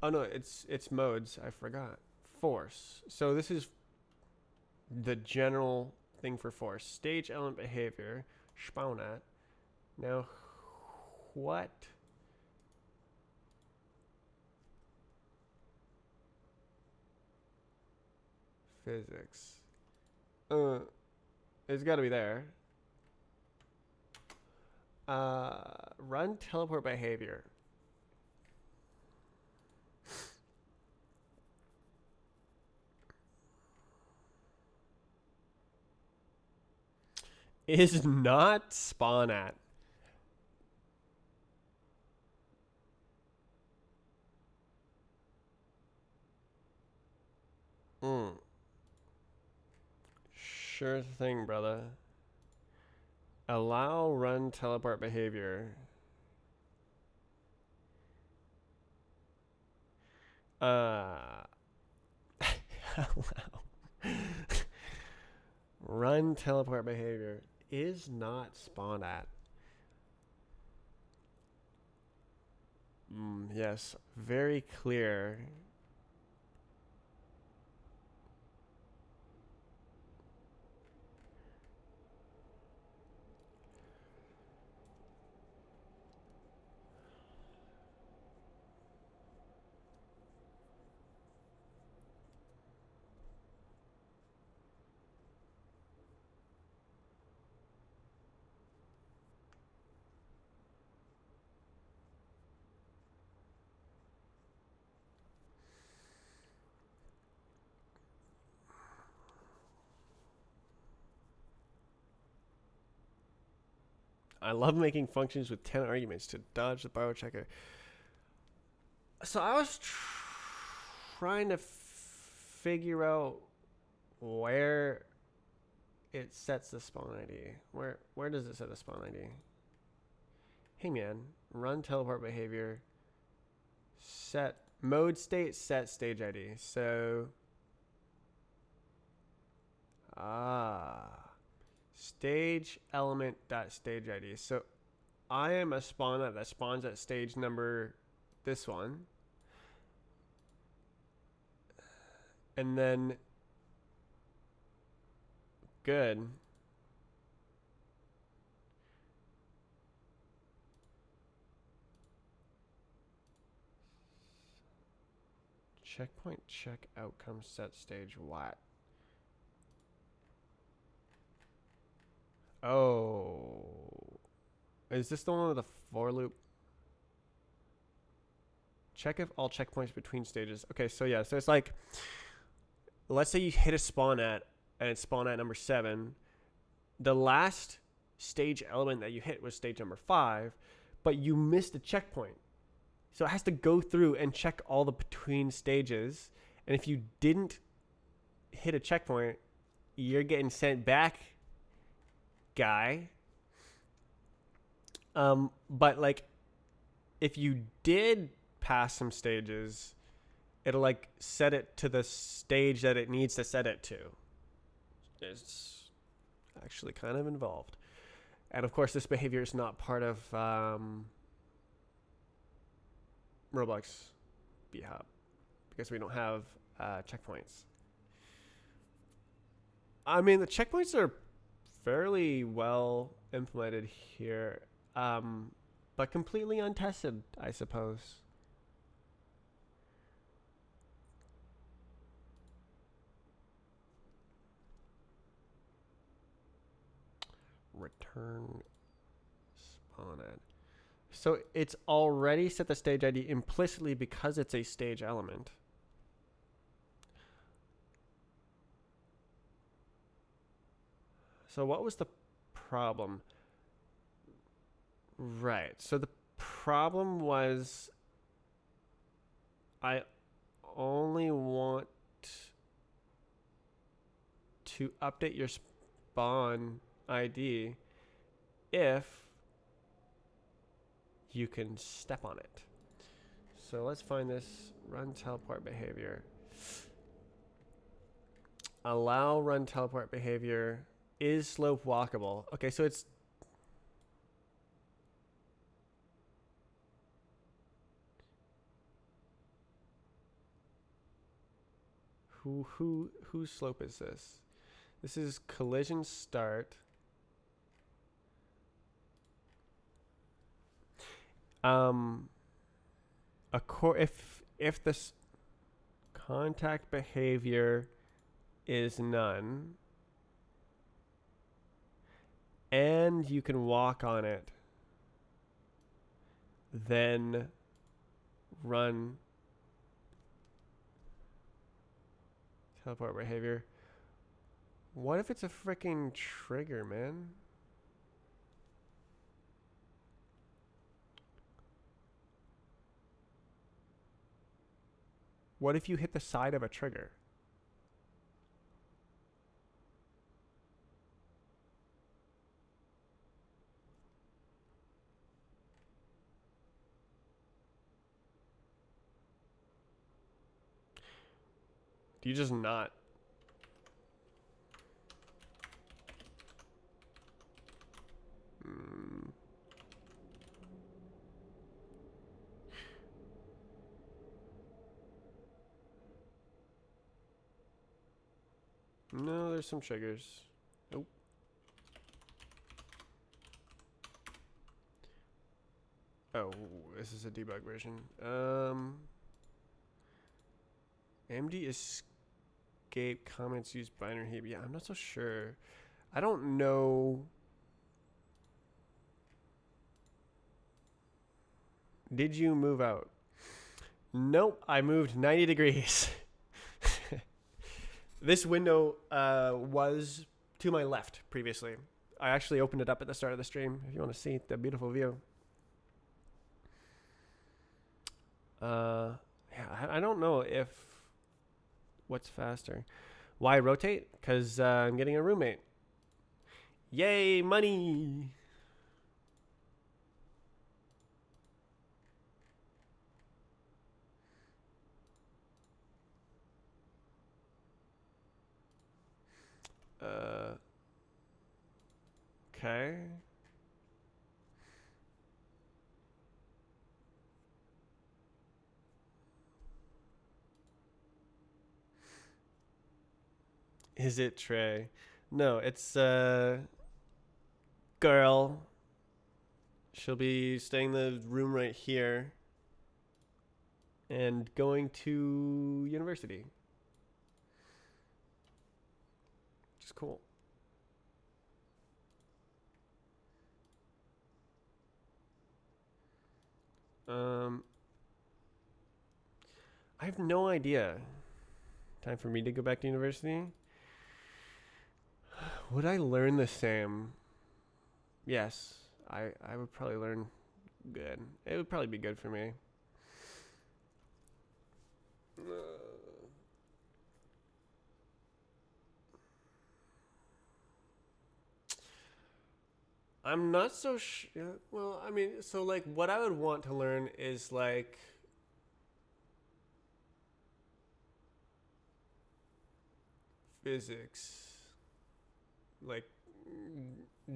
A: Oh no, it's modes. I forgot. Force. So this is the general thing for force. Stage element behavior. Spawn at. Now, what? Physics. It's got to be there. Run teleport behavior. Is not spawn at. Sure thing, brother. Allow run teleport behavior. Allow. Run teleport behavior is not spawned at. Yes, very clear. I love making functions with 10 arguments to dodge the biochecker. So I was trying to figure out where it sets the spawn ID. Where does it set the spawn ID? Hey man, run teleport behavior. Set mode state, set stage ID. So stage element dot stage ID. So I am a spawner that spawns at stage number this one. And then good. Checkpoint check outcome set stage what? Oh. Is this the one with the for loop? Check if all checkpoints between stages. Okay, so yeah, so it's like, let's say you hit a spawn at, and it's spawn at number 7. The last stage element that you hit was stage number 5, but you missed a checkpoint. So it has to go through and check all the between stages. And if you didn't hit a checkpoint, you're getting sent back, guy. But like, if you did pass some stages, it'll like set it to the stage that it needs to set it to. It's actually kind of involved. And of course, this behavior is not part of Roblox BHub because we don't have checkpoints. I mean, the checkpoints are fairly well implemented here, but completely untested, I suppose. Return spawn at. So it's already set the stage ID implicitly because it's a stage element. So what was the problem? Right. So the problem was I only want to update your spawn ID if you can step on it. So let's find this run teleport behavior. Allow run teleport behavior. Is slope walkable? Okay, so it's whose slope is this? This is collision start. If this contact behavior is none, and you can walk on it, then run teleport behavior. What if it's a freaking trigger, man? What if you hit the side of a trigger? Do you just not? No, there's some triggers. Nope. Oh, this is a debug version. MD escape comments use binary heap. Yeah, I'm not so sure. I don't know. Did you move out? Nope, I moved 90 degrees. This window was to my left previously. I actually opened it up at the start of the stream if you want to see the beautiful view. Yeah, I don't know if what's faster. Why rotate? Because I'm getting a roommate. Yay, money! Okay. Is it Trey? No, it's girl. She'll be staying in the room right here and going to university. Which is cool. I have no idea. Time for me to go back to university. Would I learn the same? Yes, I would probably learn good. It would probably be good for me. I'm not so sure. Well, I mean, so like what I would want to learn is like physics, like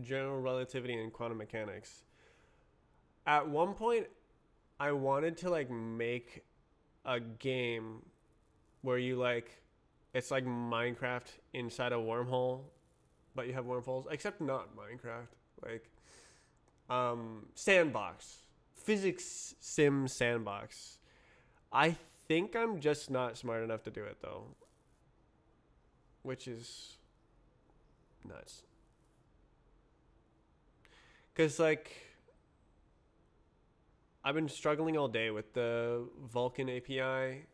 A: general relativity and quantum mechanics. At one point, I wanted to like make a game where you like it's like Minecraft inside a wormhole, but you have wormholes, except not Minecraft. Like sandbox. Physics sim sandbox. I think I'm just not smart enough to do it though. Which is nuts. Cause like I've been struggling all day with the Vulkan API.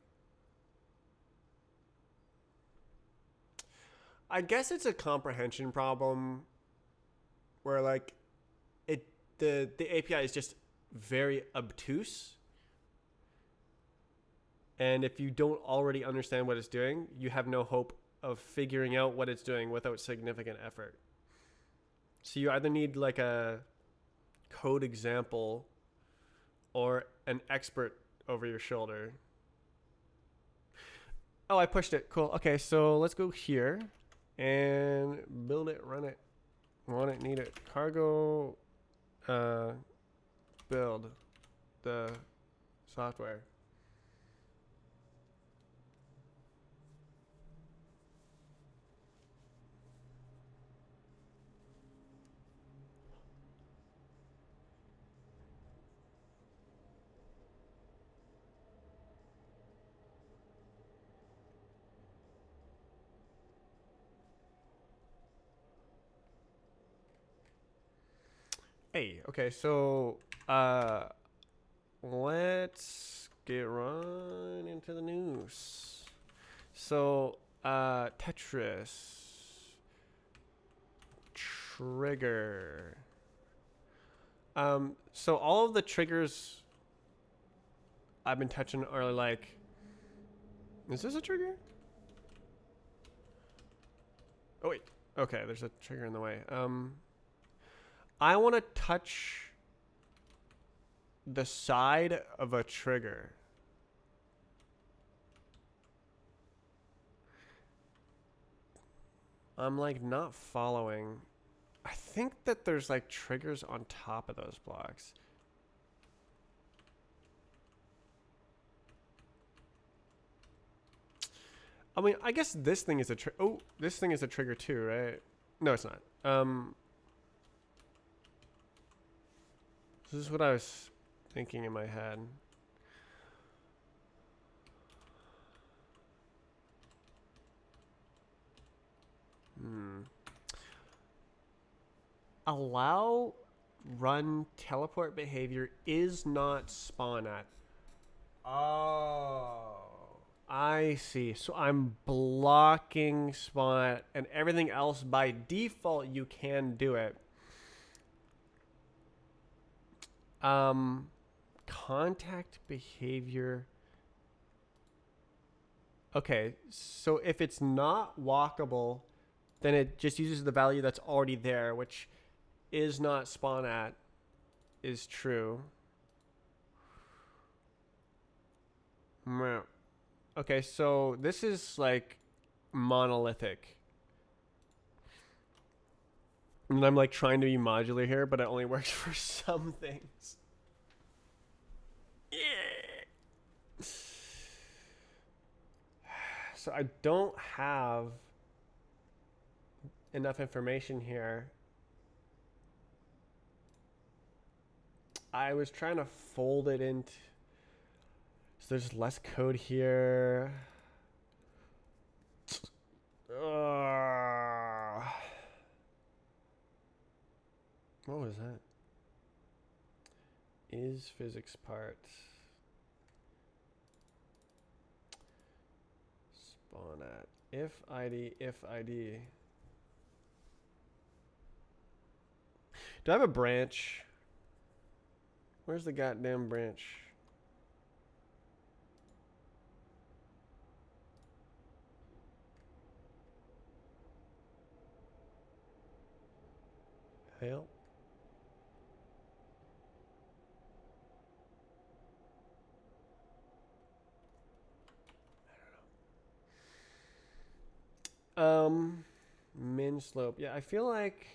A: I guess it's a comprehension problem where like the API is just very obtuse. And if you don't already understand what it's doing, you have no hope of figuring out what it's doing without significant effort. So you either need like a code example or an expert over your shoulder. Oh, I pushed it. Cool. Okay, so let's go here and build it, run it, want it, need it. Cargo, build the software. Hey, okay, so let's get right into the news. So Tetris trigger. So all of the triggers I've been touching are like, is this a trigger? Oh wait, okay, there's a trigger in the way. I want to touch the side of a trigger. I'm like not following. I think that there's like triggers on top of those blocks. I mean, I guess this thing is a this thing is a trigger too, right? No, it's not. This is what I was thinking in my head. Allow run teleport behavior is not spawn at. Oh, I see. So I'm blocking spawn at, and everything else by default you can do it. Contact behavior. Okay, so if it's not walkable, then it just uses the value that's already there, which is not spawn at is true. Okay, so this is like monolithic. And I'm like trying to be modular here, but it only works for some things. Yeah. So I don't have enough information here. I was trying to fold it into. So there's less code here. What was that? Is physics part. Spawn at. If ID. Do I have a branch? Where's the goddamn branch? Hell. Min slope. Yeah, I feel like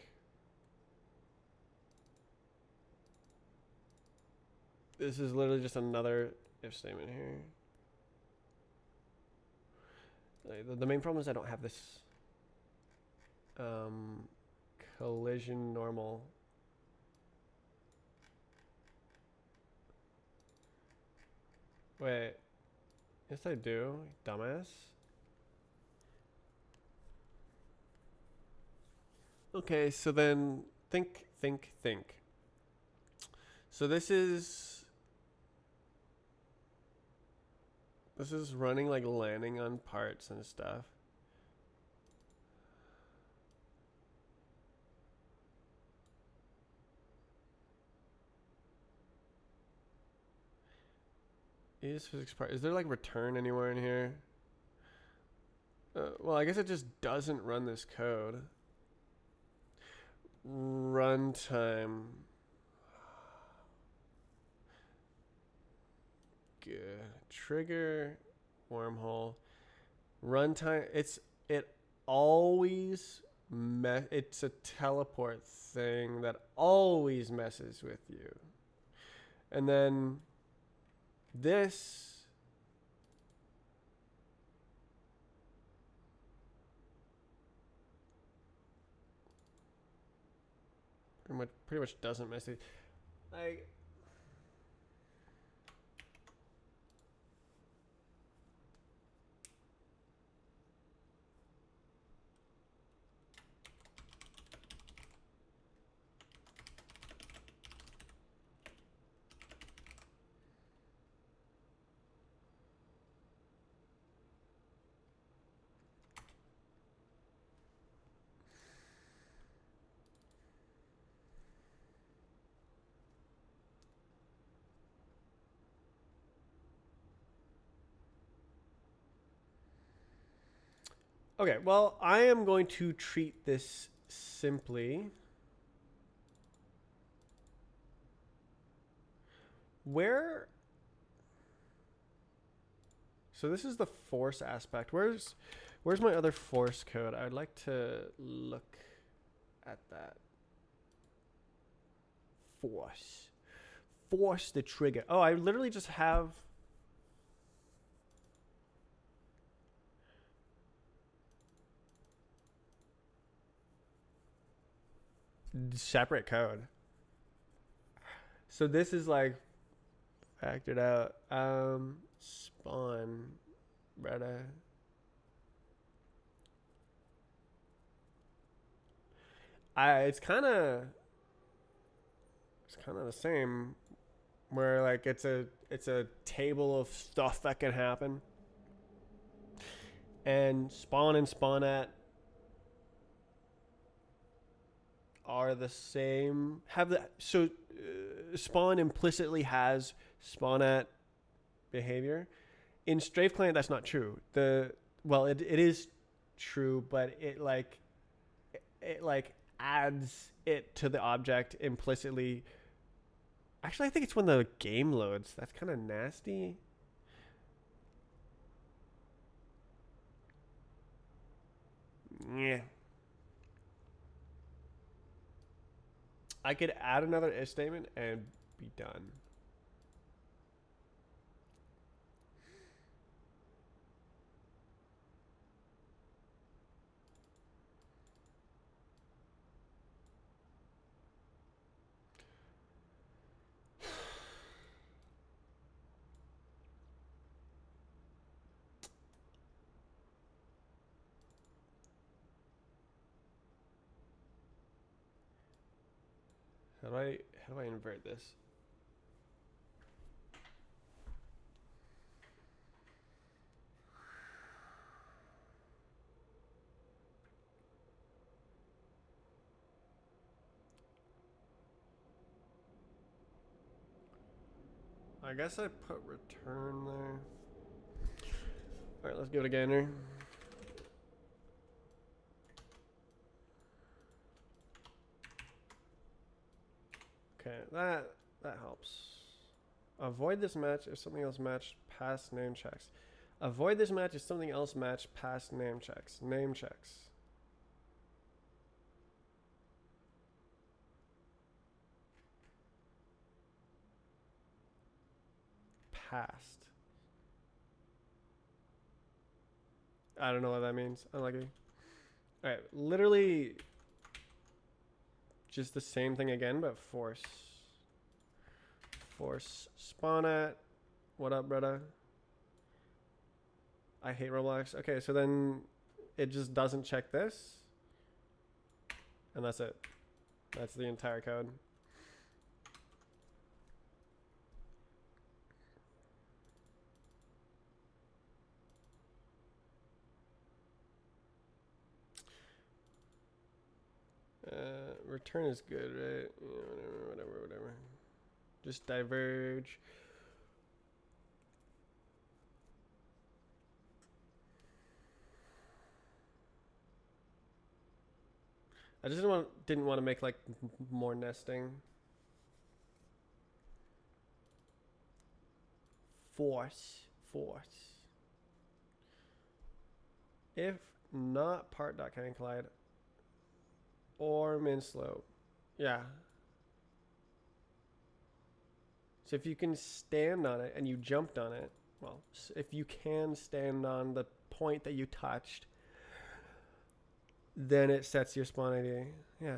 A: this is literally just another if statement here. The main problem is I don't have this collision normal. Wait. Yes, I do, dumbass. Okay, so then think. So this is running like landing on parts and stuff. Is physics part? Is there like return anywhere in here? Well, I guess it just doesn't run this code. Runtime. trigger, wormhole, runtime. It always it's a teleport thing that always messes with you. And then this pretty much doesn't mess it. Like, okay, well, I am going to treat this simply. Where? So this is the force aspect. Where's my other force code? I'd like to look at that. Force. Force the trigger. Oh, I literally just have separate code. So this is like factored out. Spawn, brother. It's kind of the same. Where like it's a table of stuff that can happen, and spawn and spawn at are the same. Spawn implicitly has spawn at behavior. In Strafe Client, that's not true. It is true, but it adds it to the object implicitly. Actually, I think it's when the game loads. That's kind of nasty. Yeah. I could add another if statement and be done. How do I invert this? I guess I put return there. All right, let's give it a gander. Okay, that helps. Avoid this match if something else matched past name checks. Avoid this match if something else matched past name checks. Name checks. Past. I don't know what that means. Unlucky. Alright, literally just the same thing again, but force. Force spawn at. What up, brother? I hate Roblox. Okay, so then it just doesn't check this. And that's it. That's the entire code. Return is good, right? Yeah, whatever. Just diverge. I just didn't want to make like more nesting. force. If not part dot can collide or min slope. Yeah. So if you can stand on it and you jumped on it, well, if you can stand on the point that you touched, then it sets your spawn ID. Yeah.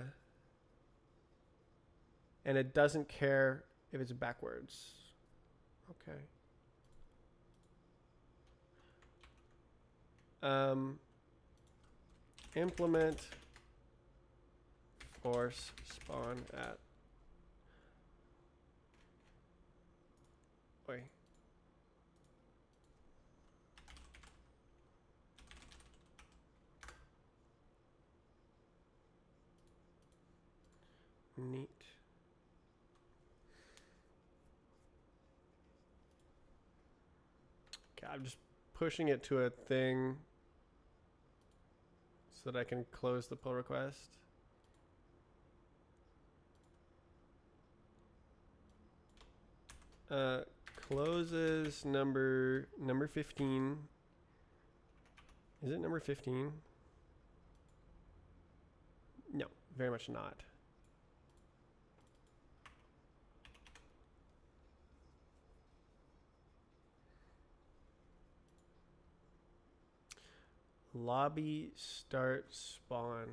A: And it doesn't care if it's backwards. Okay. Implement force spawn at. Wait. Neat. Okay, I'm just pushing it to a thing so that I can close the pull request. Closes number 15. Is it number 15? No, very much not. Lobby start spawn.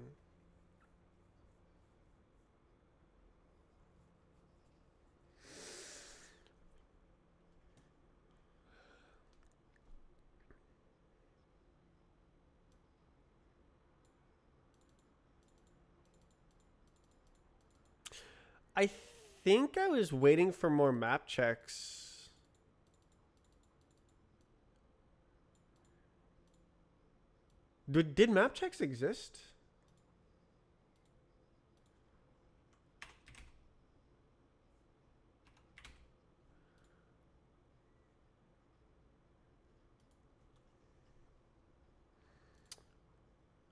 A: I think I was waiting for more map checks. Did map checks exist?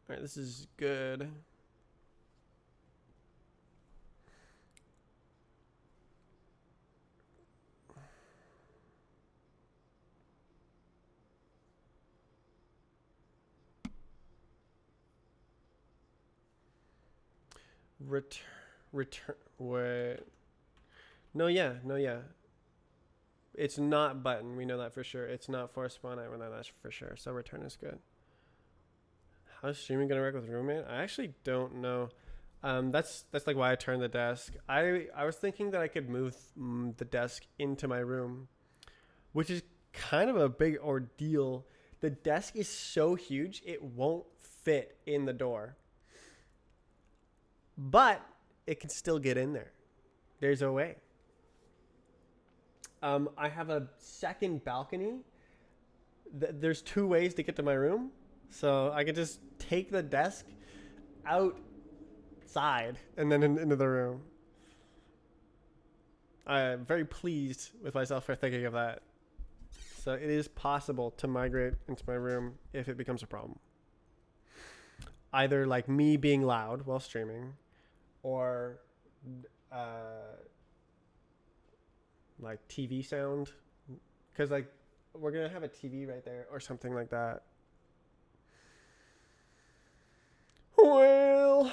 A: All right, this is good. Return. Wait. No, yeah. It's not button. We know that for sure. It's not force spawn. We know that for sure. So return is good. How's streaming gonna work with roommate? I actually don't know. That's like why I turned the desk. I was thinking that I could move the desk into my room, which is kind of a big ordeal. The desk is so huge it won't fit in the door, but it can still get in there. There's a way. I have a second balcony. There's 2 ways to get to my room. So I could just take the desk outside and then into the room. I'm very pleased with myself for thinking of that. So it is possible to migrate into my room if it becomes a problem. Either like me being loud while streaming, or like TV sound. Because like we're going to have a TV right there or something like that. Well,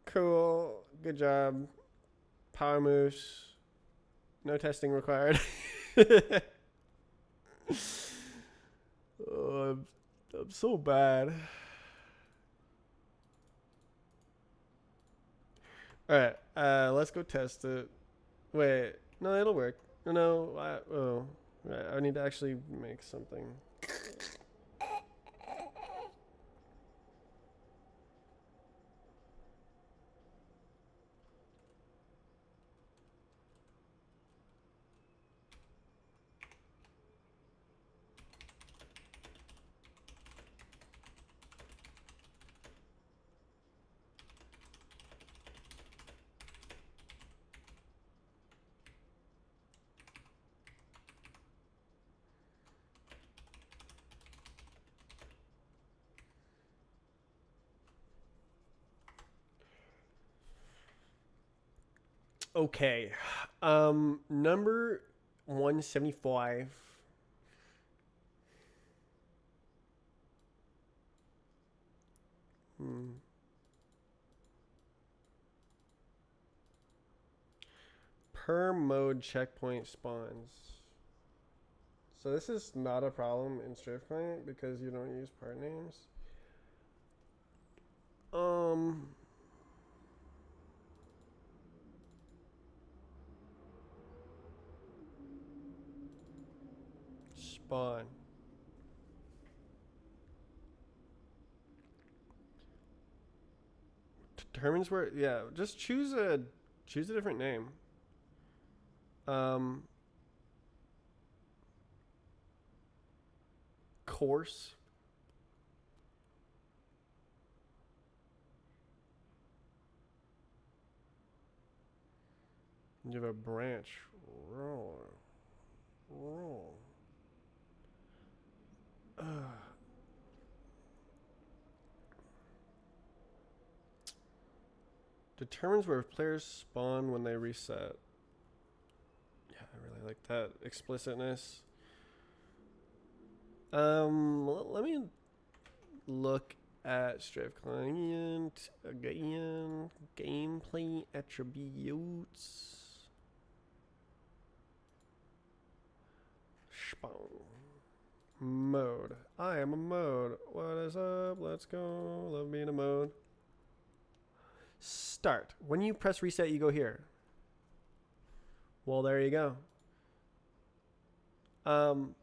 A: cool. Good job. Power moves. No testing required. Oh, I'm so bad. All right, let's go test it. Wait, no, it'll work. No, right, I need to actually make something. Okay. Number 175. Hmm. Per mode checkpoint spawns. So this is not a problem in Strift Client because you don't use part names. Um, Spawn determines where. Yeah, just choose a different name. Um, Course. You have a branch. Roll. Roll. Determines where players spawn when they reset. Yeah, I really like that explicitness. Let me look at Strift Client again. Gameplay attributes. Spawn. Mode. I am a mode. What is up? Let's go. Love being a mode. Start. When you press reset, you go here. Well, there you go. Um,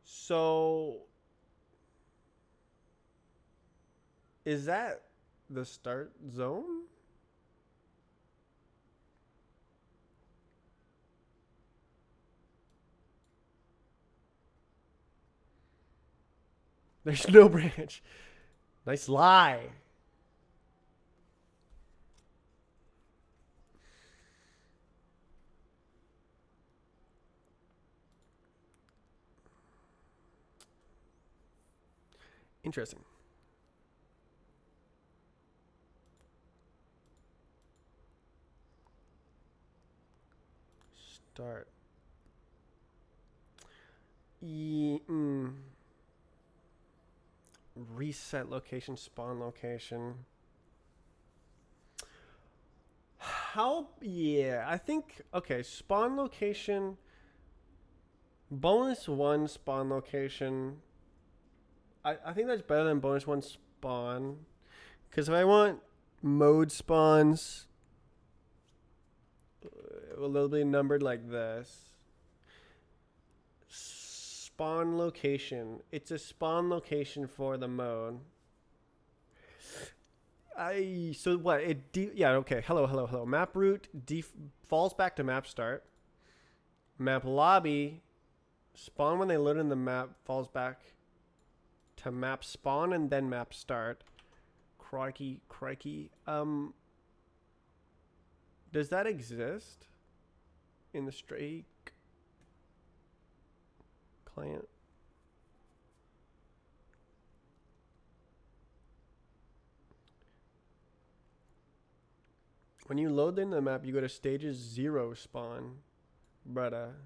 A: so is that the start zone? There's no branch. Nice lie. Interesting. Start. Reset location, spawn location. How? Yeah, I think. Okay, spawn location. Bonus one spawn location. I think that's better than bonus one spawn. Because if I want mode spawns, they'll be numbered like this. Spawn location. It's a spawn location for the mode. So what yeah, okay. Hello. Map route falls back to map start. Map lobby spawn when they load in the map falls back to map spawn and then map start. Crikey. Does that exist in the Strake client? When you load in the map, you go to stages 0 spawn, brother.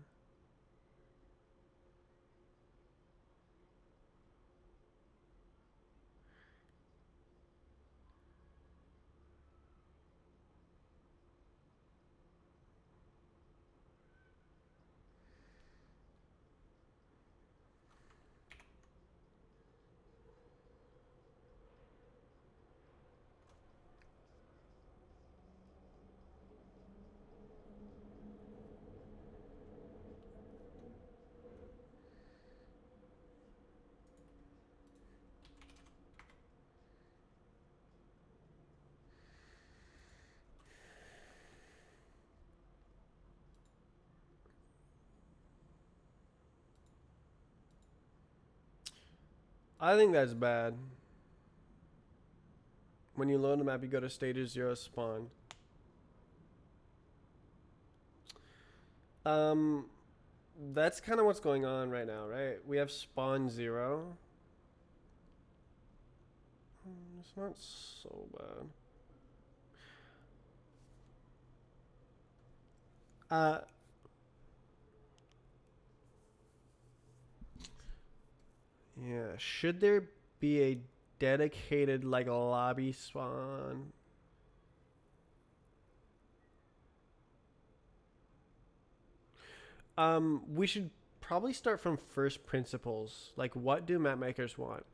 A: I think that's bad. When you load the map, you go to stages 0 spawn. that's kind of what's going on right now, right? We have spawn 0. It's not so bad. Yeah, should there be a dedicated like lobby spawn? We should probably start from first principles. Like, what do map makers want?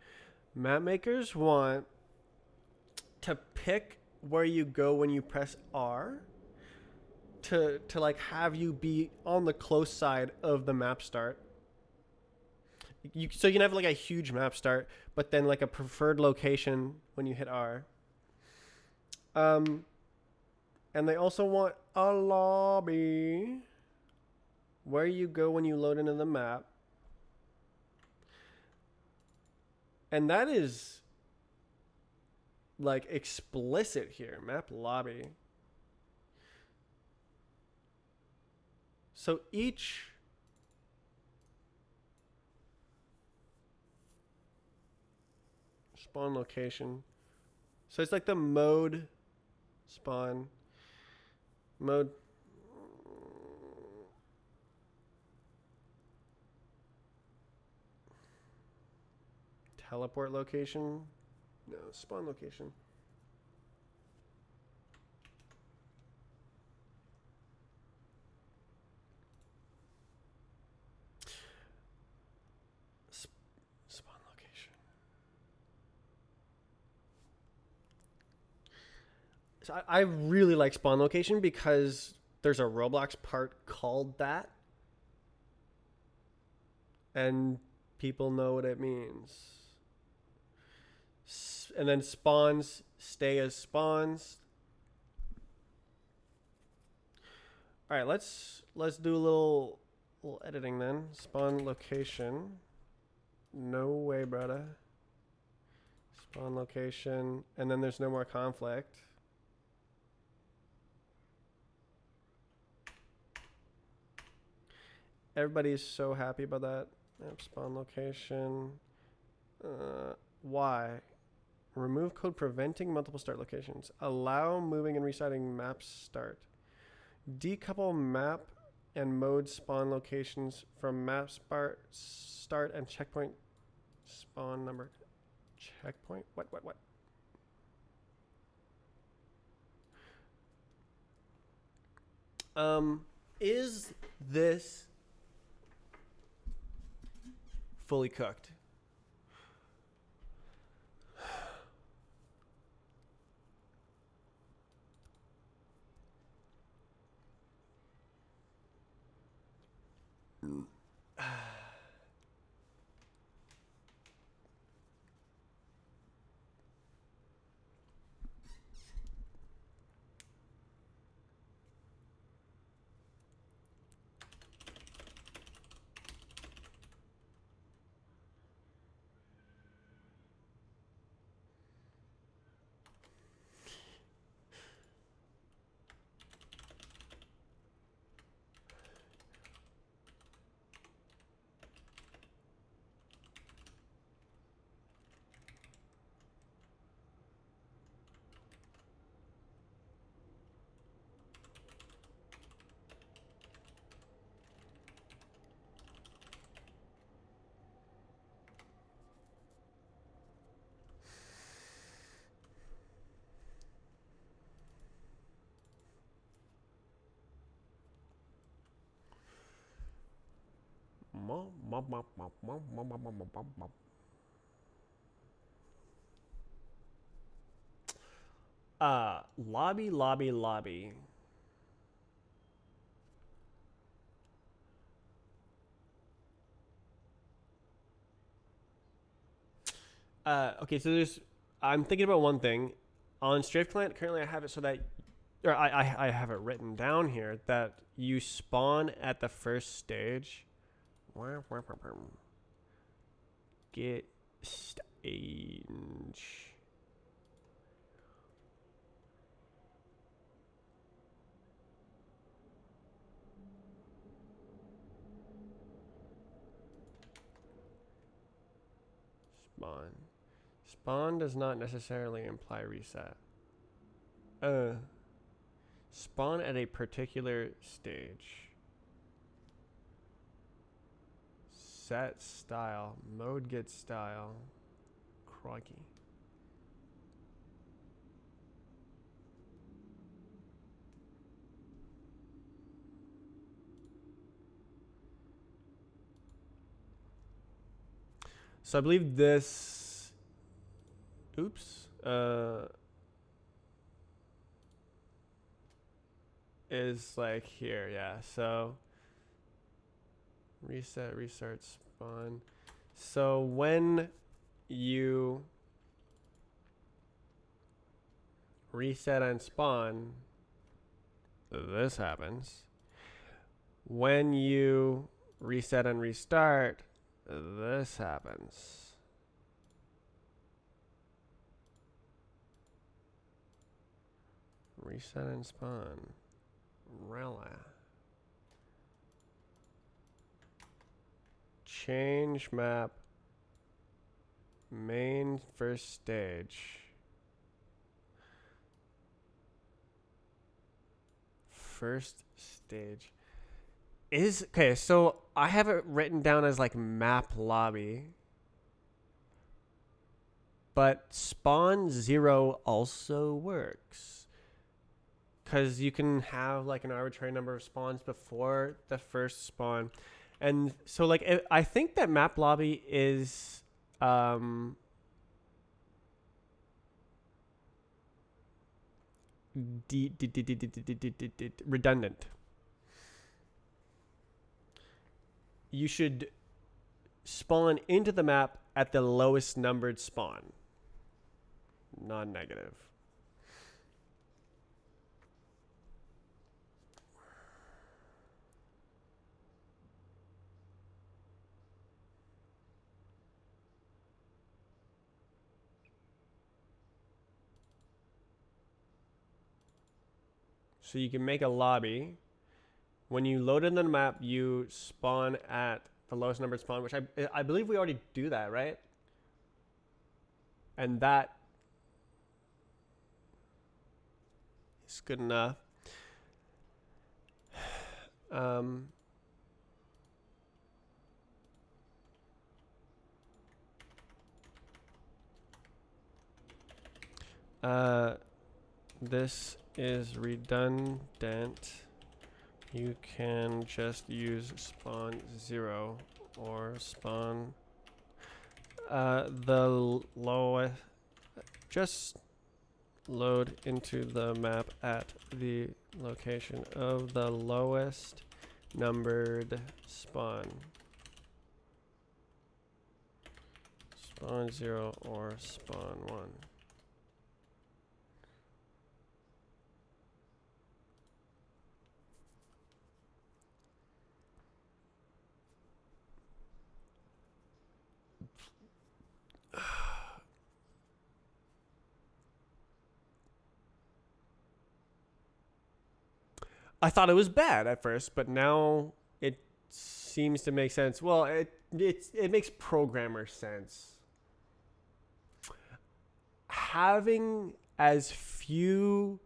A: Map makers want to pick where you go when you press R to like have you be on the close side of the map start. So you can have like a huge map start, but then like a preferred location when you hit R. Um, and they also want a lobby where you go when you load into the map. And that is like explicit here, map lobby. So each spawn location. So it's like the mode spawn mode. Teleport location. No, spawn location. Spawn location. So I really like spawn location because there's a Roblox part called that, and people know what it means. And then spawns stay as spawns. All right, let's do a little editing then. Spawn location. No way, brother. Spawn location, and then there's no more conflict. Everybody's so happy about that. Spawn location. Why? Remove code preventing multiple start locations. Allow moving and restarting map start. Decouple map and mode spawn locations from map start and checkpoint spawn number. Checkpoint? What? Is this fully cooked? Lobby. Okay, so there's. I'm thinking about one thing. On Strafe Client, currently I have it so that, or I have it written down here that you spawn at the first stage. Get stage. spawn. Spawn does not necessarily imply reset. Spawn at a particular stage. Set style. Mode get style. Crikey. So I believe this, oops, is like here, yeah. So reset, restart, spawn. So when you reset and spawn, this happens. When you reset and restart, this happens. Reset and spawn. Rella. Change map. Main first stage. First stage. Is okay, so I have it written down as like map lobby. But spawn 0 also works. Because you can have like an arbitrary number of spawns before the first spawn. And so like I think that map lobby is redundant. You should spawn into the map at the lowest numbered spawn. Non-negative. So you can make a lobby. When you load in the map, you spawn at the lowest numbered spawn, which I believe we already do that, right? And that is good enough. This is redundant. You can just use spawn 0 or spawn the lowest. Just load into the map at the location of the lowest numbered spawn. Spawn 0 or spawn 1. I thought it was bad at first, but now it seems to make sense. Well, it makes programmer sense. Having as few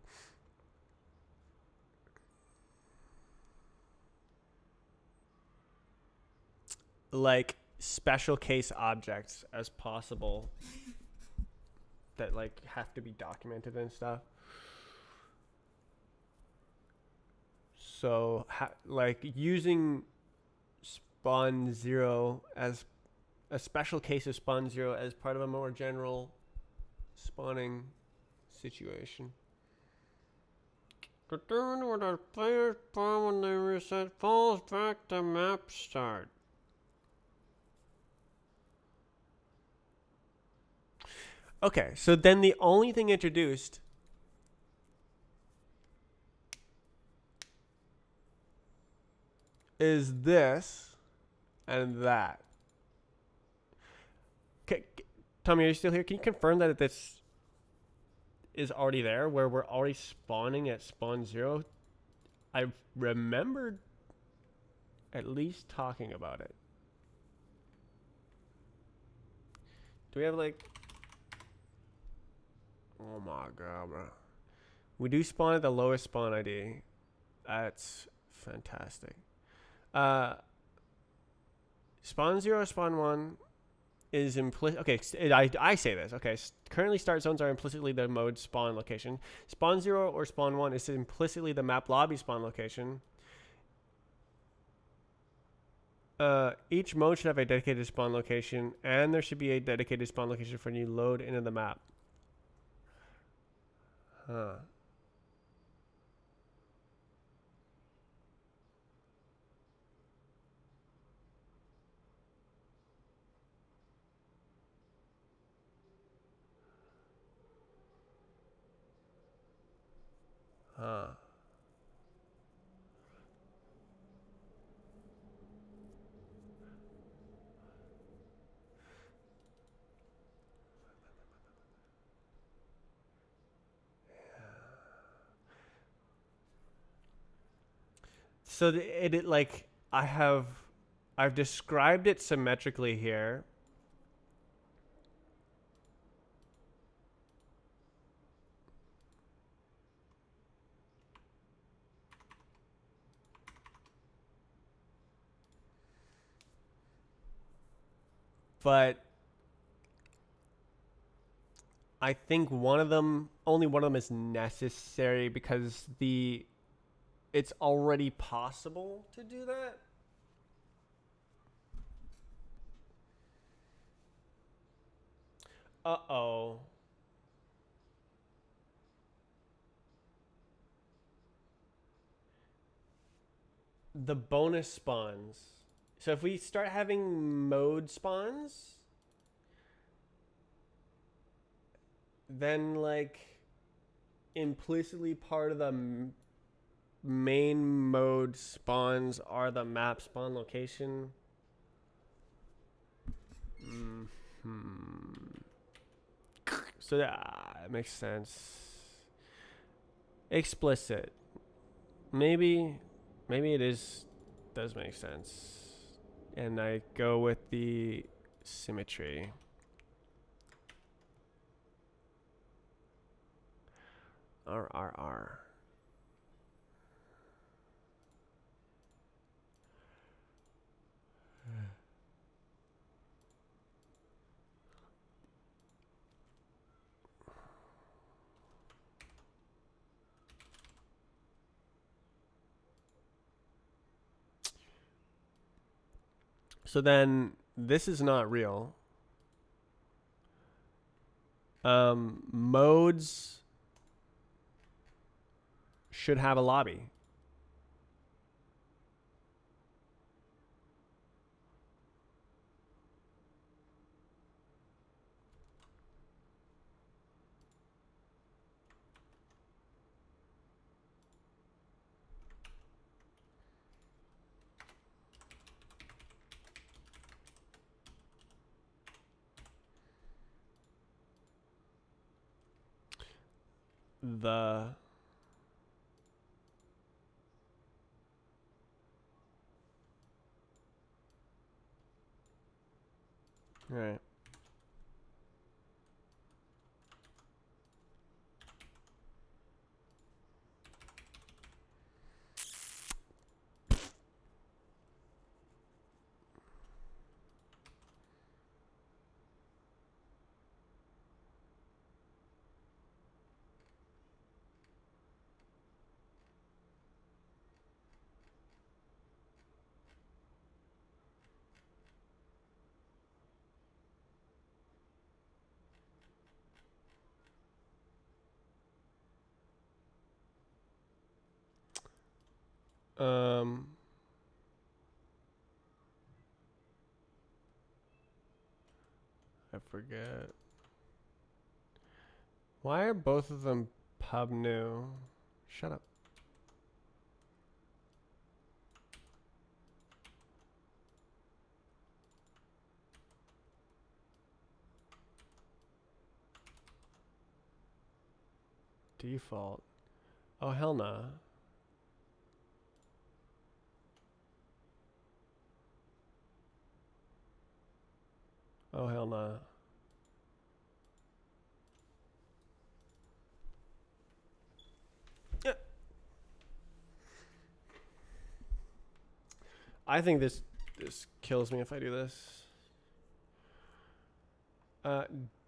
A: like special case objects as possible that like have to be documented and stuff. So like using spawn 0 as a special case of spawn 0 as part of a more general spawning situation. Return when a player spawn when they reset falls back to map start. Okay, so then the only thing introduced is this and that. Okay, Tommy, are you still here? Can you confirm that this is already there, where we're already spawning at spawn 0? I remembered at least talking about it. Do we have like... Oh my god, bro. We do spawn at the lowest spawn ID. That's fantastic. Spawn 0, spawn 1 is implicit. Okay, I say this. Okay, currently start zones are implicitly the mode spawn location. Spawn 0 or spawn 1 is implicitly the map lobby spawn location. Each mode should have a dedicated spawn location, and there should be a dedicated spawn location for when you load into the map. Huh. Huh. So it like I've described it symmetrically here. But I think only one of them is necessary because it's already possible to do that. Uh-oh. The bonus spawns. So if we start having mode spawns, then like implicitly part of the main mode spawns are the map spawn location. So that makes sense. Explicit. Maybe it does make sense. And I go with the symmetry. R. So then this is not real. Modes should have a lobby. The right. I forget. Why are both of them pub new? Shut up. Default. Oh, hell nah. Oh, hell nah. I think this kills me if I do this.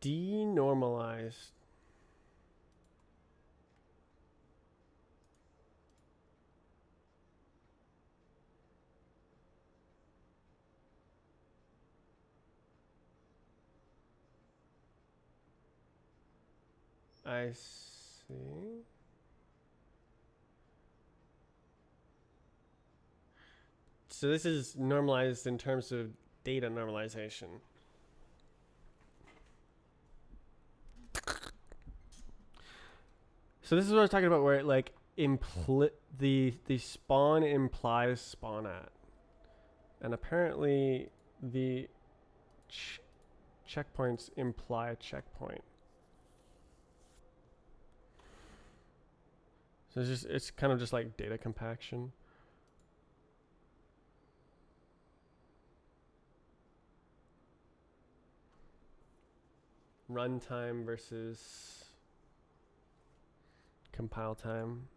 A: Denormalized. I see. So this is normalized in terms of data normalization. So this is what I was talking about, where it like the spawn implies spawn at, and apparently the checkpoints imply a checkpoint. So it's kind of just like data compaction. Runtime versus compile time.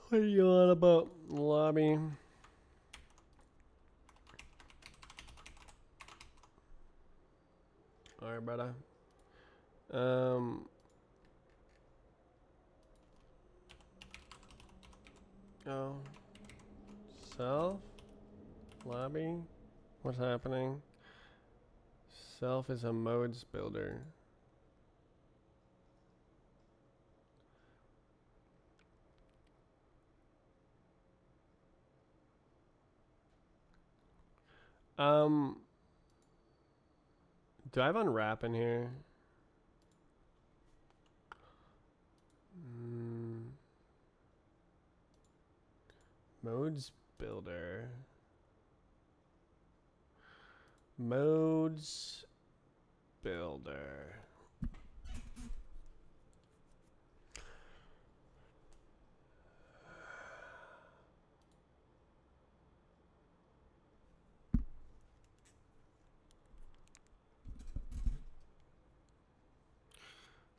A: What are you on about, lobby? Alright, brother. Oh. Self? Lobby? What's happening? Self is a modes builder. Do I have unwrap in here? Modes builder. Modes builder.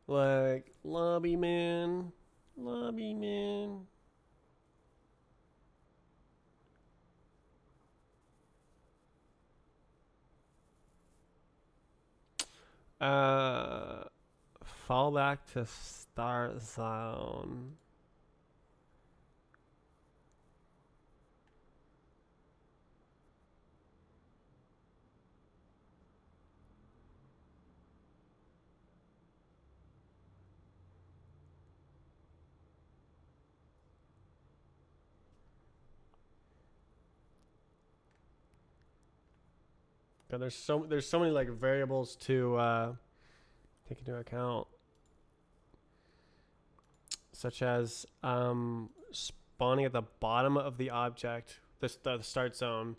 A: Like lobby man. Lobby man. Fall back to start zone. God, there's so many like variables to take into account, such as spawning at the bottom of the object, the start zone.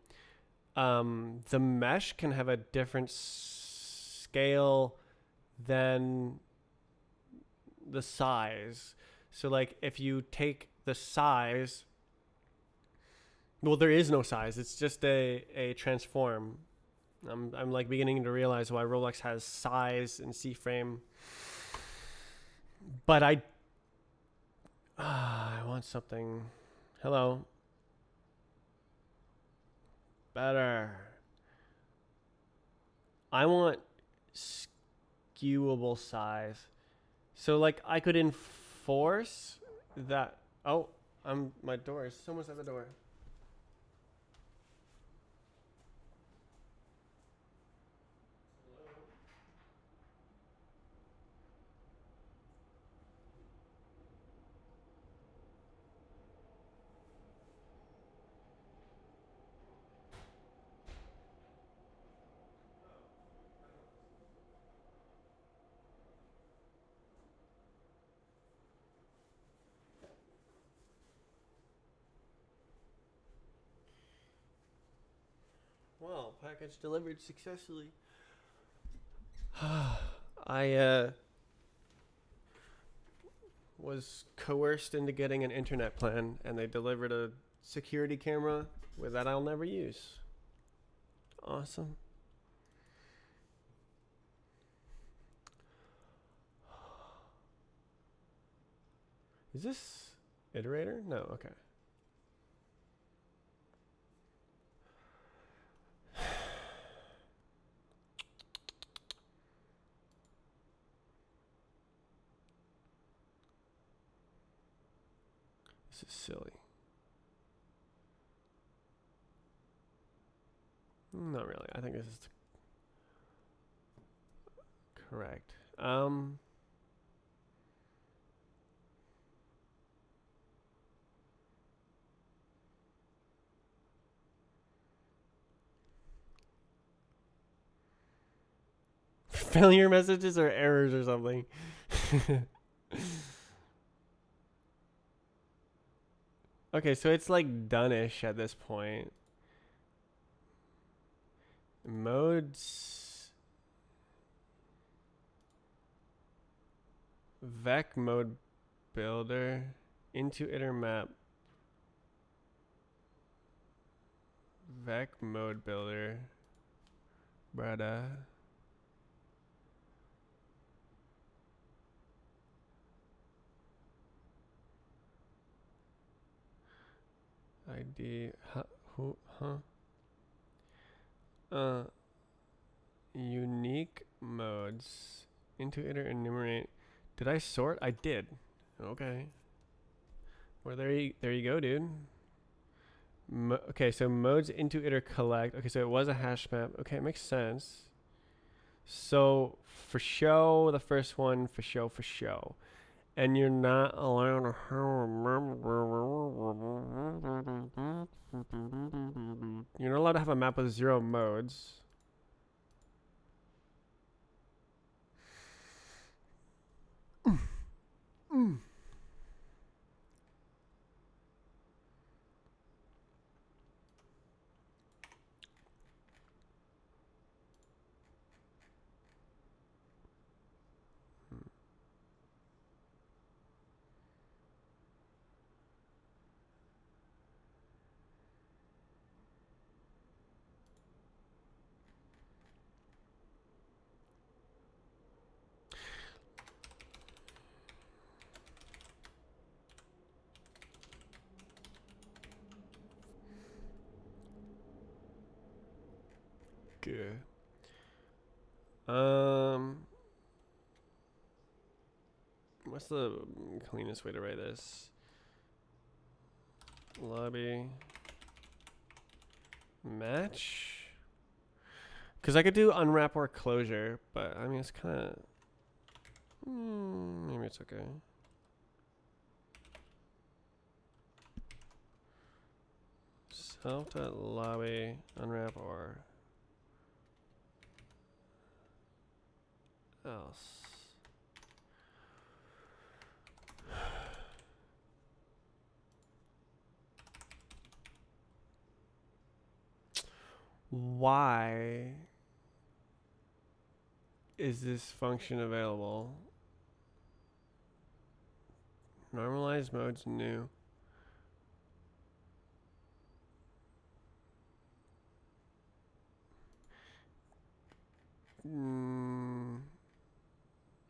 A: The mesh can have a different scale than the size. So like if you take the size, well, there is no size. It's just a transform. I'm like beginning to realize why Roblox has size and C-frame. But I want something. Hello. Better. I want skewable size. So like I could enforce that. Oh, my door. Someone's at the door. Well, package delivered successfully. I was coerced into getting an internet plan, and they delivered a security camera that I'll never use. Awesome. Is this iterator? No, okay. This is silly. Not really. I think this is correct. Failure messages or errors or something. Okay, so it's like done-ish at this point. Modes. Vec mode builder. Into iter map. Vec mode builder. Brada. ID. Who? Huh? Unique modes. Into iter enumerate. Did I sort? I did. Okay. Well, there you go, dude. Okay, so modes into iter collect. Okay, so it was a hash map. Okay, it makes sense. So for show, the first one for show. And you're not allowed to you're not allowed to have a map with 0 modes. Good. What's the cleanest way to write this? Lobby match? Because I could do unwrap or closure, but I mean, it's kind of... maybe it's okay. Self.lobby unwrap or else. Why is this function available? Normalize modes new.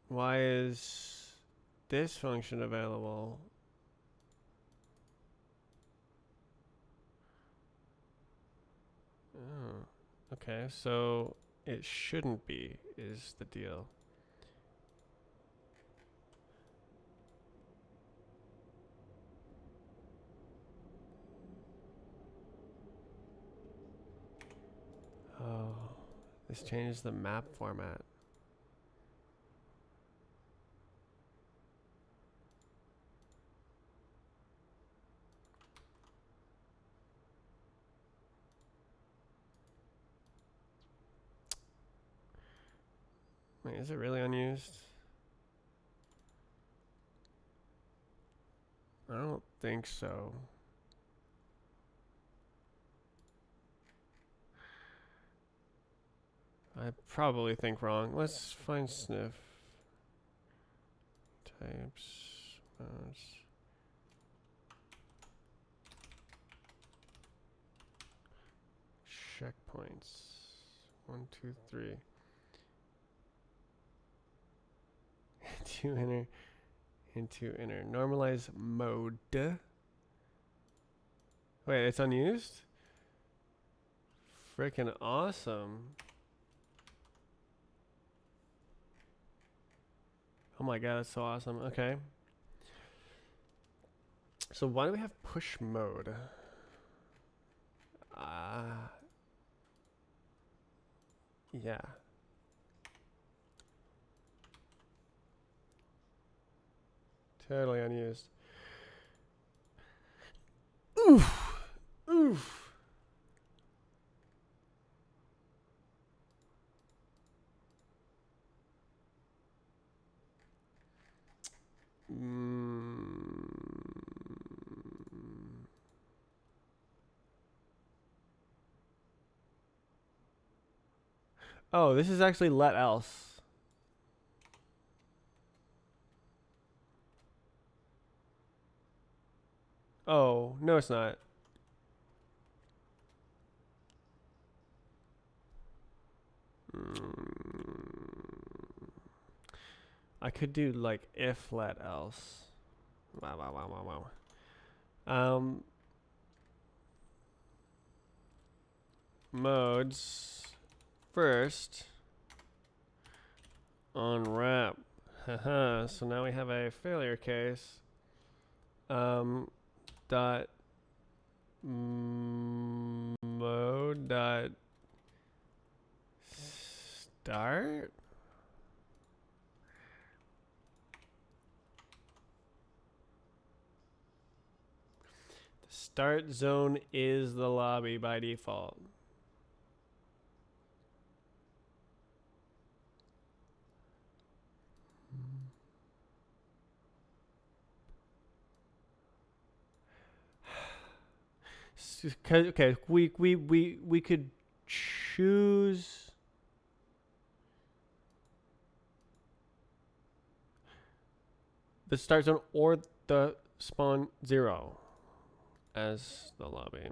A: Why is this function available? Oh, okay, so it shouldn't be, is the deal. Oh, this changes the map format. Wait, is it really unused? I don't think so. I probably think wrong. Let's find sniff. Types. Modes. checkpoints. 1, 2, 3. Into inner. Normalize mode. Wait, it's unused? Freaking awesome. Oh my god, that's so awesome. Okay. So why do we have push mode? Yeah. Totally unused. Oof. Oof. Oh, this is actually let else. Oh, no it's not. I could do like if let else. Wow. Modes first unwrap. Haha. So now we have a failure case. Dot mode dot start. The start zone is the lobby by default. Okay, we could choose the start zone or the spawn 0 as the lobby.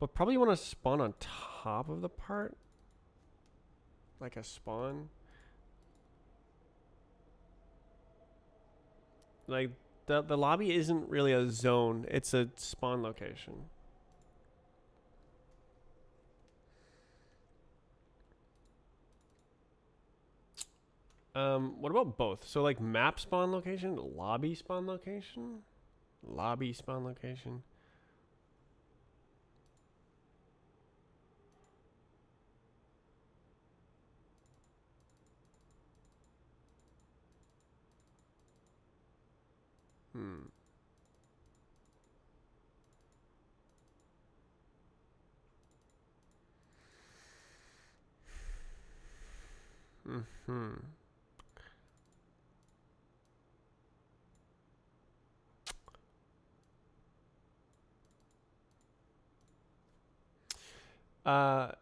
A: But probably want to spawn on top of the part. Like a spawn. Like the lobby isn't really a zone, it's a spawn location. What about both? So like map spawn location, lobby spawn location, lobby spawn location.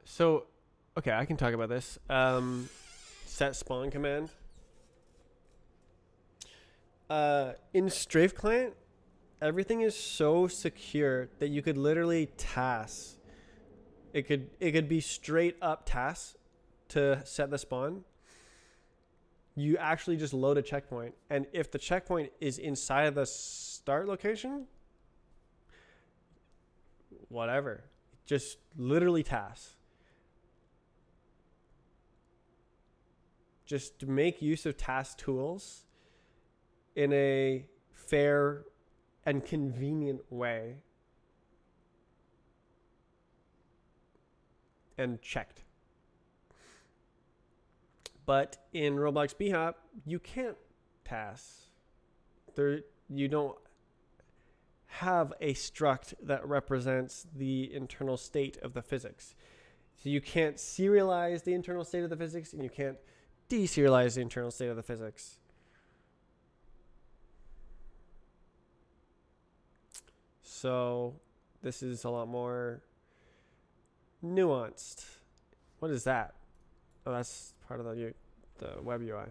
A: So, okay, I can talk about this. Set spawn command. In Strafe Client, everything is so secure that you could literally TAS. It could be straight up TAS to set the spawn. You actually just load a checkpoint, and if the checkpoint is inside of the start location, whatever, just literally TAS. Just make use of TAS tools in a fair and convenient way, and checked. But in Roblox bHop, you can't TAS. You don't have a struct that represents the internal state of the physics. So you can't serialize the internal state of the physics, and you can't deserialize the internal state of the physics. So this is a lot more nuanced. What is that? Oh, that's part of the web UI.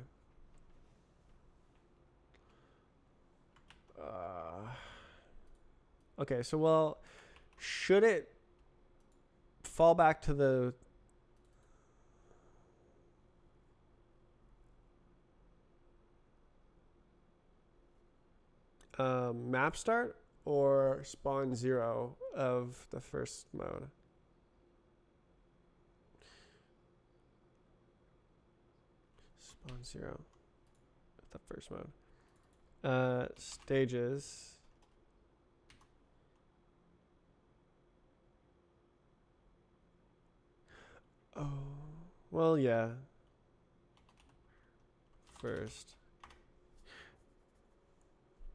A: Okay, so well, should it fall back to the map start or spawn 0 of the first mode. Spawn 0 of the first mode. Stages. Oh, well, yeah. First.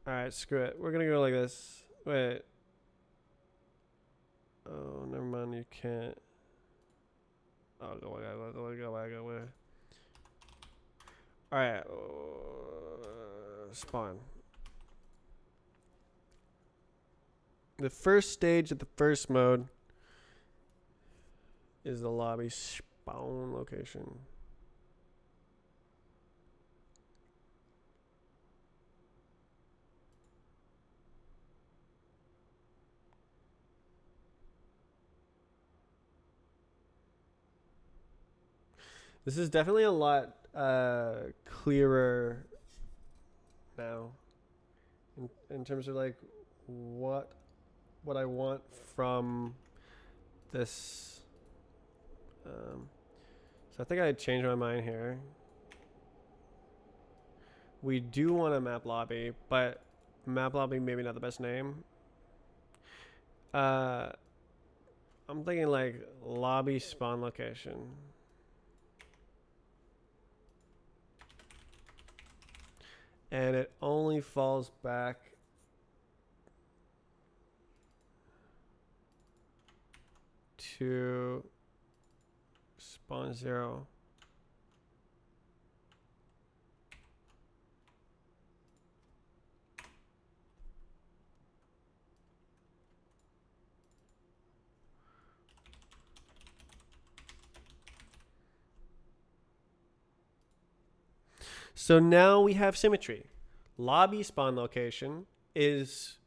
A: Alright, screw it. We're gonna go like this. Wait. Oh, never mind. You can't. Oh, go away. Alright. Spawn. The first stage of the first mode is the lobby spawn location. This is definitely a lot clearer now in terms of like what I want from this. So I think I changed my mind here. We do want a map lobby, but map lobby maybe not the best name. I'm thinking like lobby spawn location. And it only falls back to spawn 0. So now we have symmetry. Lobby spawn location is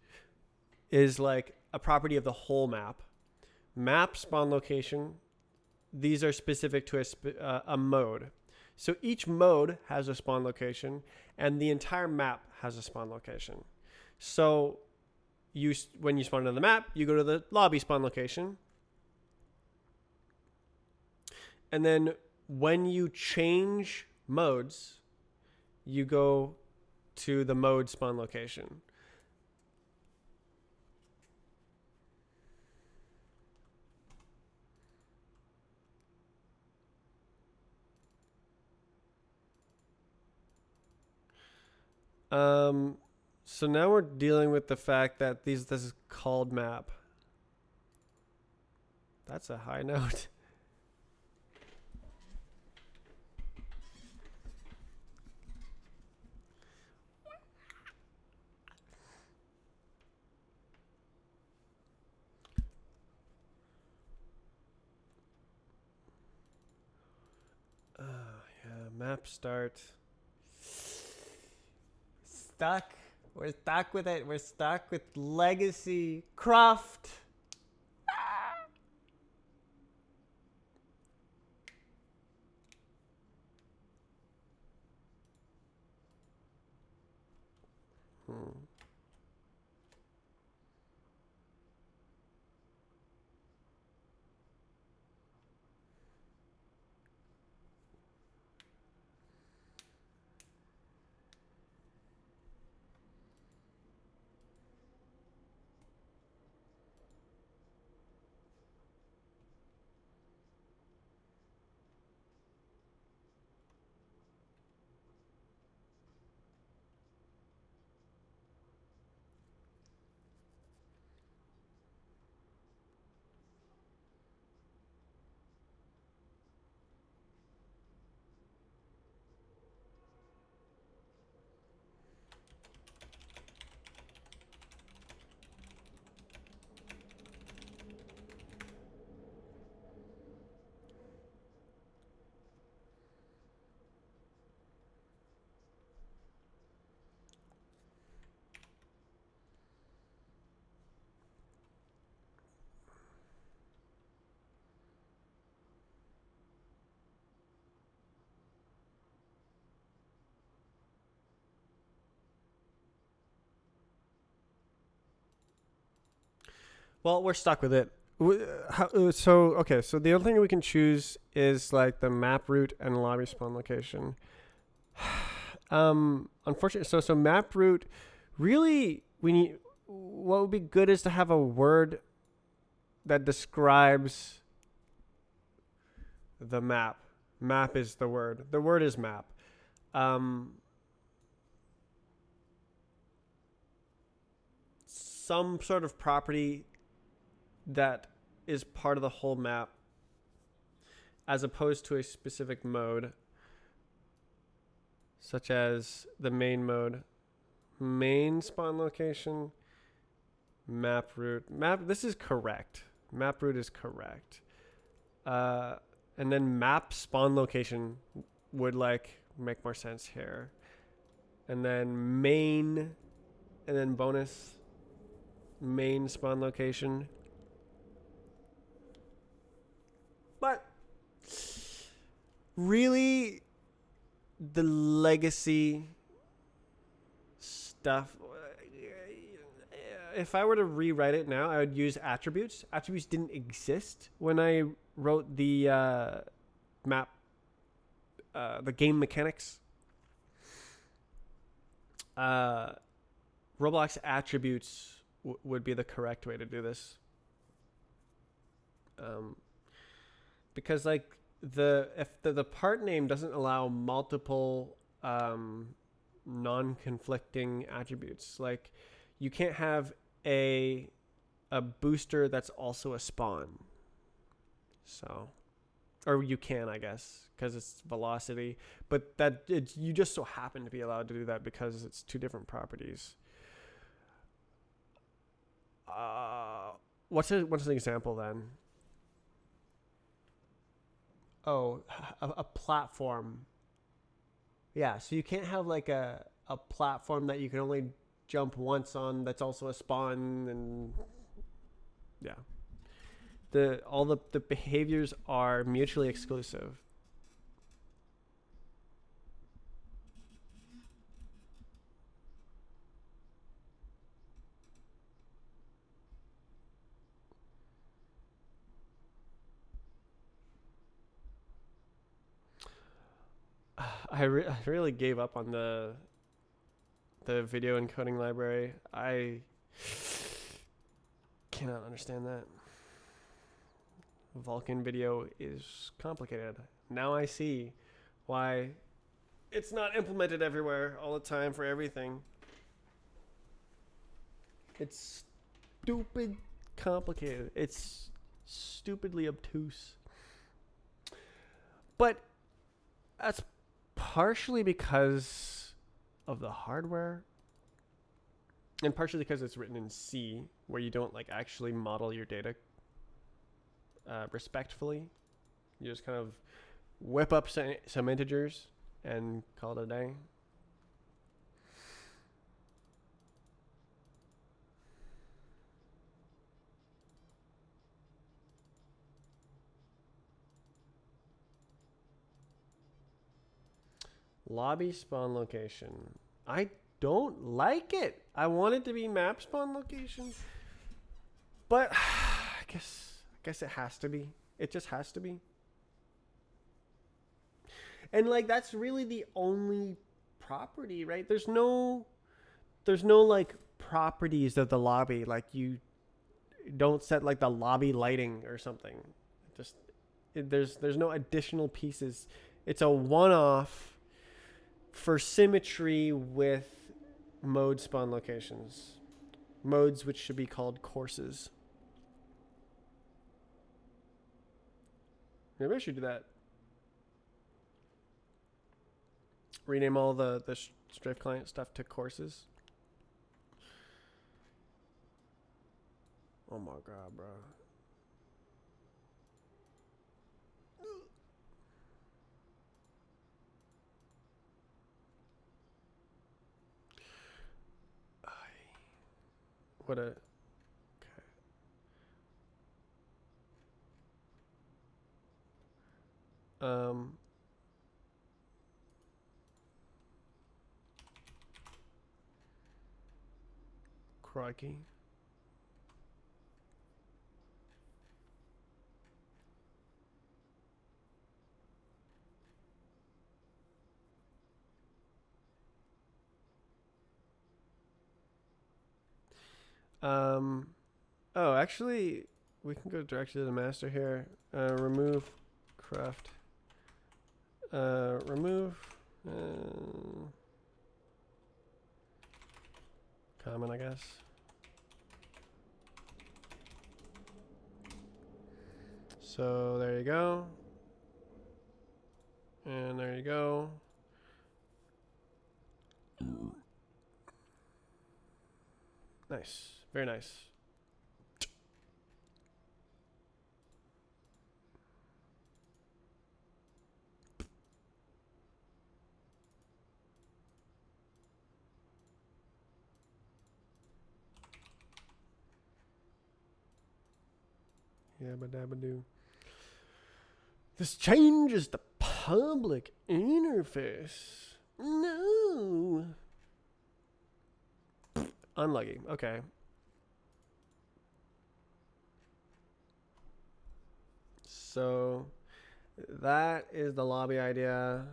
A: like a property of the whole map. Map spawn location, these are specific to a mode. So each mode has a spawn location, and the entire map has a spawn location. So when you spawn into the map, you go to the lobby spawn location. And then when you change modes, you go to the mode spawn location. So now we're dealing with the fact that this is called map. That's a high note. Yeah, map start. Stuck. We're stuck with it. We're stuck with Legacy Croft.
B: Well, we're stuck with it. So okay, so the other thing we can choose is like the map route and lobby spawn location. Unfortunately, so map route, really, we need. What would be good is to have a word that describes the map. Map is the word. The word is map. Um, some sort of property that is part of the whole map, as opposed to a specific mode, such as the main mode, main spawn location, map route. Map. This is correct. Map route is correct. And then map spawn location would like make more sense here. And then main, and then bonus, main spawn location. But really, the legacy stuff. If I were to rewrite it now, I would use attributes. Attributes didn't exist when I wrote the map, the game mechanics. Roblox attributes would be the correct way to do this. Because like if the part name doesn't allow multiple non-conflicting attributes, like you can't have a booster that's also a spawn. So, or you can, I guess, because it's velocity, but that you just so happen to be allowed to do that because it's two different properties. What's an example then? Oh, a platform. Yeah, so you can't have like a platform that you can only jump once on that's also a spawn, and yeah. All the behaviors are mutually exclusive. I really gave up on the video encoding library. I cannot understand that. Vulkan video is complicated. Now I see why it's not implemented everywhere all the time for everything. It's stupid complicated. It's stupidly obtuse. But that's partially because of the hardware, and partially because it's written in C, where you don't like actually model your data respectfully. You just kind of whip up some integers and call it a day. Lobby spawn location. I don't like it. I want it to be map spawn location, but I guess it has to be. It just has to be. And like that's really the only property, right? There's no like properties of the lobby. Like you don't set like the lobby lighting or something. Just there's no additional pieces. It's a one-off for symmetry with mode spawn locations. Modes which should be called courses. Maybe I should do that. Rename all the Strafe client stuff to courses. Oh my god, bro. What a okay. Crikey. Oh, actually, we can go directly to the master here. Remove craft. Remove. Common, I guess. So there you go. And there you go. Nice. Very nice. Yabba dabba doo. This changes the public interface. No. Unlucky. Okay. So that is the lobby idea.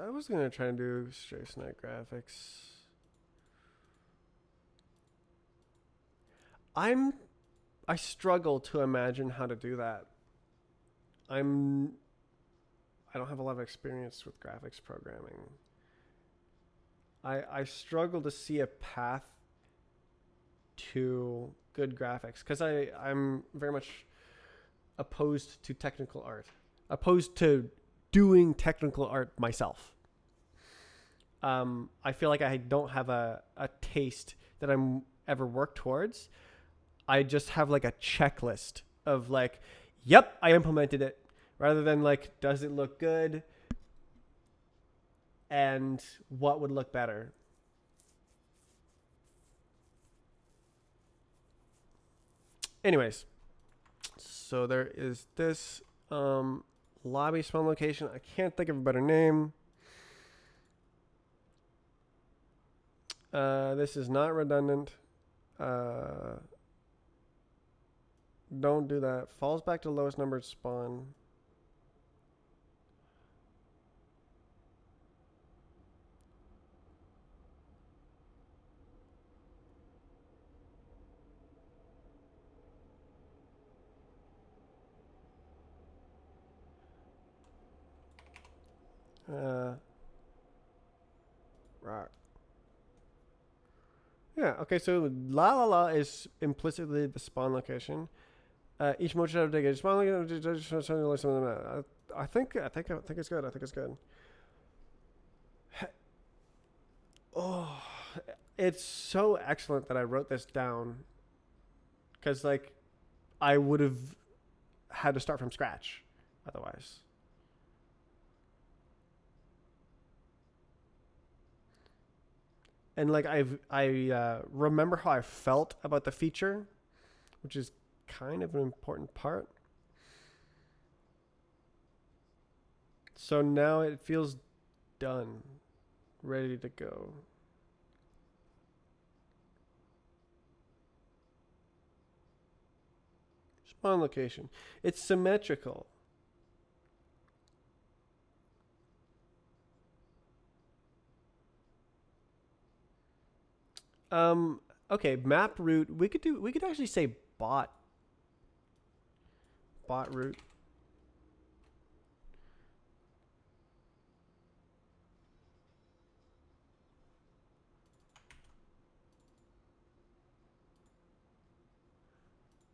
B: I was gonna try and do Strafe Night graphics. I struggle to imagine how to do that. I don't have a lot of experience with graphics programming. I struggle to see a path to good graphics because I'm very much opposed to technical art, opposed to doing technical art myself. I feel like I don't have a taste that I'm ever worked towards. I just have like a checklist of like, yep, I implemented it, rather than like, does it look good? And what would look better? Anyways, so there is this lobby spawn location. I can't think of a better name. This is not redundant. Don't do that. Falls back to lowest numbered spawn. Rock. Yeah, okay, so La La La is implicitly the spawn location. Each mode should have a spawn location. I think it's good. I think it's good. Oh, it's so excellent that I wrote this down, because like I would have had to start from scratch otherwise. And like I remember how I felt about the feature, which is kind of an important part. So now it feels done, ready to go. Spawn location. It's symmetrical. Okay, map route. We could actually say bot route.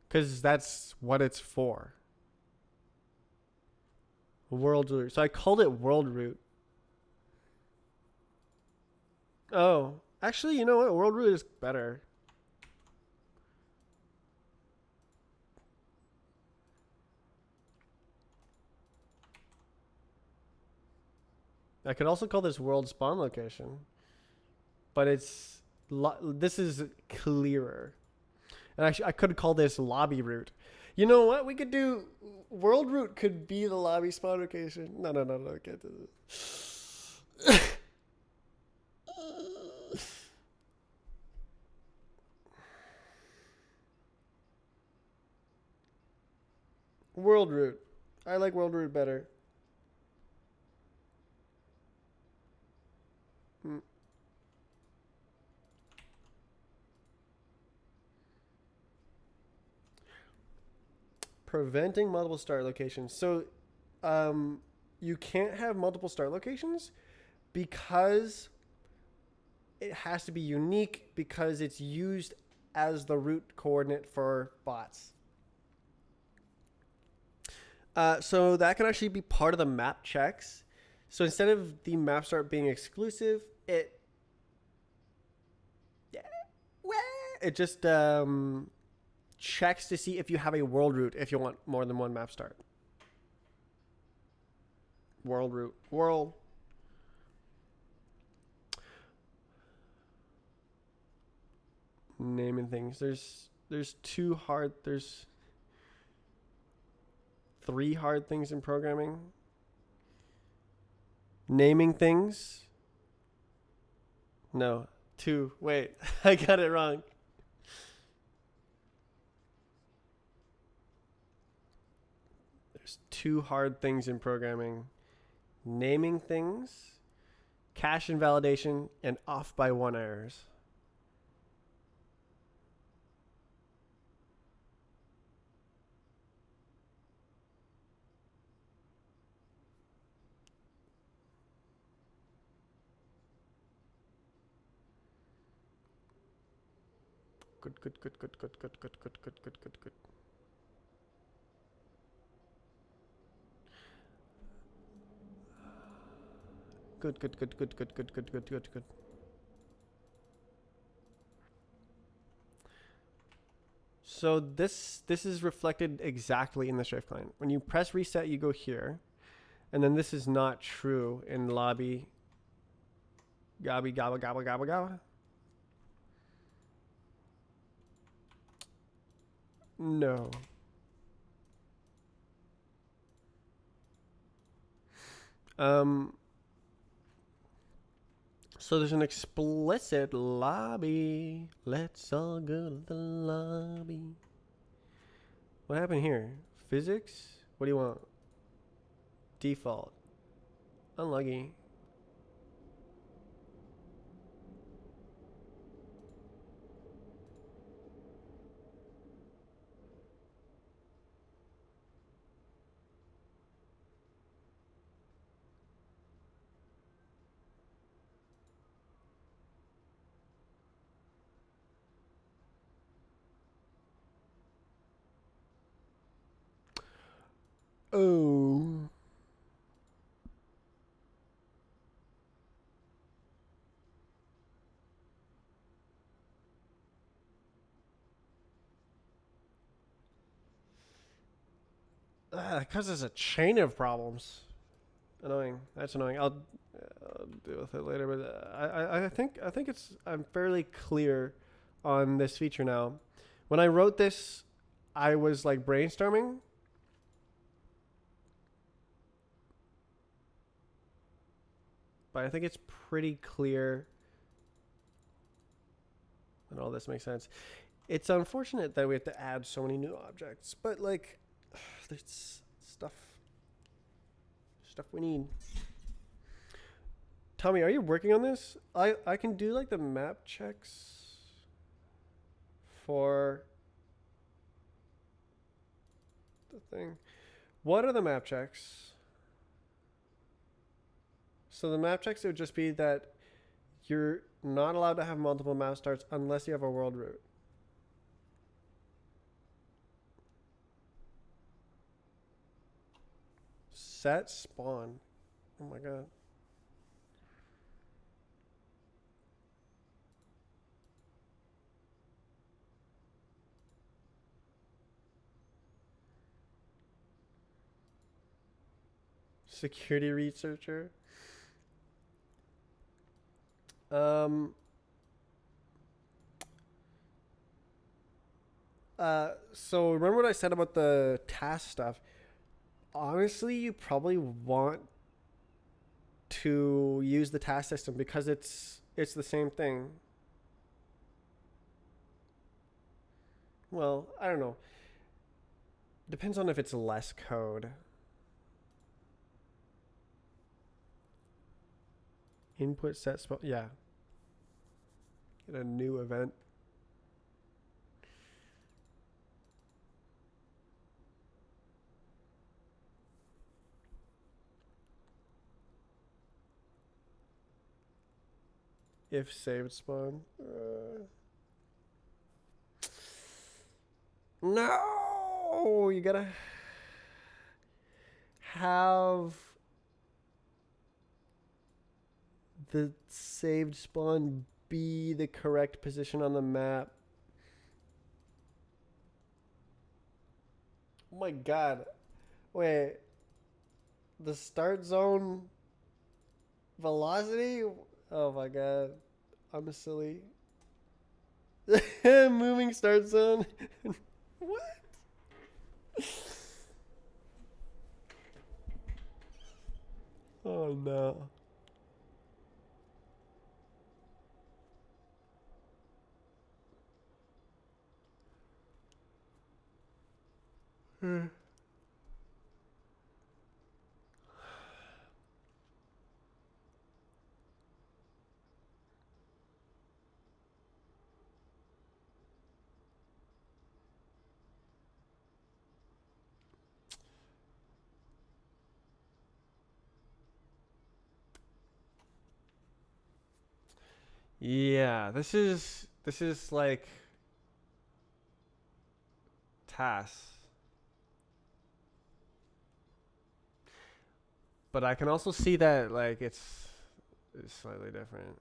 B: Because that's what it's for. World route. So I called it world route. Oh, actually, you know what? World route is better. I could also call this world spawn location, but this is clearer. And actually, I could call this lobby route. You know what? We could do world root could be the lobby spawn location. No, no, no, no. Can't do this. World root. I like world root better. Mm. Preventing multiple start locations. So, you can't have multiple start locations because it has to be unique because it's used as the root coordinate for bots. So that can actually be part of the map checks. So instead of the map start being exclusive, it just checks to see if you have a world root if you want more than one map start. World root. World. Naming things. There's three hard things in programming. Naming things. No, two. Wait, I got it wrong. There's two hard things in programming. Naming things, cache invalidation, and off by one errors. Good. Good. So this is reflected exactly in the Strife client. When you press reset, you go here, and then this is not true in lobby. Gabba. No. So there's an explicit lobby. Let's all go to the lobby. What happened here? Physics? What do you want? Default. Unlucky. Oh. Because there's a chain of problems. Annoying. That's annoying. I'll deal with it later. But I think I'm fairly clear on this feature now. When I wrote this, I was like brainstorming. But I think it's pretty clear. And all this makes sense. It's unfortunate that we have to add so many new objects. But like, there's stuff we need. Tommy, are you working on this? I can do like the map checks for the thing. What are the map checks? So the map checks, it would just be that you're not allowed to have multiple map starts unless you have a world root. Set spawn. Oh my god. Security researcher. So remember what I said about the task stuff? Honestly, you probably want to use the task system because it's the same thing. Well, I don't know. Depends on if it's less code. Input set spell. Yeah. Get a new event. If saved spawn. No, you gotta have the saved spawn be the correct position on the map. Oh my god. Wait. The start zone velocity? Oh my god. I'm silly. Moving start zone. What? Oh no. Yeah, this is like tasks. But I can also see that like it's slightly different.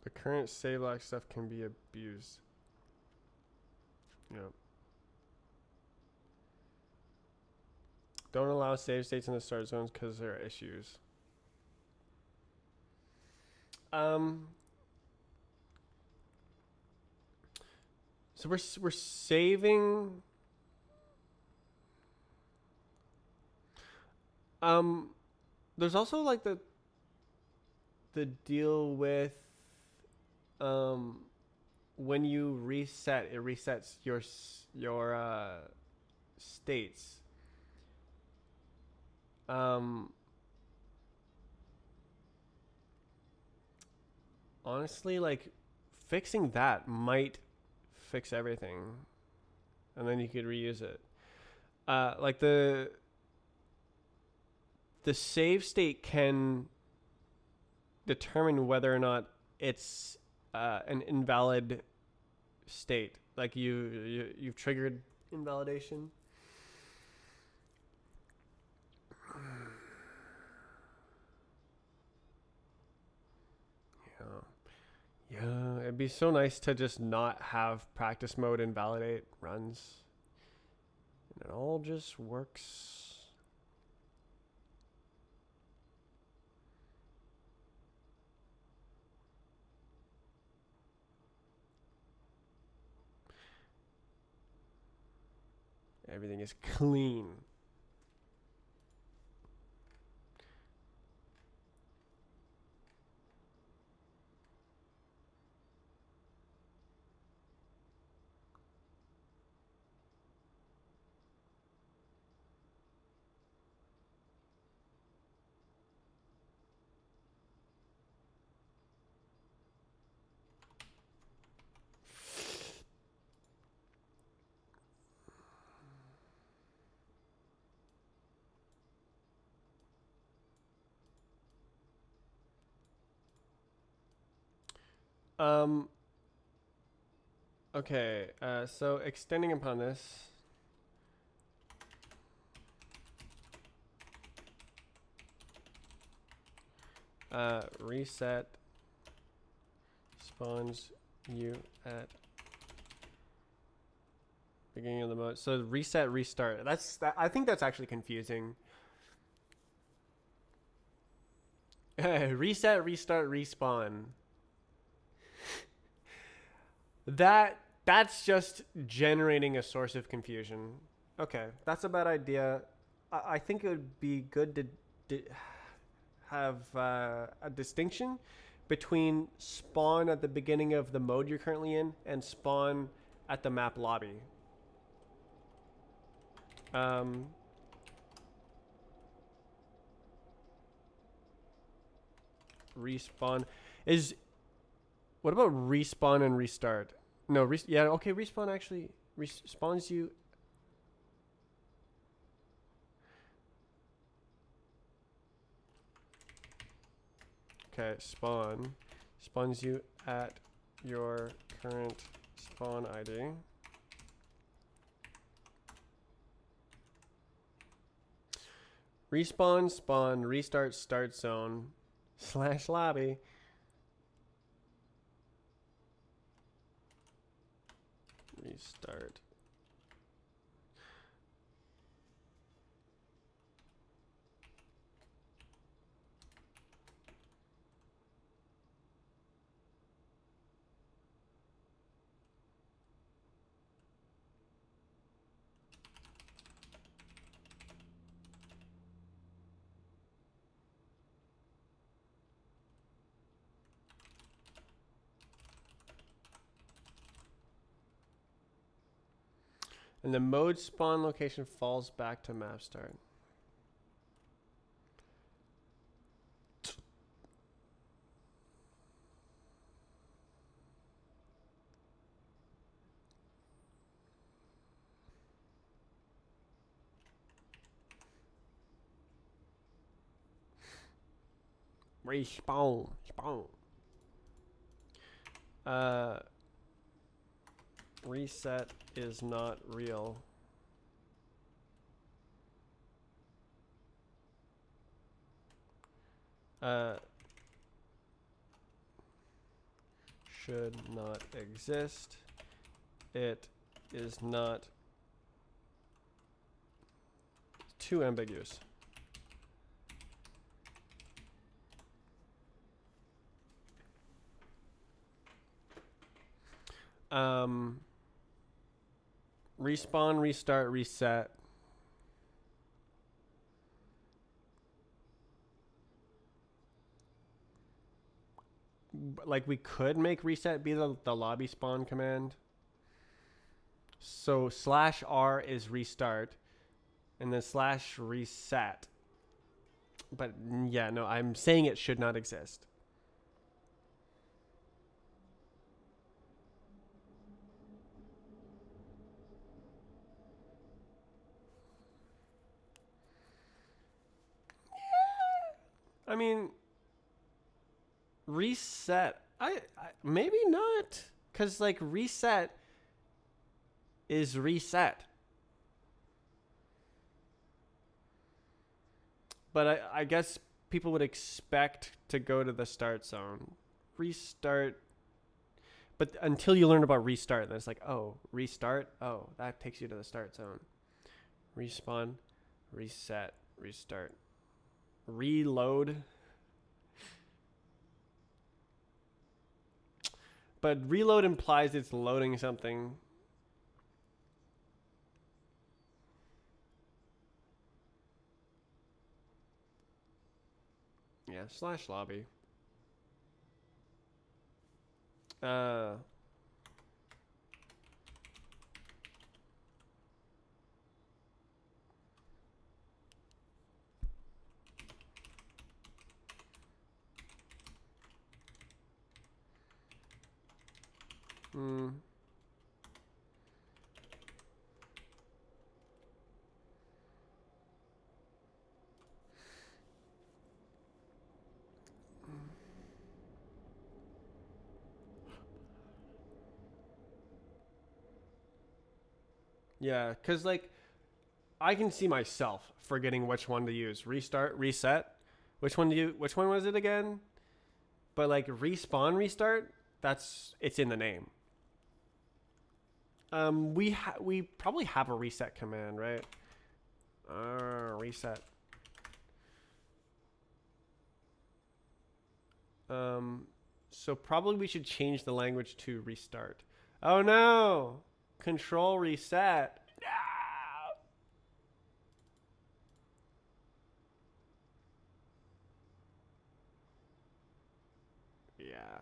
B: The current save lock stuff can be abused. Yep. Don't allow save states in the start zones because there are issues. Um. So we're saving. Um. There's also like the deal with um when you reset, it resets your states. Um. Honestly, like fixing that might fix everything, and then you could reuse it. Like the save state can determine whether or not it's an invalid state. Like you've triggered invalidation. Yeah. Yeah, it'd be so nice to just not have practice mode invalidate runs. And it all just works. Everything is clean. Um, okay, so extending upon this, Reset spawns you at beginning of the mode. So reset, restart. I think that's actually confusing. Reset, restart, respawn. That's just generating a source of confusion. Okay, that's a bad idea. I think it would be good to have a distinction between spawn at the beginning of the mode you're currently in and spawn at the map lobby. Respawn is. What about respawn and restart? No, yeah, okay. Respawn actually respawns you. Okay, spawns you at your current spawn ID. Respawn, spawn, restart, start zone, / lobby. Restart. And the mode spawn location falls back to map start. Respawn. Spawn. Reset is not real. Should not exist. It is not. Too ambiguous. Respawn, restart, reset. Like we could make reset be the lobby spawn command. So /R is restart and then /reset. But yeah, no, I'm saying it should not exist. I mean, reset. I maybe not, cause like reset is reset. But I guess people would expect to go to the start zone. Restart. But until you learn about restart, then it's like, oh, restart? Oh, that takes you to the start zone. Respawn, reset, restart. Reload. But reload implies it's loading something. Yeah, /lobby. Yeah, because like I can see myself forgetting which one to use. Restart, reset. Which one was it again? But like respawn restart, it's in the name. We probably have a reset command, right? Reset. So probably we should change the language to restart. Oh no! Control reset. No! Yeah.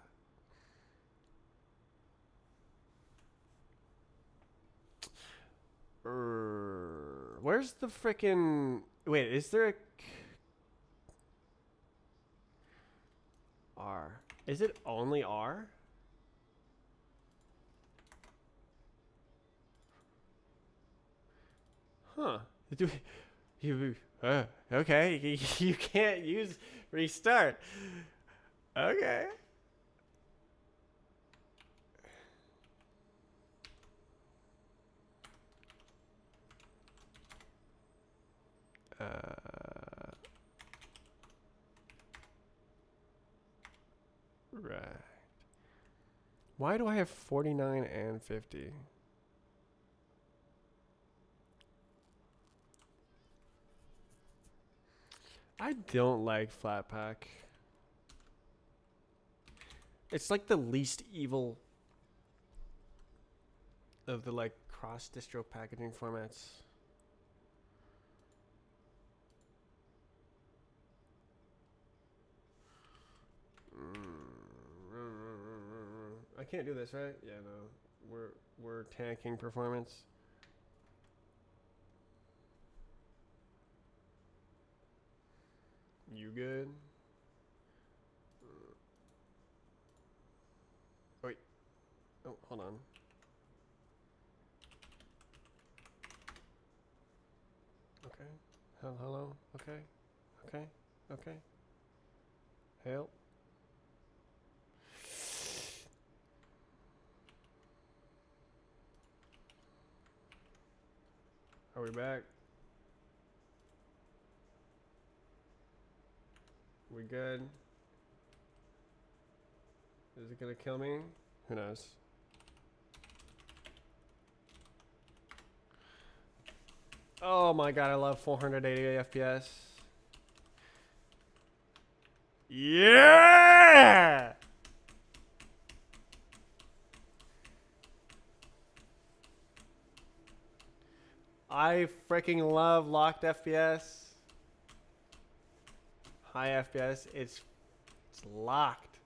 B: Where's the frickin'... Wait, is there a... R. Is it only R? Huh. Okay. You can't use restart. Okay. Right. Why do I have 49 and 50? I don't like Flatpak. It's like the least evil of the like cross distro packaging formats. I can't do this, right? Yeah, no. We're tanking performance. You good? Wait. Oh, hold on. Okay. Hello. Okay. Okay. Okay. Help. Are we back? We good? Is it gonna kill me? Who knows? Oh my god, I love 480 FPS. Yeah! I freaking love locked FPS. High FPS, it's locked.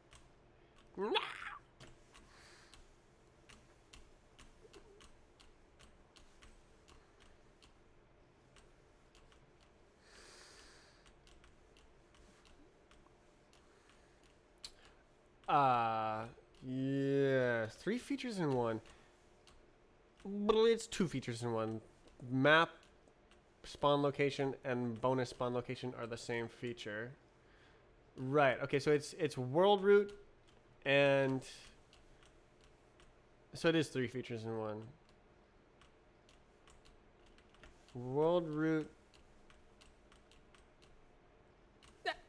B: Yeah, 3 features in one. Well, it's 2 features in one. Map spawn location and bonus spawn location are the same feature. Right. Okay, so it's world route and so it is 3 features in one. World route. Alright,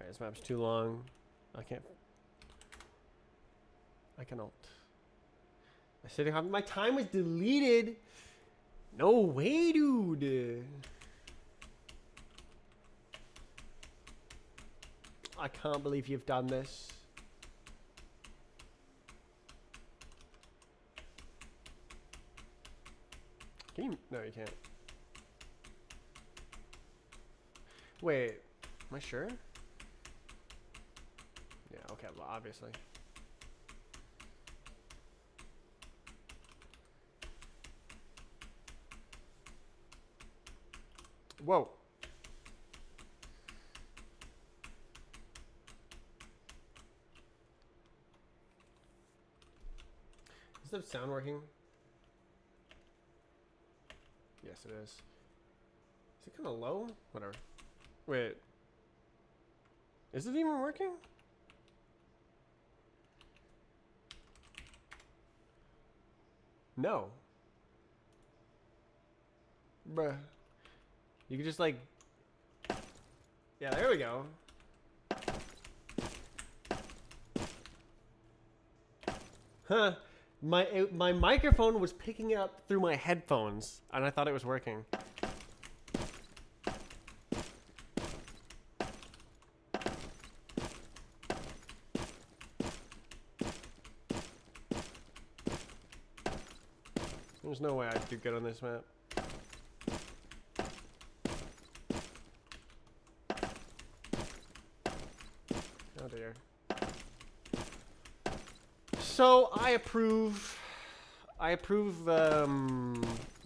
B: this map's too long. I cannot. I said my time was deleted. No way, dude. I can't believe you've done this. Can you? No, you can't. Wait, am I sure? Yeah, okay, well, obviously. Whoa. Is the sound working? Yes, it is. Is it kind of low? Whatever. Wait. Is it even working? No. Bruh. You could just like... Yeah, there we go. Huh. My microphone was picking it up through my headphones, and I thought it was working. There's no way I'd do good on this map. Oh dear. So I approve.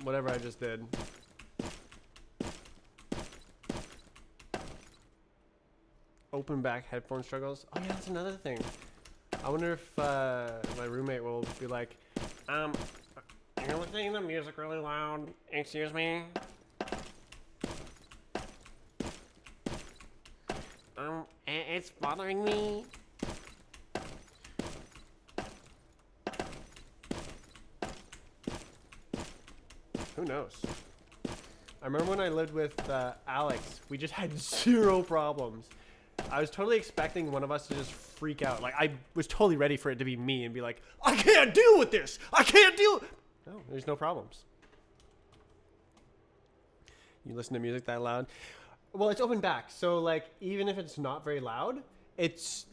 B: Whatever I just did. Open back headphone struggles. Oh yeah, that's another thing. I wonder if my roommate will be like, you're listening to the music really loud. Excuse me. It's bothering me. Who knows? I remember when I lived with Alex, we just had zero problems. I was totally expecting one of us to just freak out. Like, I was totally ready for it to be me and be like, I can't deal with this. I can't deal. No, there's no problems. You listen to music that loud? Well, it's open back. So, like, even if it's not very loud, it's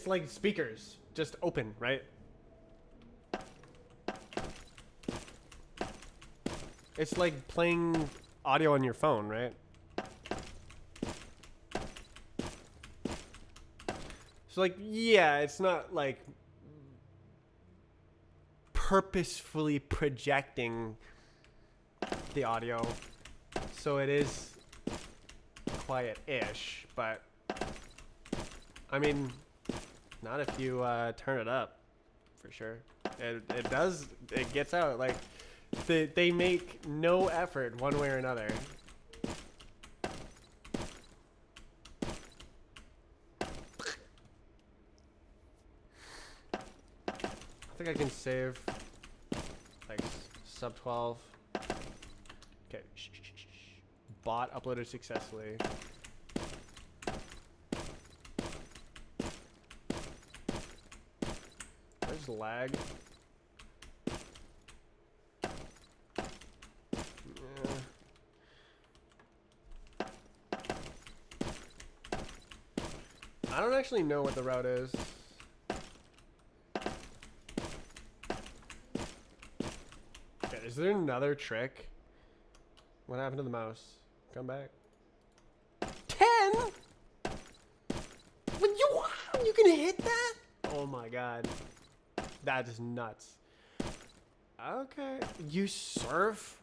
B: like speakers just open, right? It's like playing audio on your phone, right? So like, yeah, it's not like purposefully projecting the audio. So it is quiet-ish, but I mean, not if you turn it up, for sure. It does, it gets out. Like, they make no effort one way or another. I think I can save like sub 12. Okay. Bot uploaded successfully. There's lag. I don't actually know what the route is. Okay, is there another trick? What happened to the mouse? Come back. 10? You can hit that? Oh my god. That is nuts. Okay. You surf?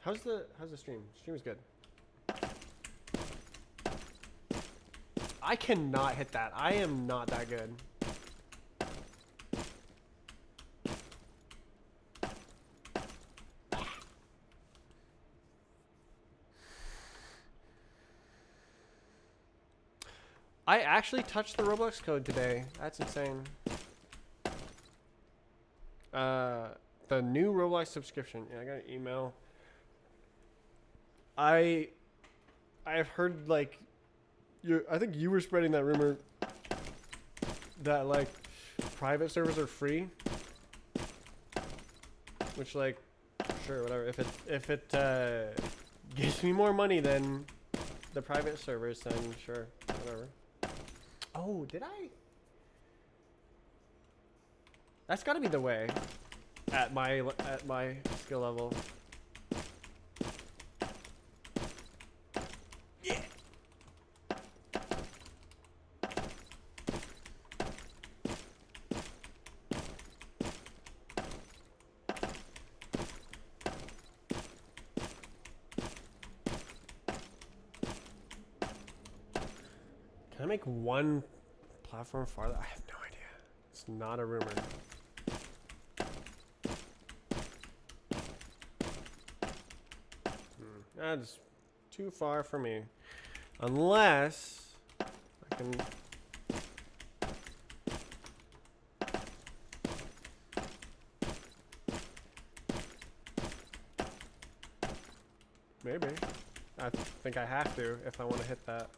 B: How's the stream? Stream is good. I cannot hit that. I am not that good. I actually touched the Roblox code today. That's insane. The new Roblox subscription. Yeah, I got an email. I've heard like I think you were spreading that rumor that like private servers are free. Which like sure, whatever. If it gives me more money than the private servers, then sure, whatever. Oh, did I? That's got to be the way at my skill level. Yeah. Can I make one platform farther? I have no idea. It's not a rumor. That's too far for me. Unless I can... Maybe. I think I have to if I want to hit that.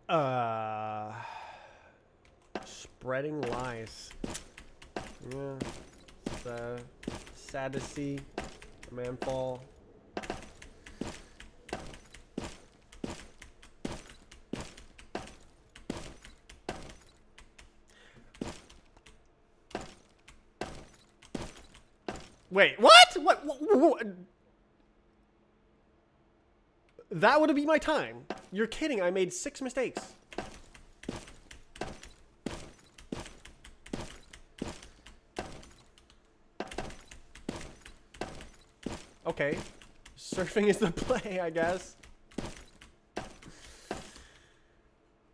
B: Ugh. Spreading lies. Yeah. It's sad to see a man fall. Wait, what? What? That would be my time. You're kidding. I made 6 mistakes. Okay. Surfing is the play, I guess.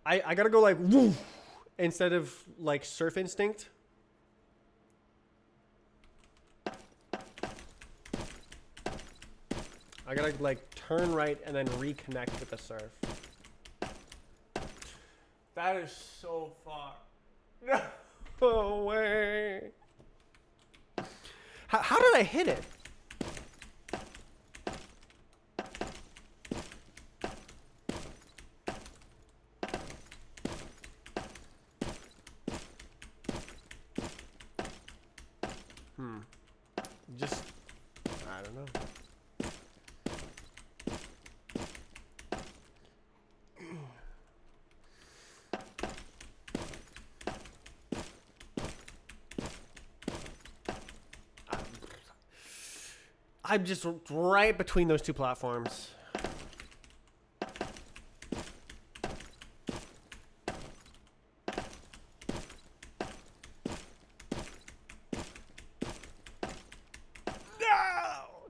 B: I gotta go like woo instead of like surf instinct. I gotta like turn right and then reconnect with the surf. That is so far. No way. How did I hit it? Just, I don't know. I'm just right between those two platforms.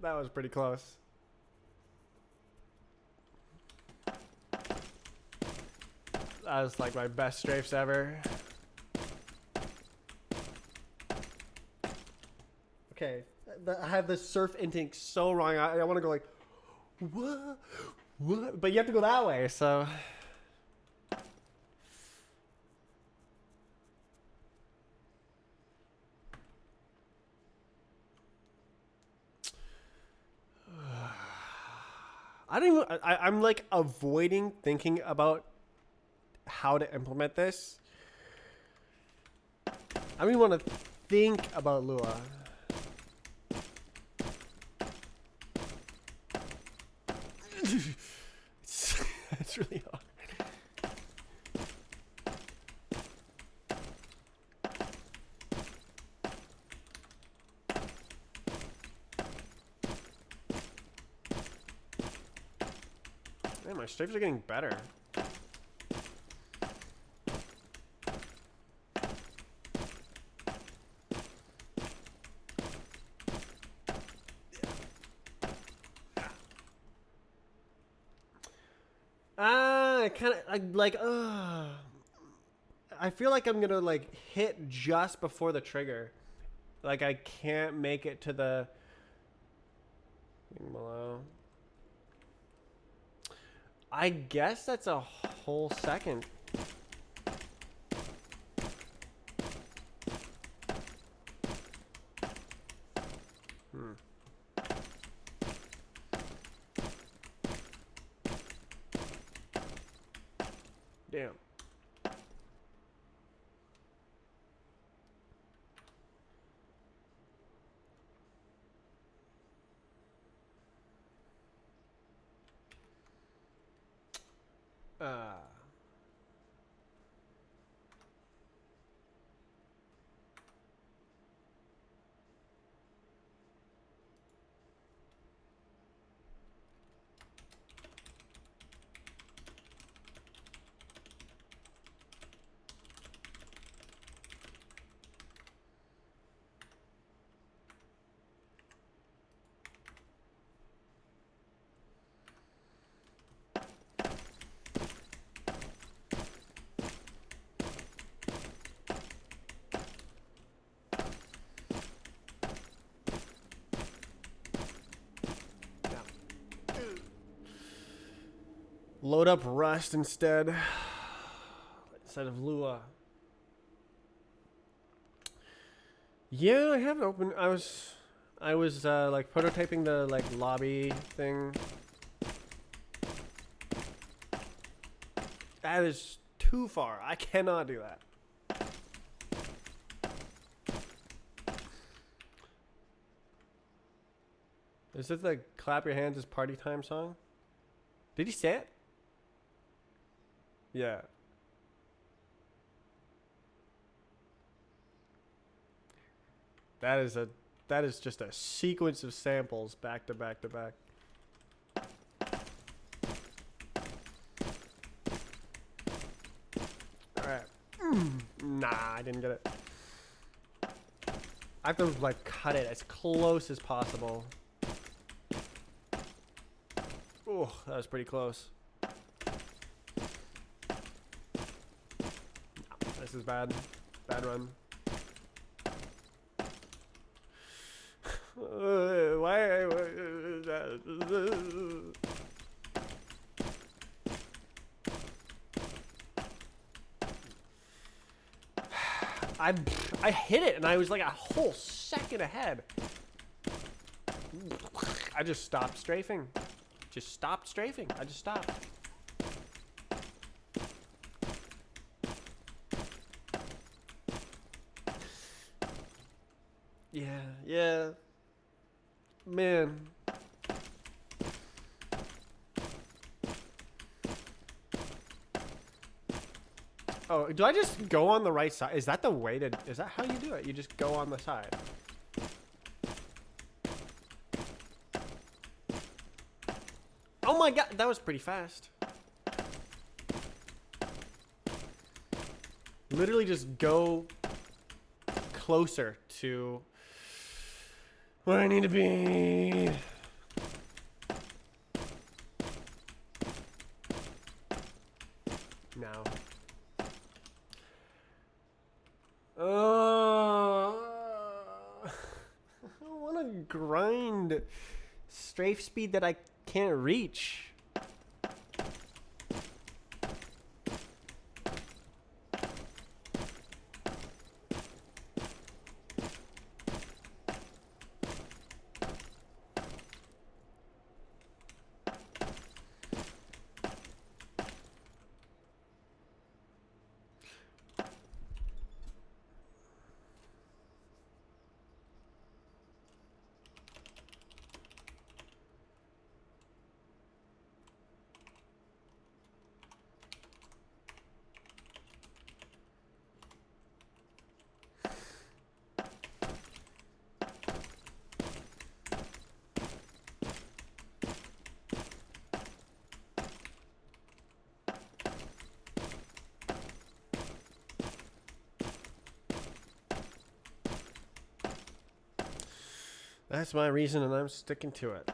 B: That was pretty close. That was like my best strafes ever. Okay, I have the surf instinct so wrong. I want to go like, what? But you have to go that way, so. I don't even. I'm like avoiding thinking about how to implement this. I don't even want to think about Lua. It's really hard. Man, my strafes are getting better. I kind of like I feel like I'm gonna like hit just before the trigger. Like I can't make it to the thing below. I guess that's a whole second. Damn. Uh, Load up Rust instead of Lua. Yeah, I have it open. I was like prototyping the like lobby thing. That is too far. I cannot do that. Is this the Clap Your Hands is Party Time song? Did he say it? Yeah. That is just a sequence of samples back to back to back. Alright. Nah, I didn't get it. I have to like cut it as close as possible. Oh, that was pretty close. This is bad. Bad run. Why? I hit it and I was like a whole second ahead. I just stopped strafing. Just stopped strafing. I just stopped. Yeah. Man. Oh, do I just go on the right side? Is that the way to... Is that how you do it? You just go on the side. Oh my god, that was pretty fast. Literally just go closer to where I need to be. Now. I don't want to grind strafe speed that I can't reach. That's my reason, and I'm sticking to it.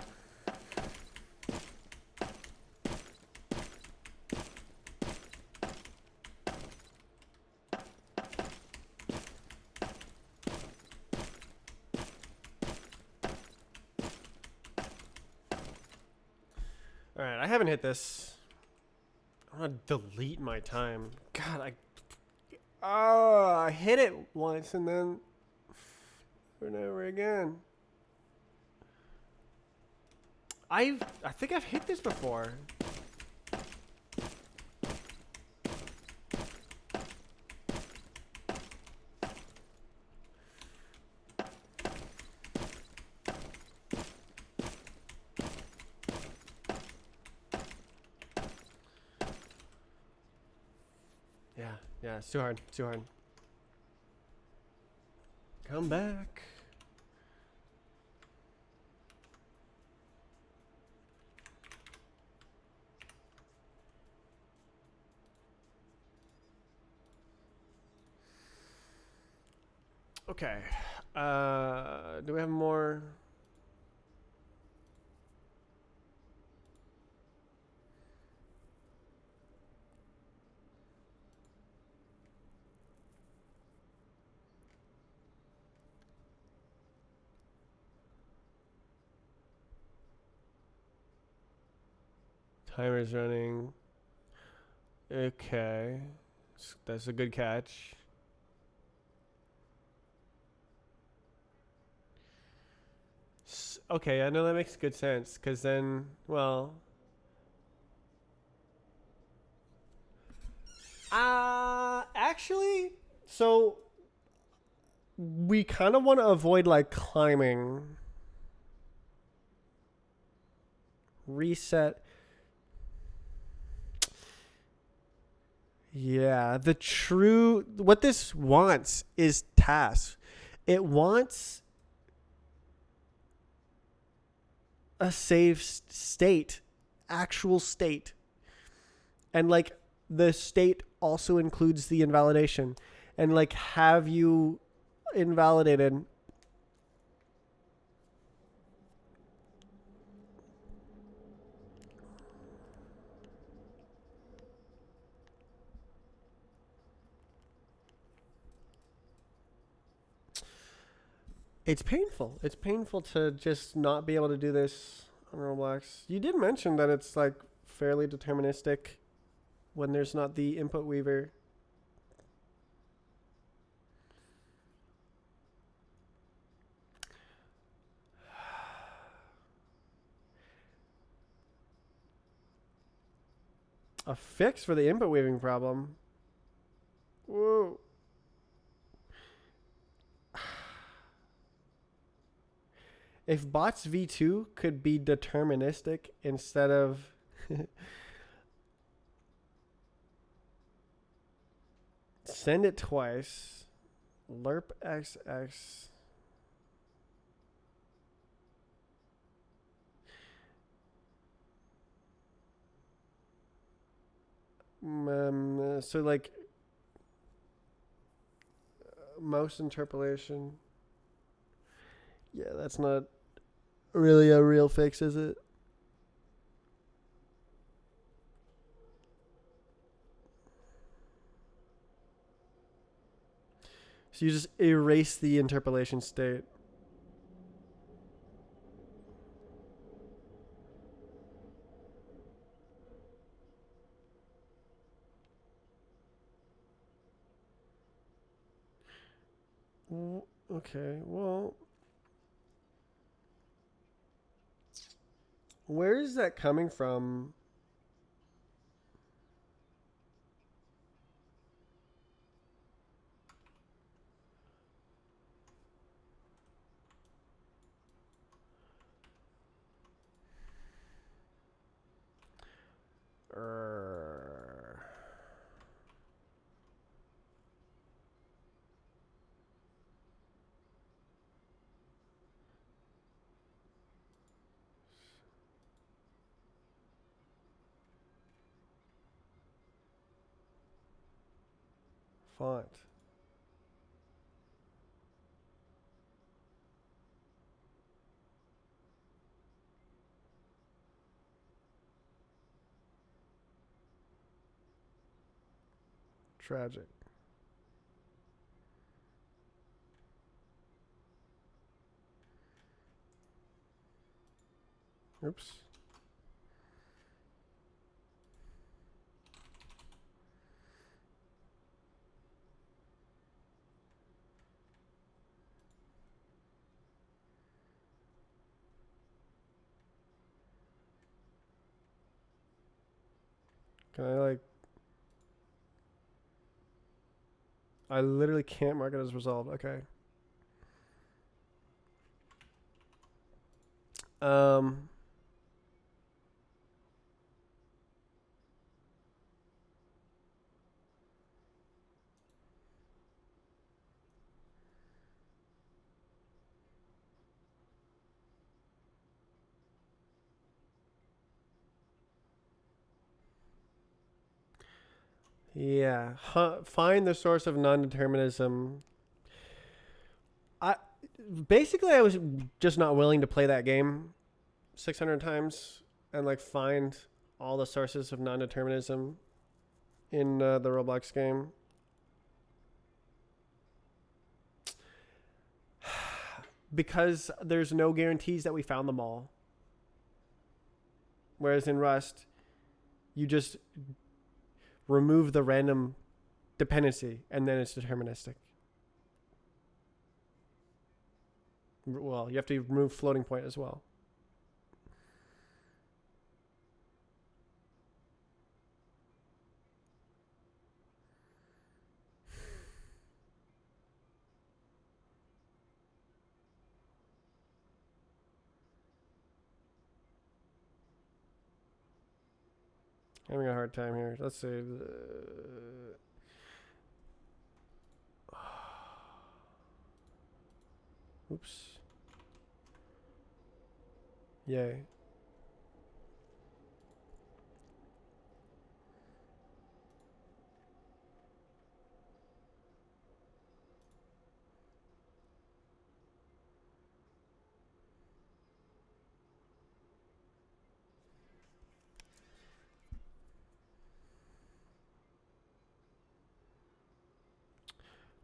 B: All right, I haven't hit this. I'm gonna delete my time. God, I hit it once and then over and over again. I think I've hit this before. Yeah, it's too hard. Too hard. Come back. Okay. Do we have more? Timer's running. Okay. That's a good catch. Okay, I know that makes good sense. Because then, well. Actually, so we kind of want to avoid like climbing. Reset. Yeah, what this wants is tasks. It wants a save state, actual state. And like the state also includes the invalidation. And like have you invalidated? It's painful. It's painful to just not be able to do this on Roblox. You did mention that it's like fairly deterministic when there's not the input weaver. A fix for the input weaving problem. Whoa. If bots v2 could be deterministic instead of send it twice, lerp xx. So like mouse interpolation. Yeah, that's not really a real fix, is it? So you just erase the interpolation state. Okay, well, where is that coming from? Font. Tragic. Oops. Can I like? I literally can't mark it as resolved. Okay. Um. Yeah. Find the source of non-determinism. I basically I was just not willing to play that game 600 times and like find all the sources of non-determinism in the Roblox game. Because there's no guarantees that we found them all. Whereas in Rust, you just remove the random dependency and then it's deterministic. Well, you have to remove floating point as well. Having a hard time here. Let's see. Oops. Yay.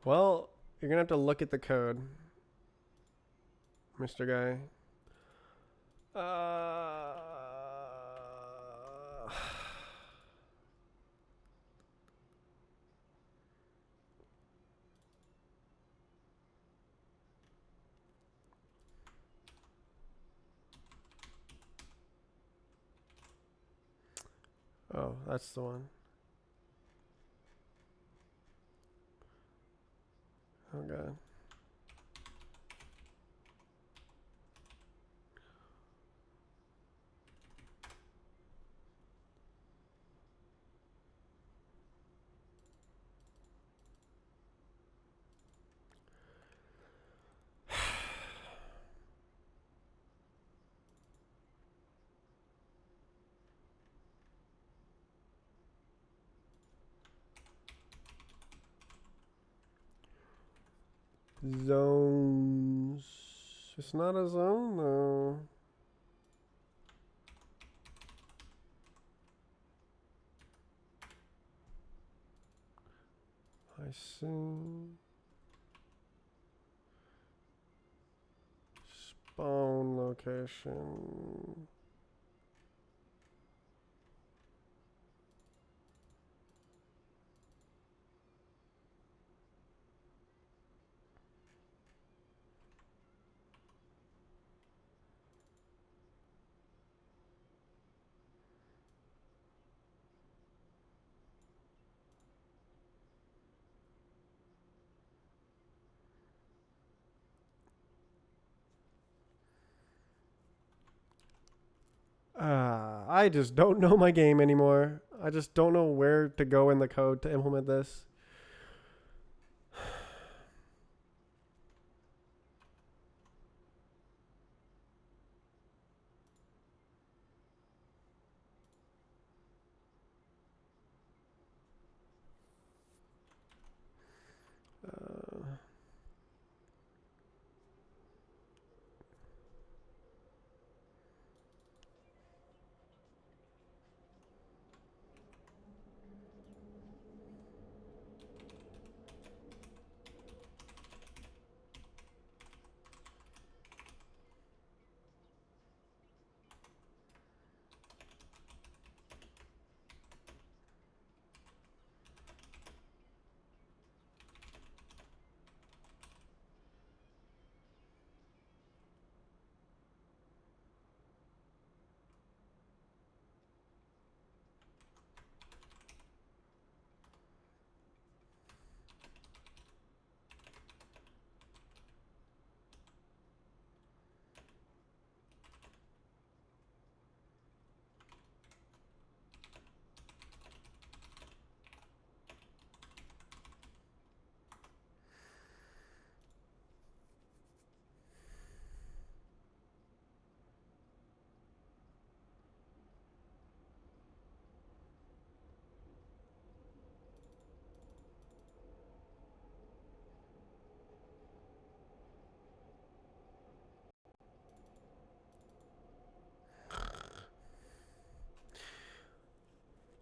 B: Well, you're gonna have to look at the code, Mr. Guy. Oh, that's the one. Oh god. Zones. It's not a zone though. I see. Spawn location. I just don't know my game anymore. I just don't know where to go in the code to implement this.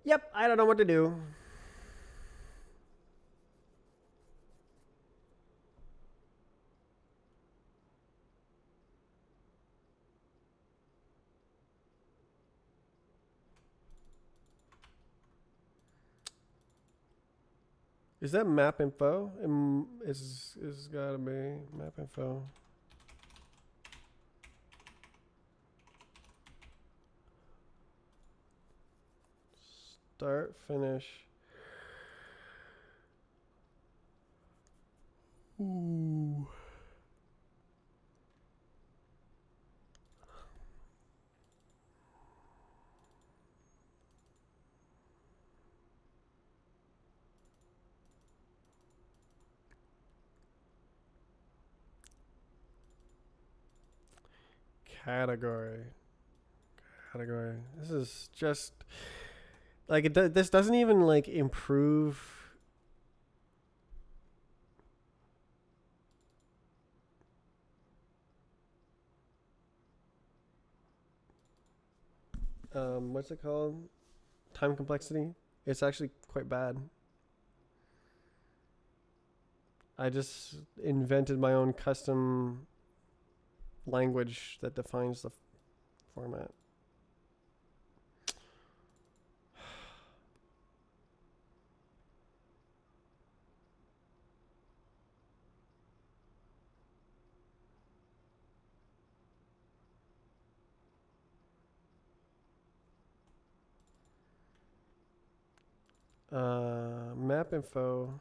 B: Yep, I don't know what to do. Is that map info? Is gotta be map info. Start, finish. Ooh. Category. Category. This is just like this doesn't even like improve. What's it called? Time complexity. It's actually quite bad. I just invented my own custom language that defines the format. Map info.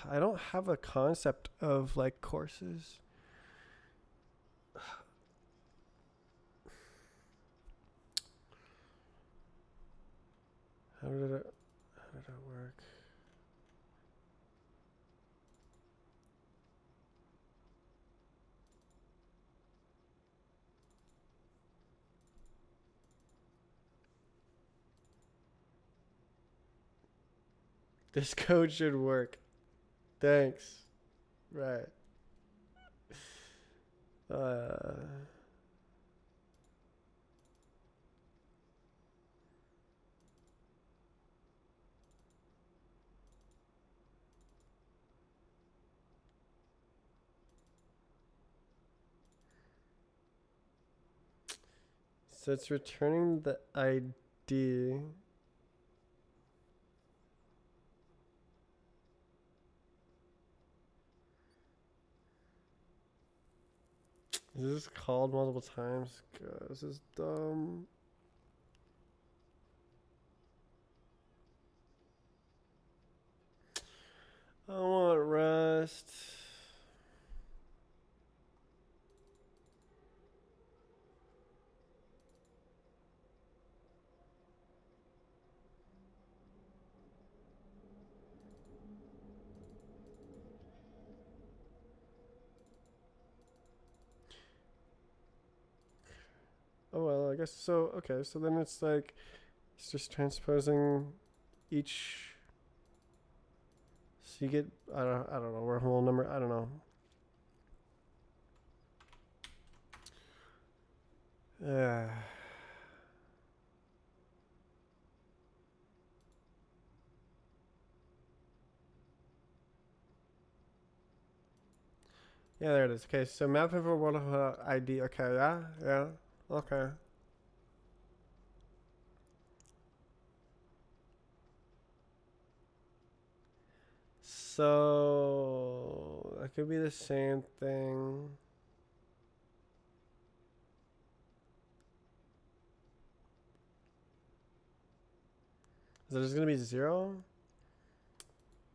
B: I don't have a concept of like courses. How did it work? This code should work. Thanks. Right. So it's returning the ID. Is this called multiple times? God, this is dumb. I want Rust. Oh well, I guess so. Okay, so then it's like it's just transposing each. So you get I don't know wormhole number. I don't know. Yeah, there it is. Okay, so map info world ID. Okay, yeah, okay. So that could be the same thing. Is it just gonna be 0?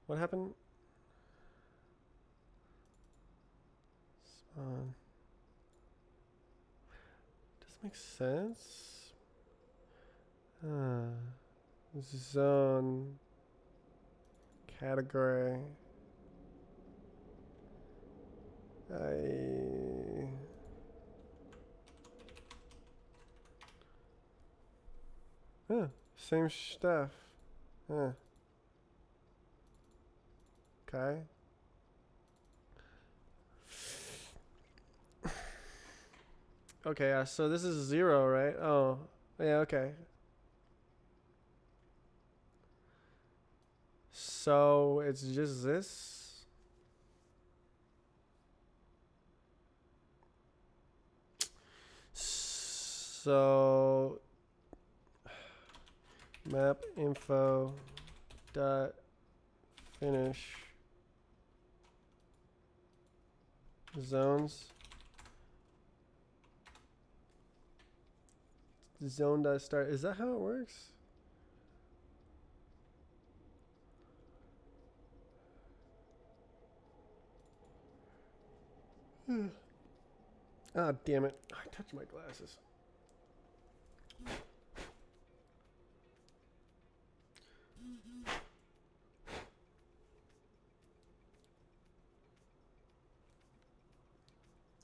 B: What happened? Spawn. Does this make sense? Zone. Category. Same stuff. Okay. Okay, so this is 0, right? Oh, yeah, okay. So it's just this. So map info dot finish zones zone dot start. Is that how it works? Ah, damn it! I touched my glasses.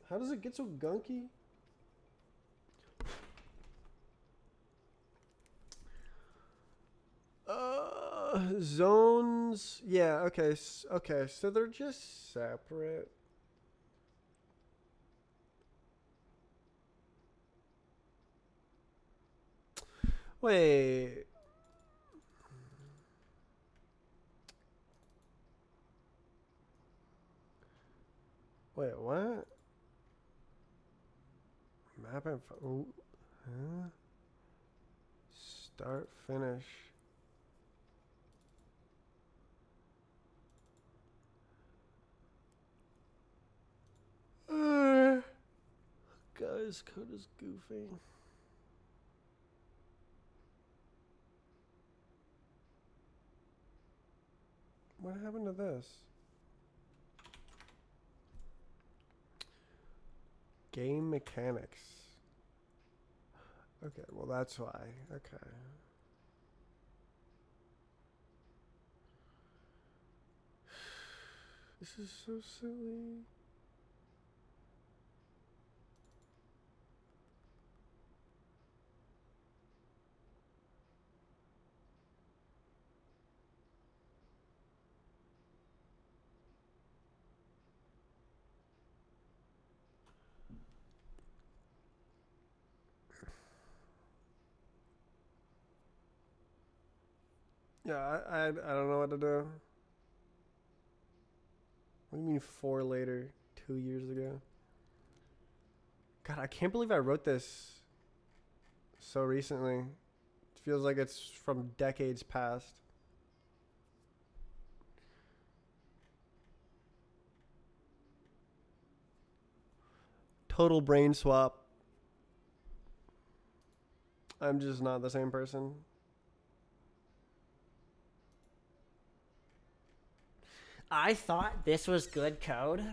B: How does it get so gunky? Zones. Yeah. Okay. Okay. So they're just separate. Wait. Wait. What? Map info. Ooh. Huh? Start. Finish. Guys, code is goofy. What happened to this? Game mechanics. Okay, well that's why. Okay. This is so silly. Yeah, I don't know what to do. What do you mean 4 later? 2 years ago? God, I can't believe I wrote this so recently. It feels like it's from decades past. Total brain swap. I'm just not the same person.
C: I thought this was good code.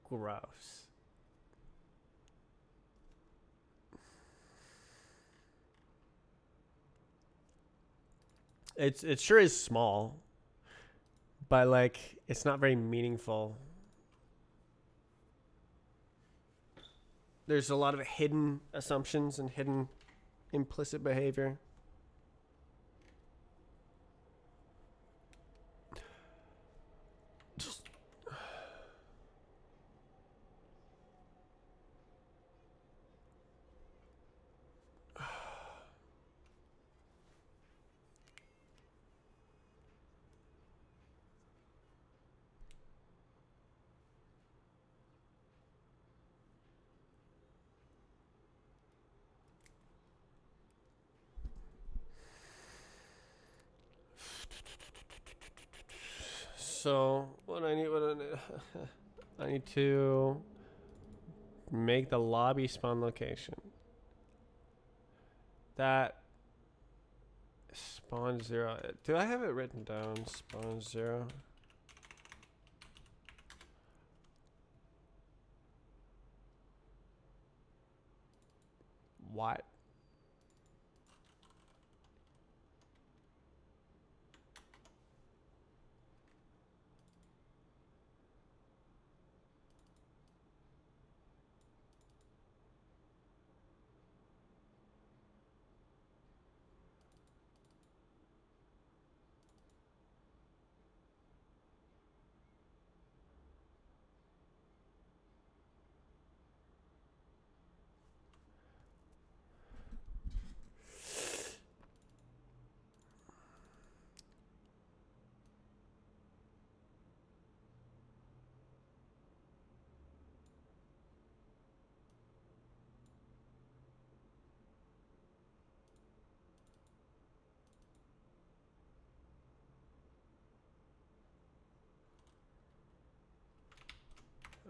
C: Gross.
B: It sure is small, but like it's not very meaningful. There's a lot of hidden assumptions and hidden implicit behavior. So what I need, I need to make the lobby spawn location. That spawn 0. Do I have it written down? Spawn 0. What?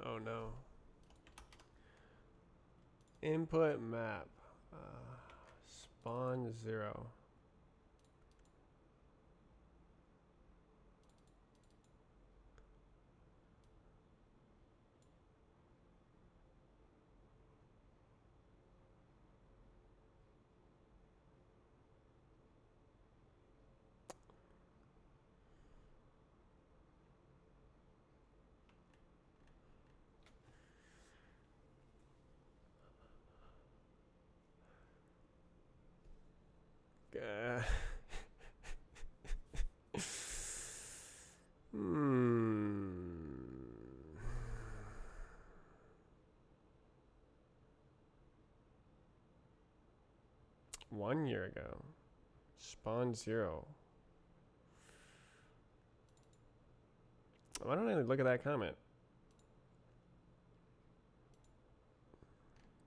A: Oh no. Input map. Spawn 0. Uh, hmm. 1 year ago. Spawn 0. Why don't I look at that comment?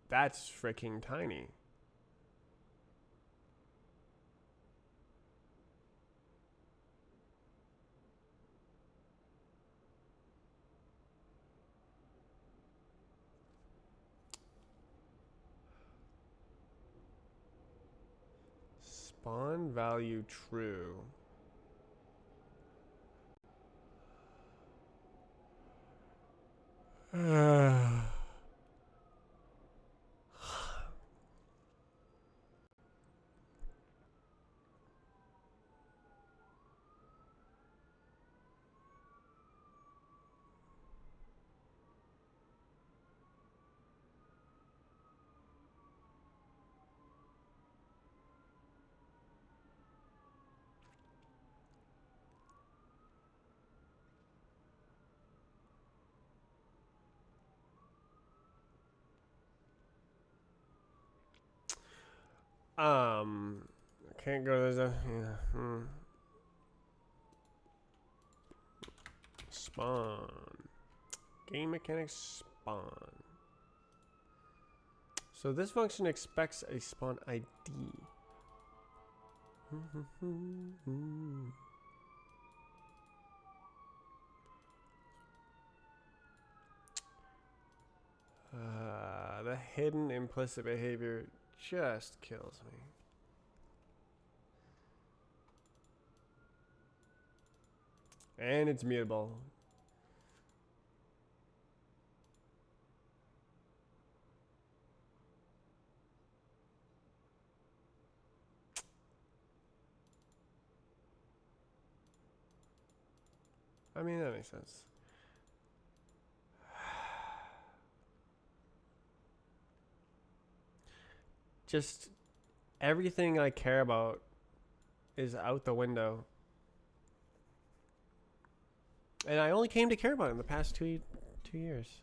A: That's freaking tiny. Spawn value true. I can't go to the spawn. Game mechanics spawn. So this function expects a spawn ID. The hidden implicit behavior just kills me. And it's mutable. I mean, that makes sense. Just everything I care about is out the window. And I only came to care about it in the past 2 years.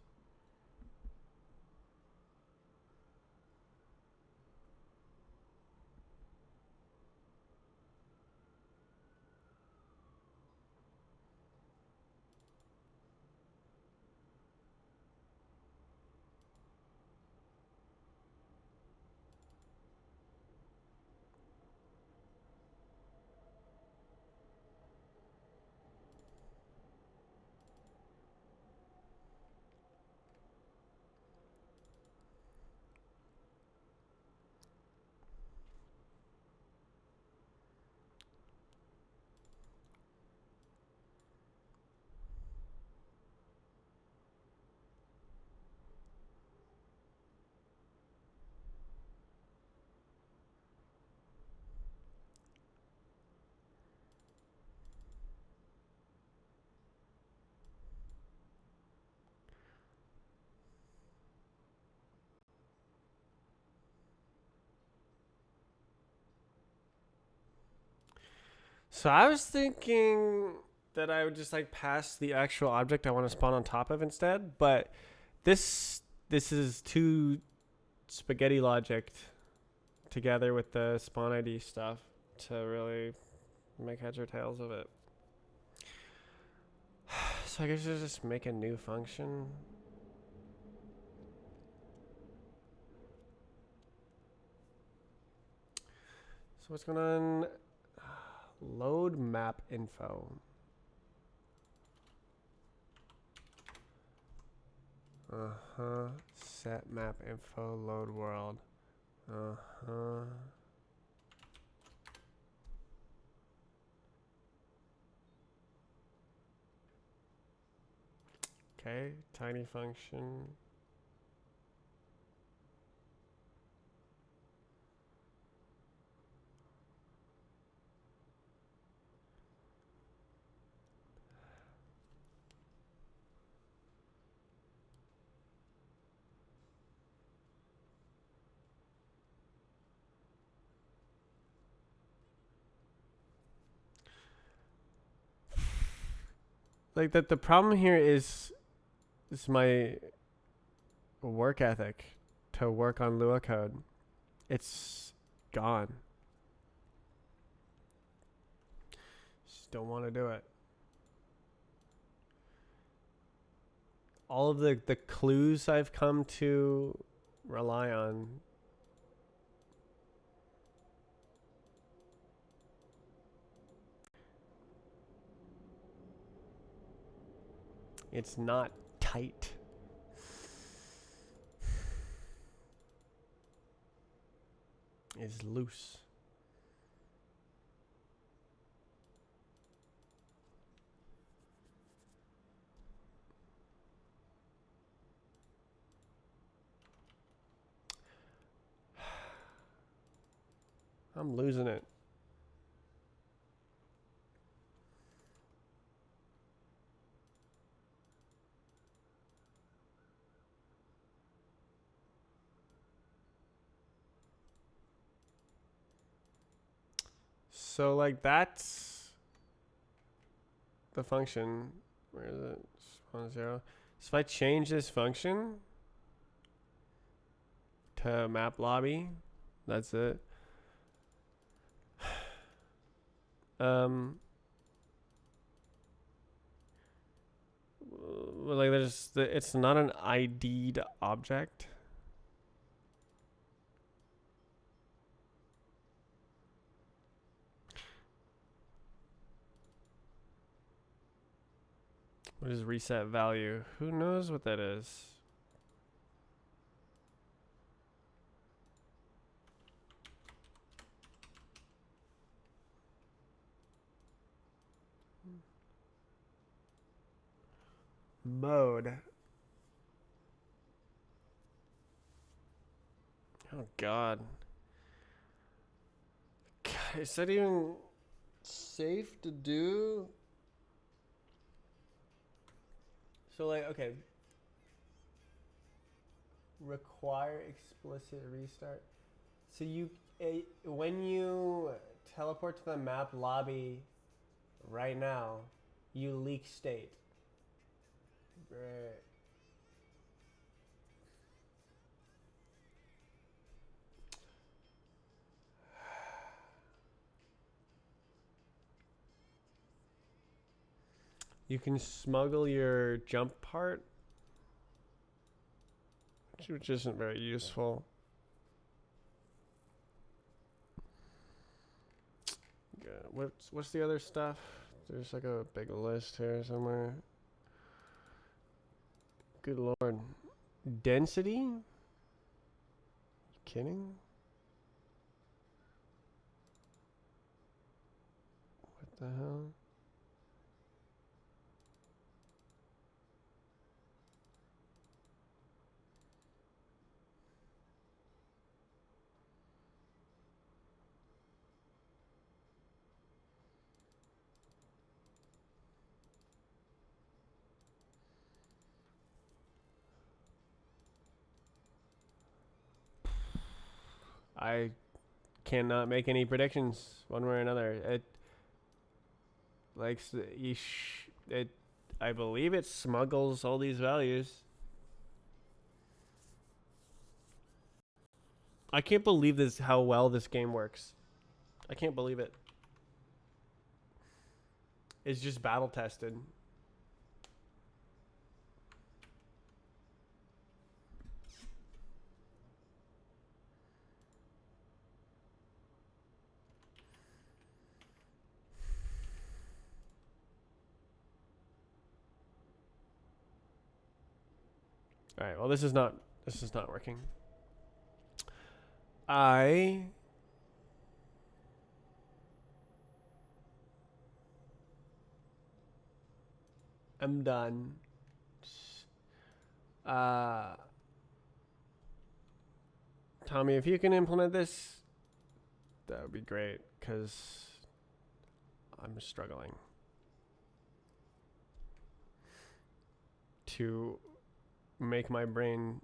A: So I was thinking that I would just like pass the actual object I want to spawn on top of instead, but this is too spaghetti logic together with the spawn ID stuff to really make heads or tails of it. So I guess I'll just make a new function. So what's going on? Load map info.
B: Set map info, load world. Okay, tiny function. Like that, the problem here is my work ethic to work on Lua code. It's gone. Just don't want to do it. All of the clues I've come to rely on. It's not tight. It's loose. I'm losing it. So like that's the function. Where is it? 1, 0. So if I change this function to map lobby, that's it. Like it's not an ID'd object. What is reset value? Who knows what that is? Mode. Oh God. God, is that even safe to do? So like, okay. Require explicit restart. So you, when you teleport to the map lobby right now, you leak state. Right. You can smuggle your jump part, which isn't very useful. What's the other stuff? There's like a big list here somewhere. Good lord. Density? You kidding? What the hell? I cannot make any predictions one way or another. It likes it. I believe it smuggles all these values. I can't believe this how well this game works. I can't believe it. It's just battle tested. All right. Well, this is not working. I am done. Tommy, if you can implement this, that would be great, because I'm struggling to make my brain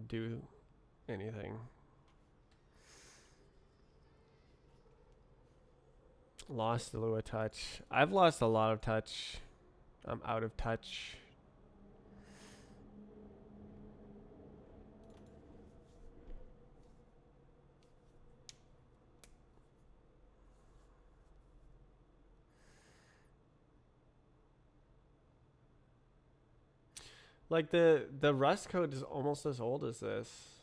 B: do anything. Lost the Lua touch. I've lost a lot of touch. I'm out of touch. Like the Rust code is almost as old as this.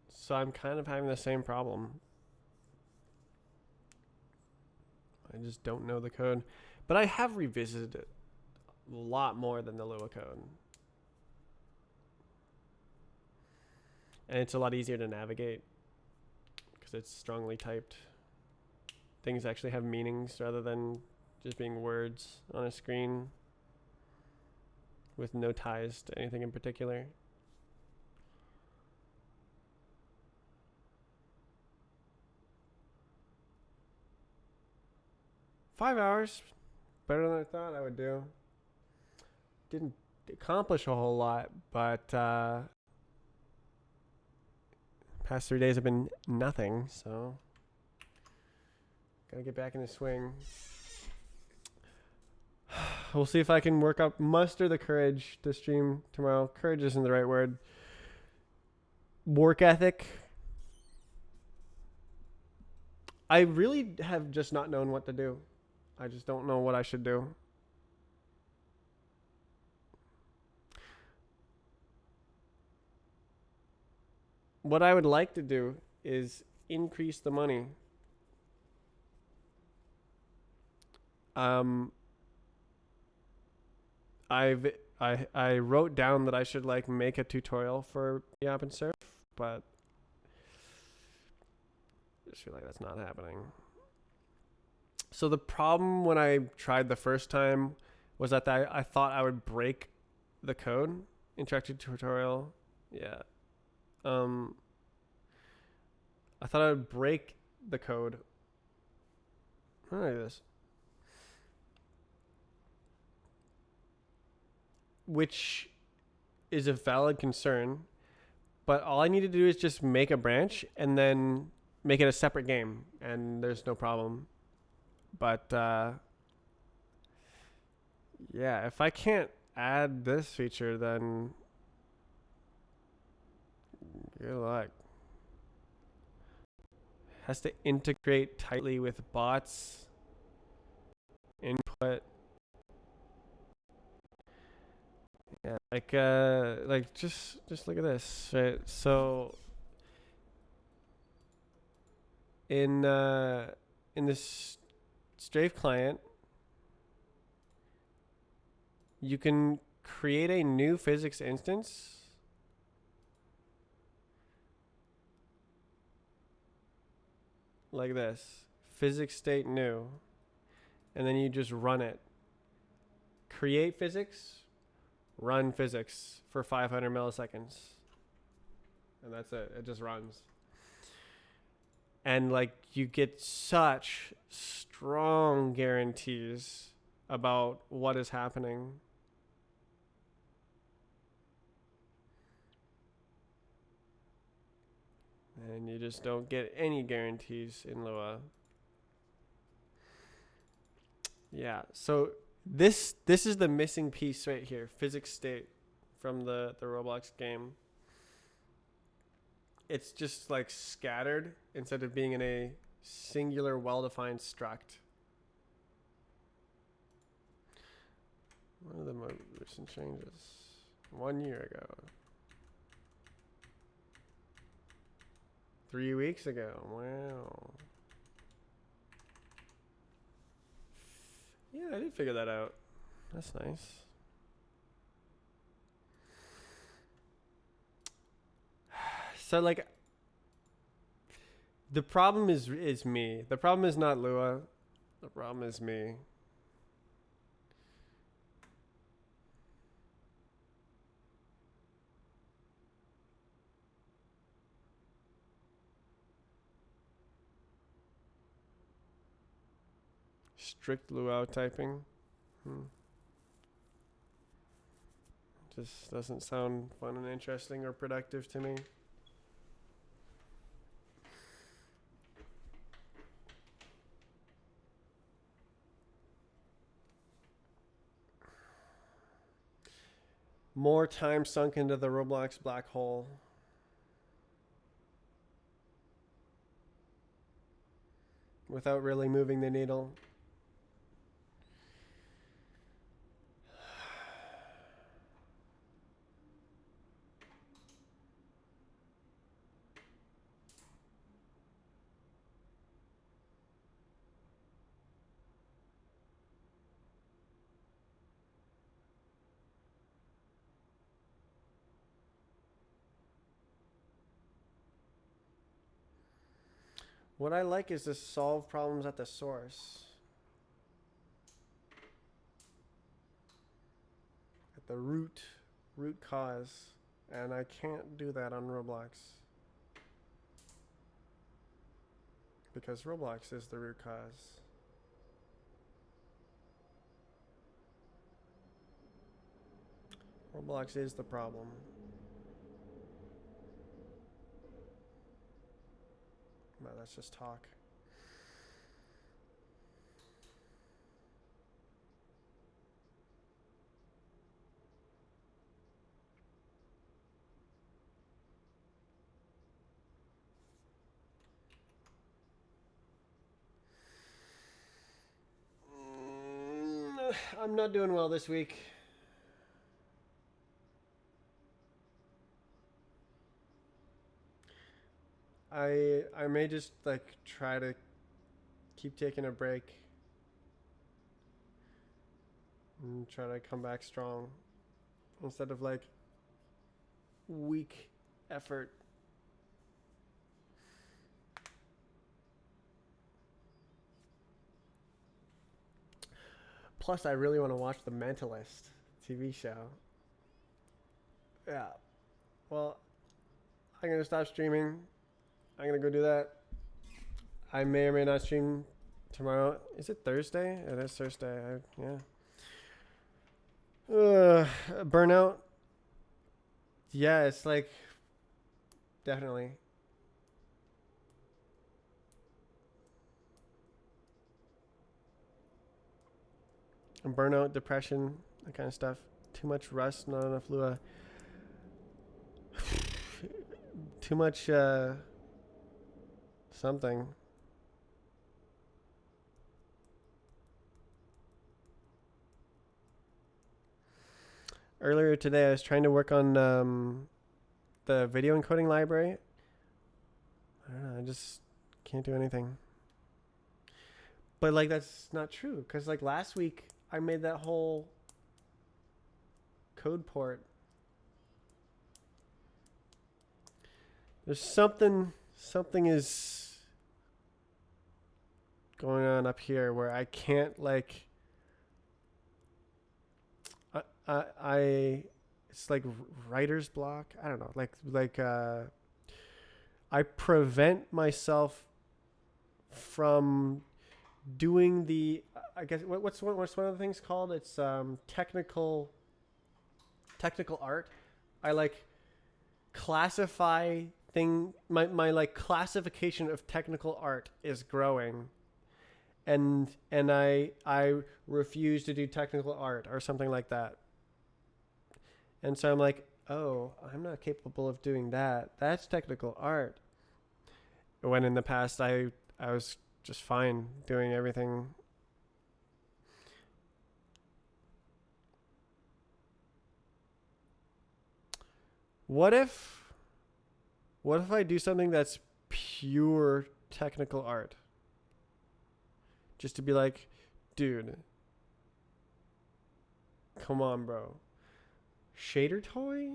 B: So I'm kind of having the same problem. I just don't know the code. But I have revisited it a lot more than the Lua code. And it's a lot easier to navigate because it's strongly typed. Things actually have meanings rather than just being words on a screen with no ties to anything in particular. $5 hours, better than I thought I would do. Didn't accomplish a whole lot, but past 3 days have been nothing, so gotta get back in the swing. We'll see if I can muster the courage to stream tomorrow. Courage isn't the right word. Work ethic. I really have just not known what to do. I just don't know what I should do. What I would like to do is increase the money. I wrote down that I should like make a tutorial for Yap and Surf, but I just feel like that's not happening. So the problem when I tried the first time was that I thought I would break the code. Interactive tutorial. Yeah. I thought I would break the code. How do I do this? Which is a valid concern, but all I need to do is just make a branch and then make it a separate game, and there's no problem. But yeah, if I can't add this feature, then good luck. Has to integrate tightly with bots. Input. Yeah, like just look at this, right? So in this Strafe client, you can create a new physics instance. Like this. Physics state new. And then you just run it. Create physics, run physics for 500 milliseconds. And that's it. It just runs. And like you get such strong guarantees about what is happening. And you just don't get any guarantees in Lua. Yeah, so this is the missing piece right here, physics state from the Roblox game. It's just like scattered instead of being in a singular well-defined struct. What are the most recent changes? 1 year ago. 3 weeks ago. Wow. Yeah, I did figure that out. That's nice. So like the problem is me. The problem is not Lua. The problem is me. Strict luau typing. Just doesn't sound fun and interesting or productive to me. More time sunk into the Roblox black hole. Without really moving the needle. What I like is to solve problems at the source. At the root cause. And I can't do that on Roblox. Because Roblox is the root cause. Roblox is the problem. Well, let's just talk. I'm not doing well this week. I may just like try to keep taking a break and try to come back strong instead of like weak effort. Plus, I really want to watch The Mentalist TV show. Yeah. Well, I'm going to stop streaming. I'm going to go do that. I may or may not stream tomorrow. Is it Thursday? It is Thursday. Yeah. Burnout. Yeah, it's like definitely. Burnout, depression, that kind of stuff. Too much rust, not enough Lua. Too much something. Earlier today, I was trying to work on the video encoding library. I don't know, I just can't do anything. But like that's not true, because like last week I made that whole code port. There's something is going on up here where I can't like I it's like writer's block. I don't know, like I prevent myself from doing the I guess what's one of the things called? It's technical art. I like classify my like classification of technical art is growing, and I refuse to do technical art or something like that. And so I'm like, oh, I'm not capable of doing that. That's technical art. When in the past I was just fine doing everything. What if I do something that's pure technical art? Just to be like, dude, come on, bro. Shader toy?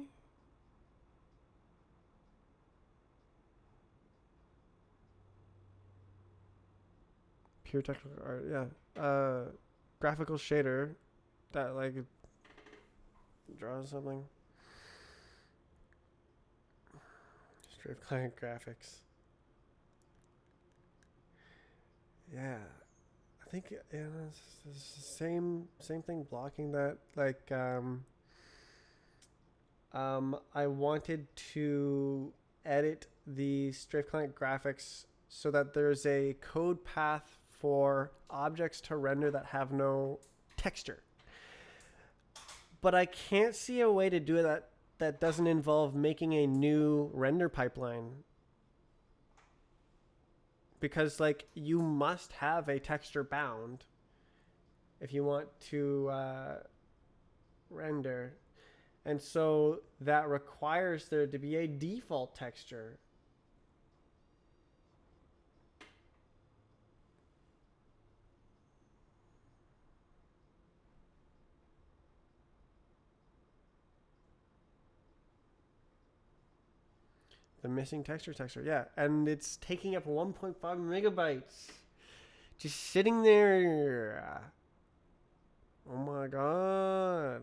B: pure technical art. Yeah. Graphical shader that like draws something. Straight client graphics. Yeah. I think it's the same thing blocking that I wanted to edit the Strafe Client graphics so that there's a code path for objects to render that have no texture. But I can't see a way to do that doesn't involve making a new render pipeline. Because like you must have a texture bound if you want to render. And so that requires there to be a default texture. The missing texture, yeah. And it's taking up 1.5 megabytes. Just sitting there. Oh my god.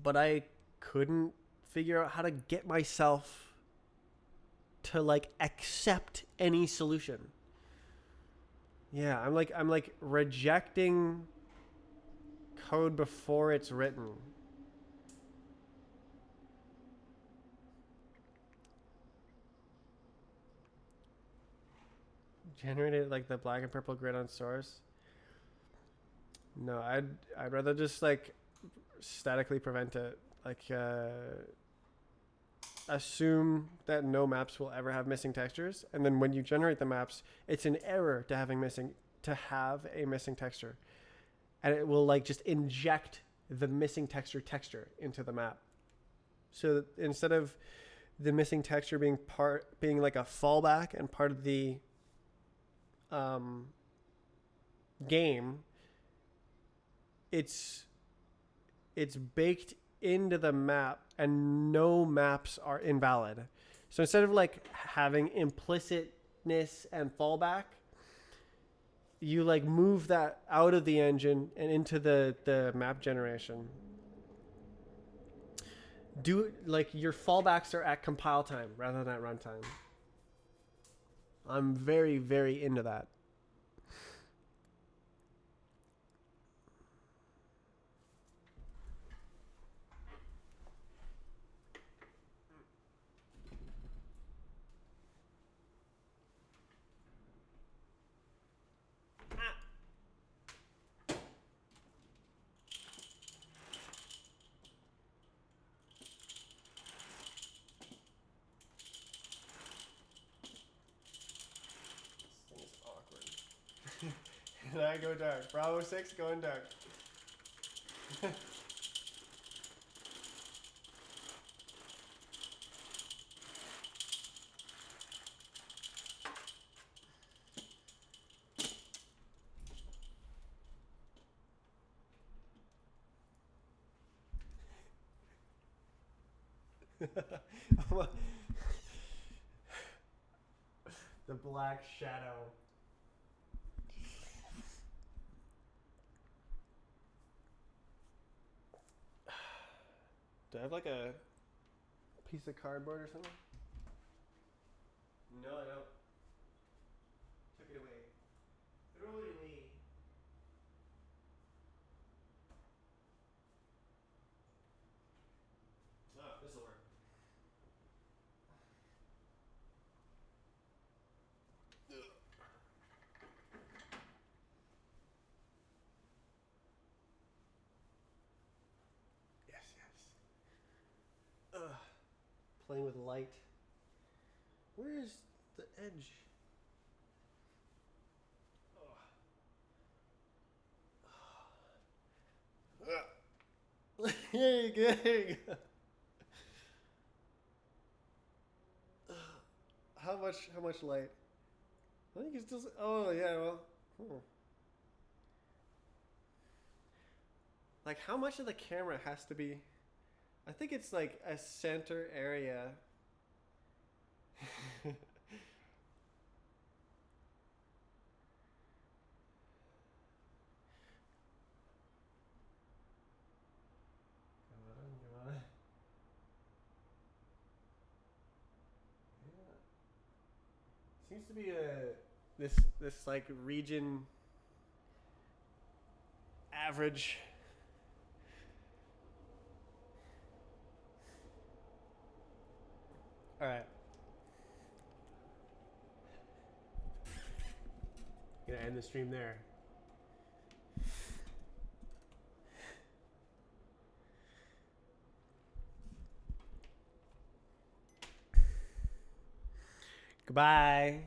B: But I couldn't figure out how to get myself to like accept any solution. Yeah, I'm like rejecting code before it's written. Generated like the black and purple grid on source. No, I'd rather just like statically prevent it. Like assume that no maps will ever have missing textures, and then when you generate the maps, it's an error to have a missing texture, and it will like just inject the missing texture into the map. So that instead of the missing texture being like a fallback and part of the game, it's baked into the map and no maps are invalid. So instead of like having implicitness and fallback, you like move that out of the engine and into the map generation. Do like your fallbacks are at compile time rather than at runtime. I'm very, very into that. And I go dark. Bravo 6 going dark. The black shadow. Do I have like a piece of cardboard or something? No, I don't. Took it away. Throw it away. Oh, this'll work. Yes, yes. Playing with light. Where's the edge? There you go. There you go. How much light? I think it's still. Oh yeah, well. Like how much of the camera has to be? I think it's like a center area. Seems to be a this like region average. All right. Gonna end the stream there. Goodbye.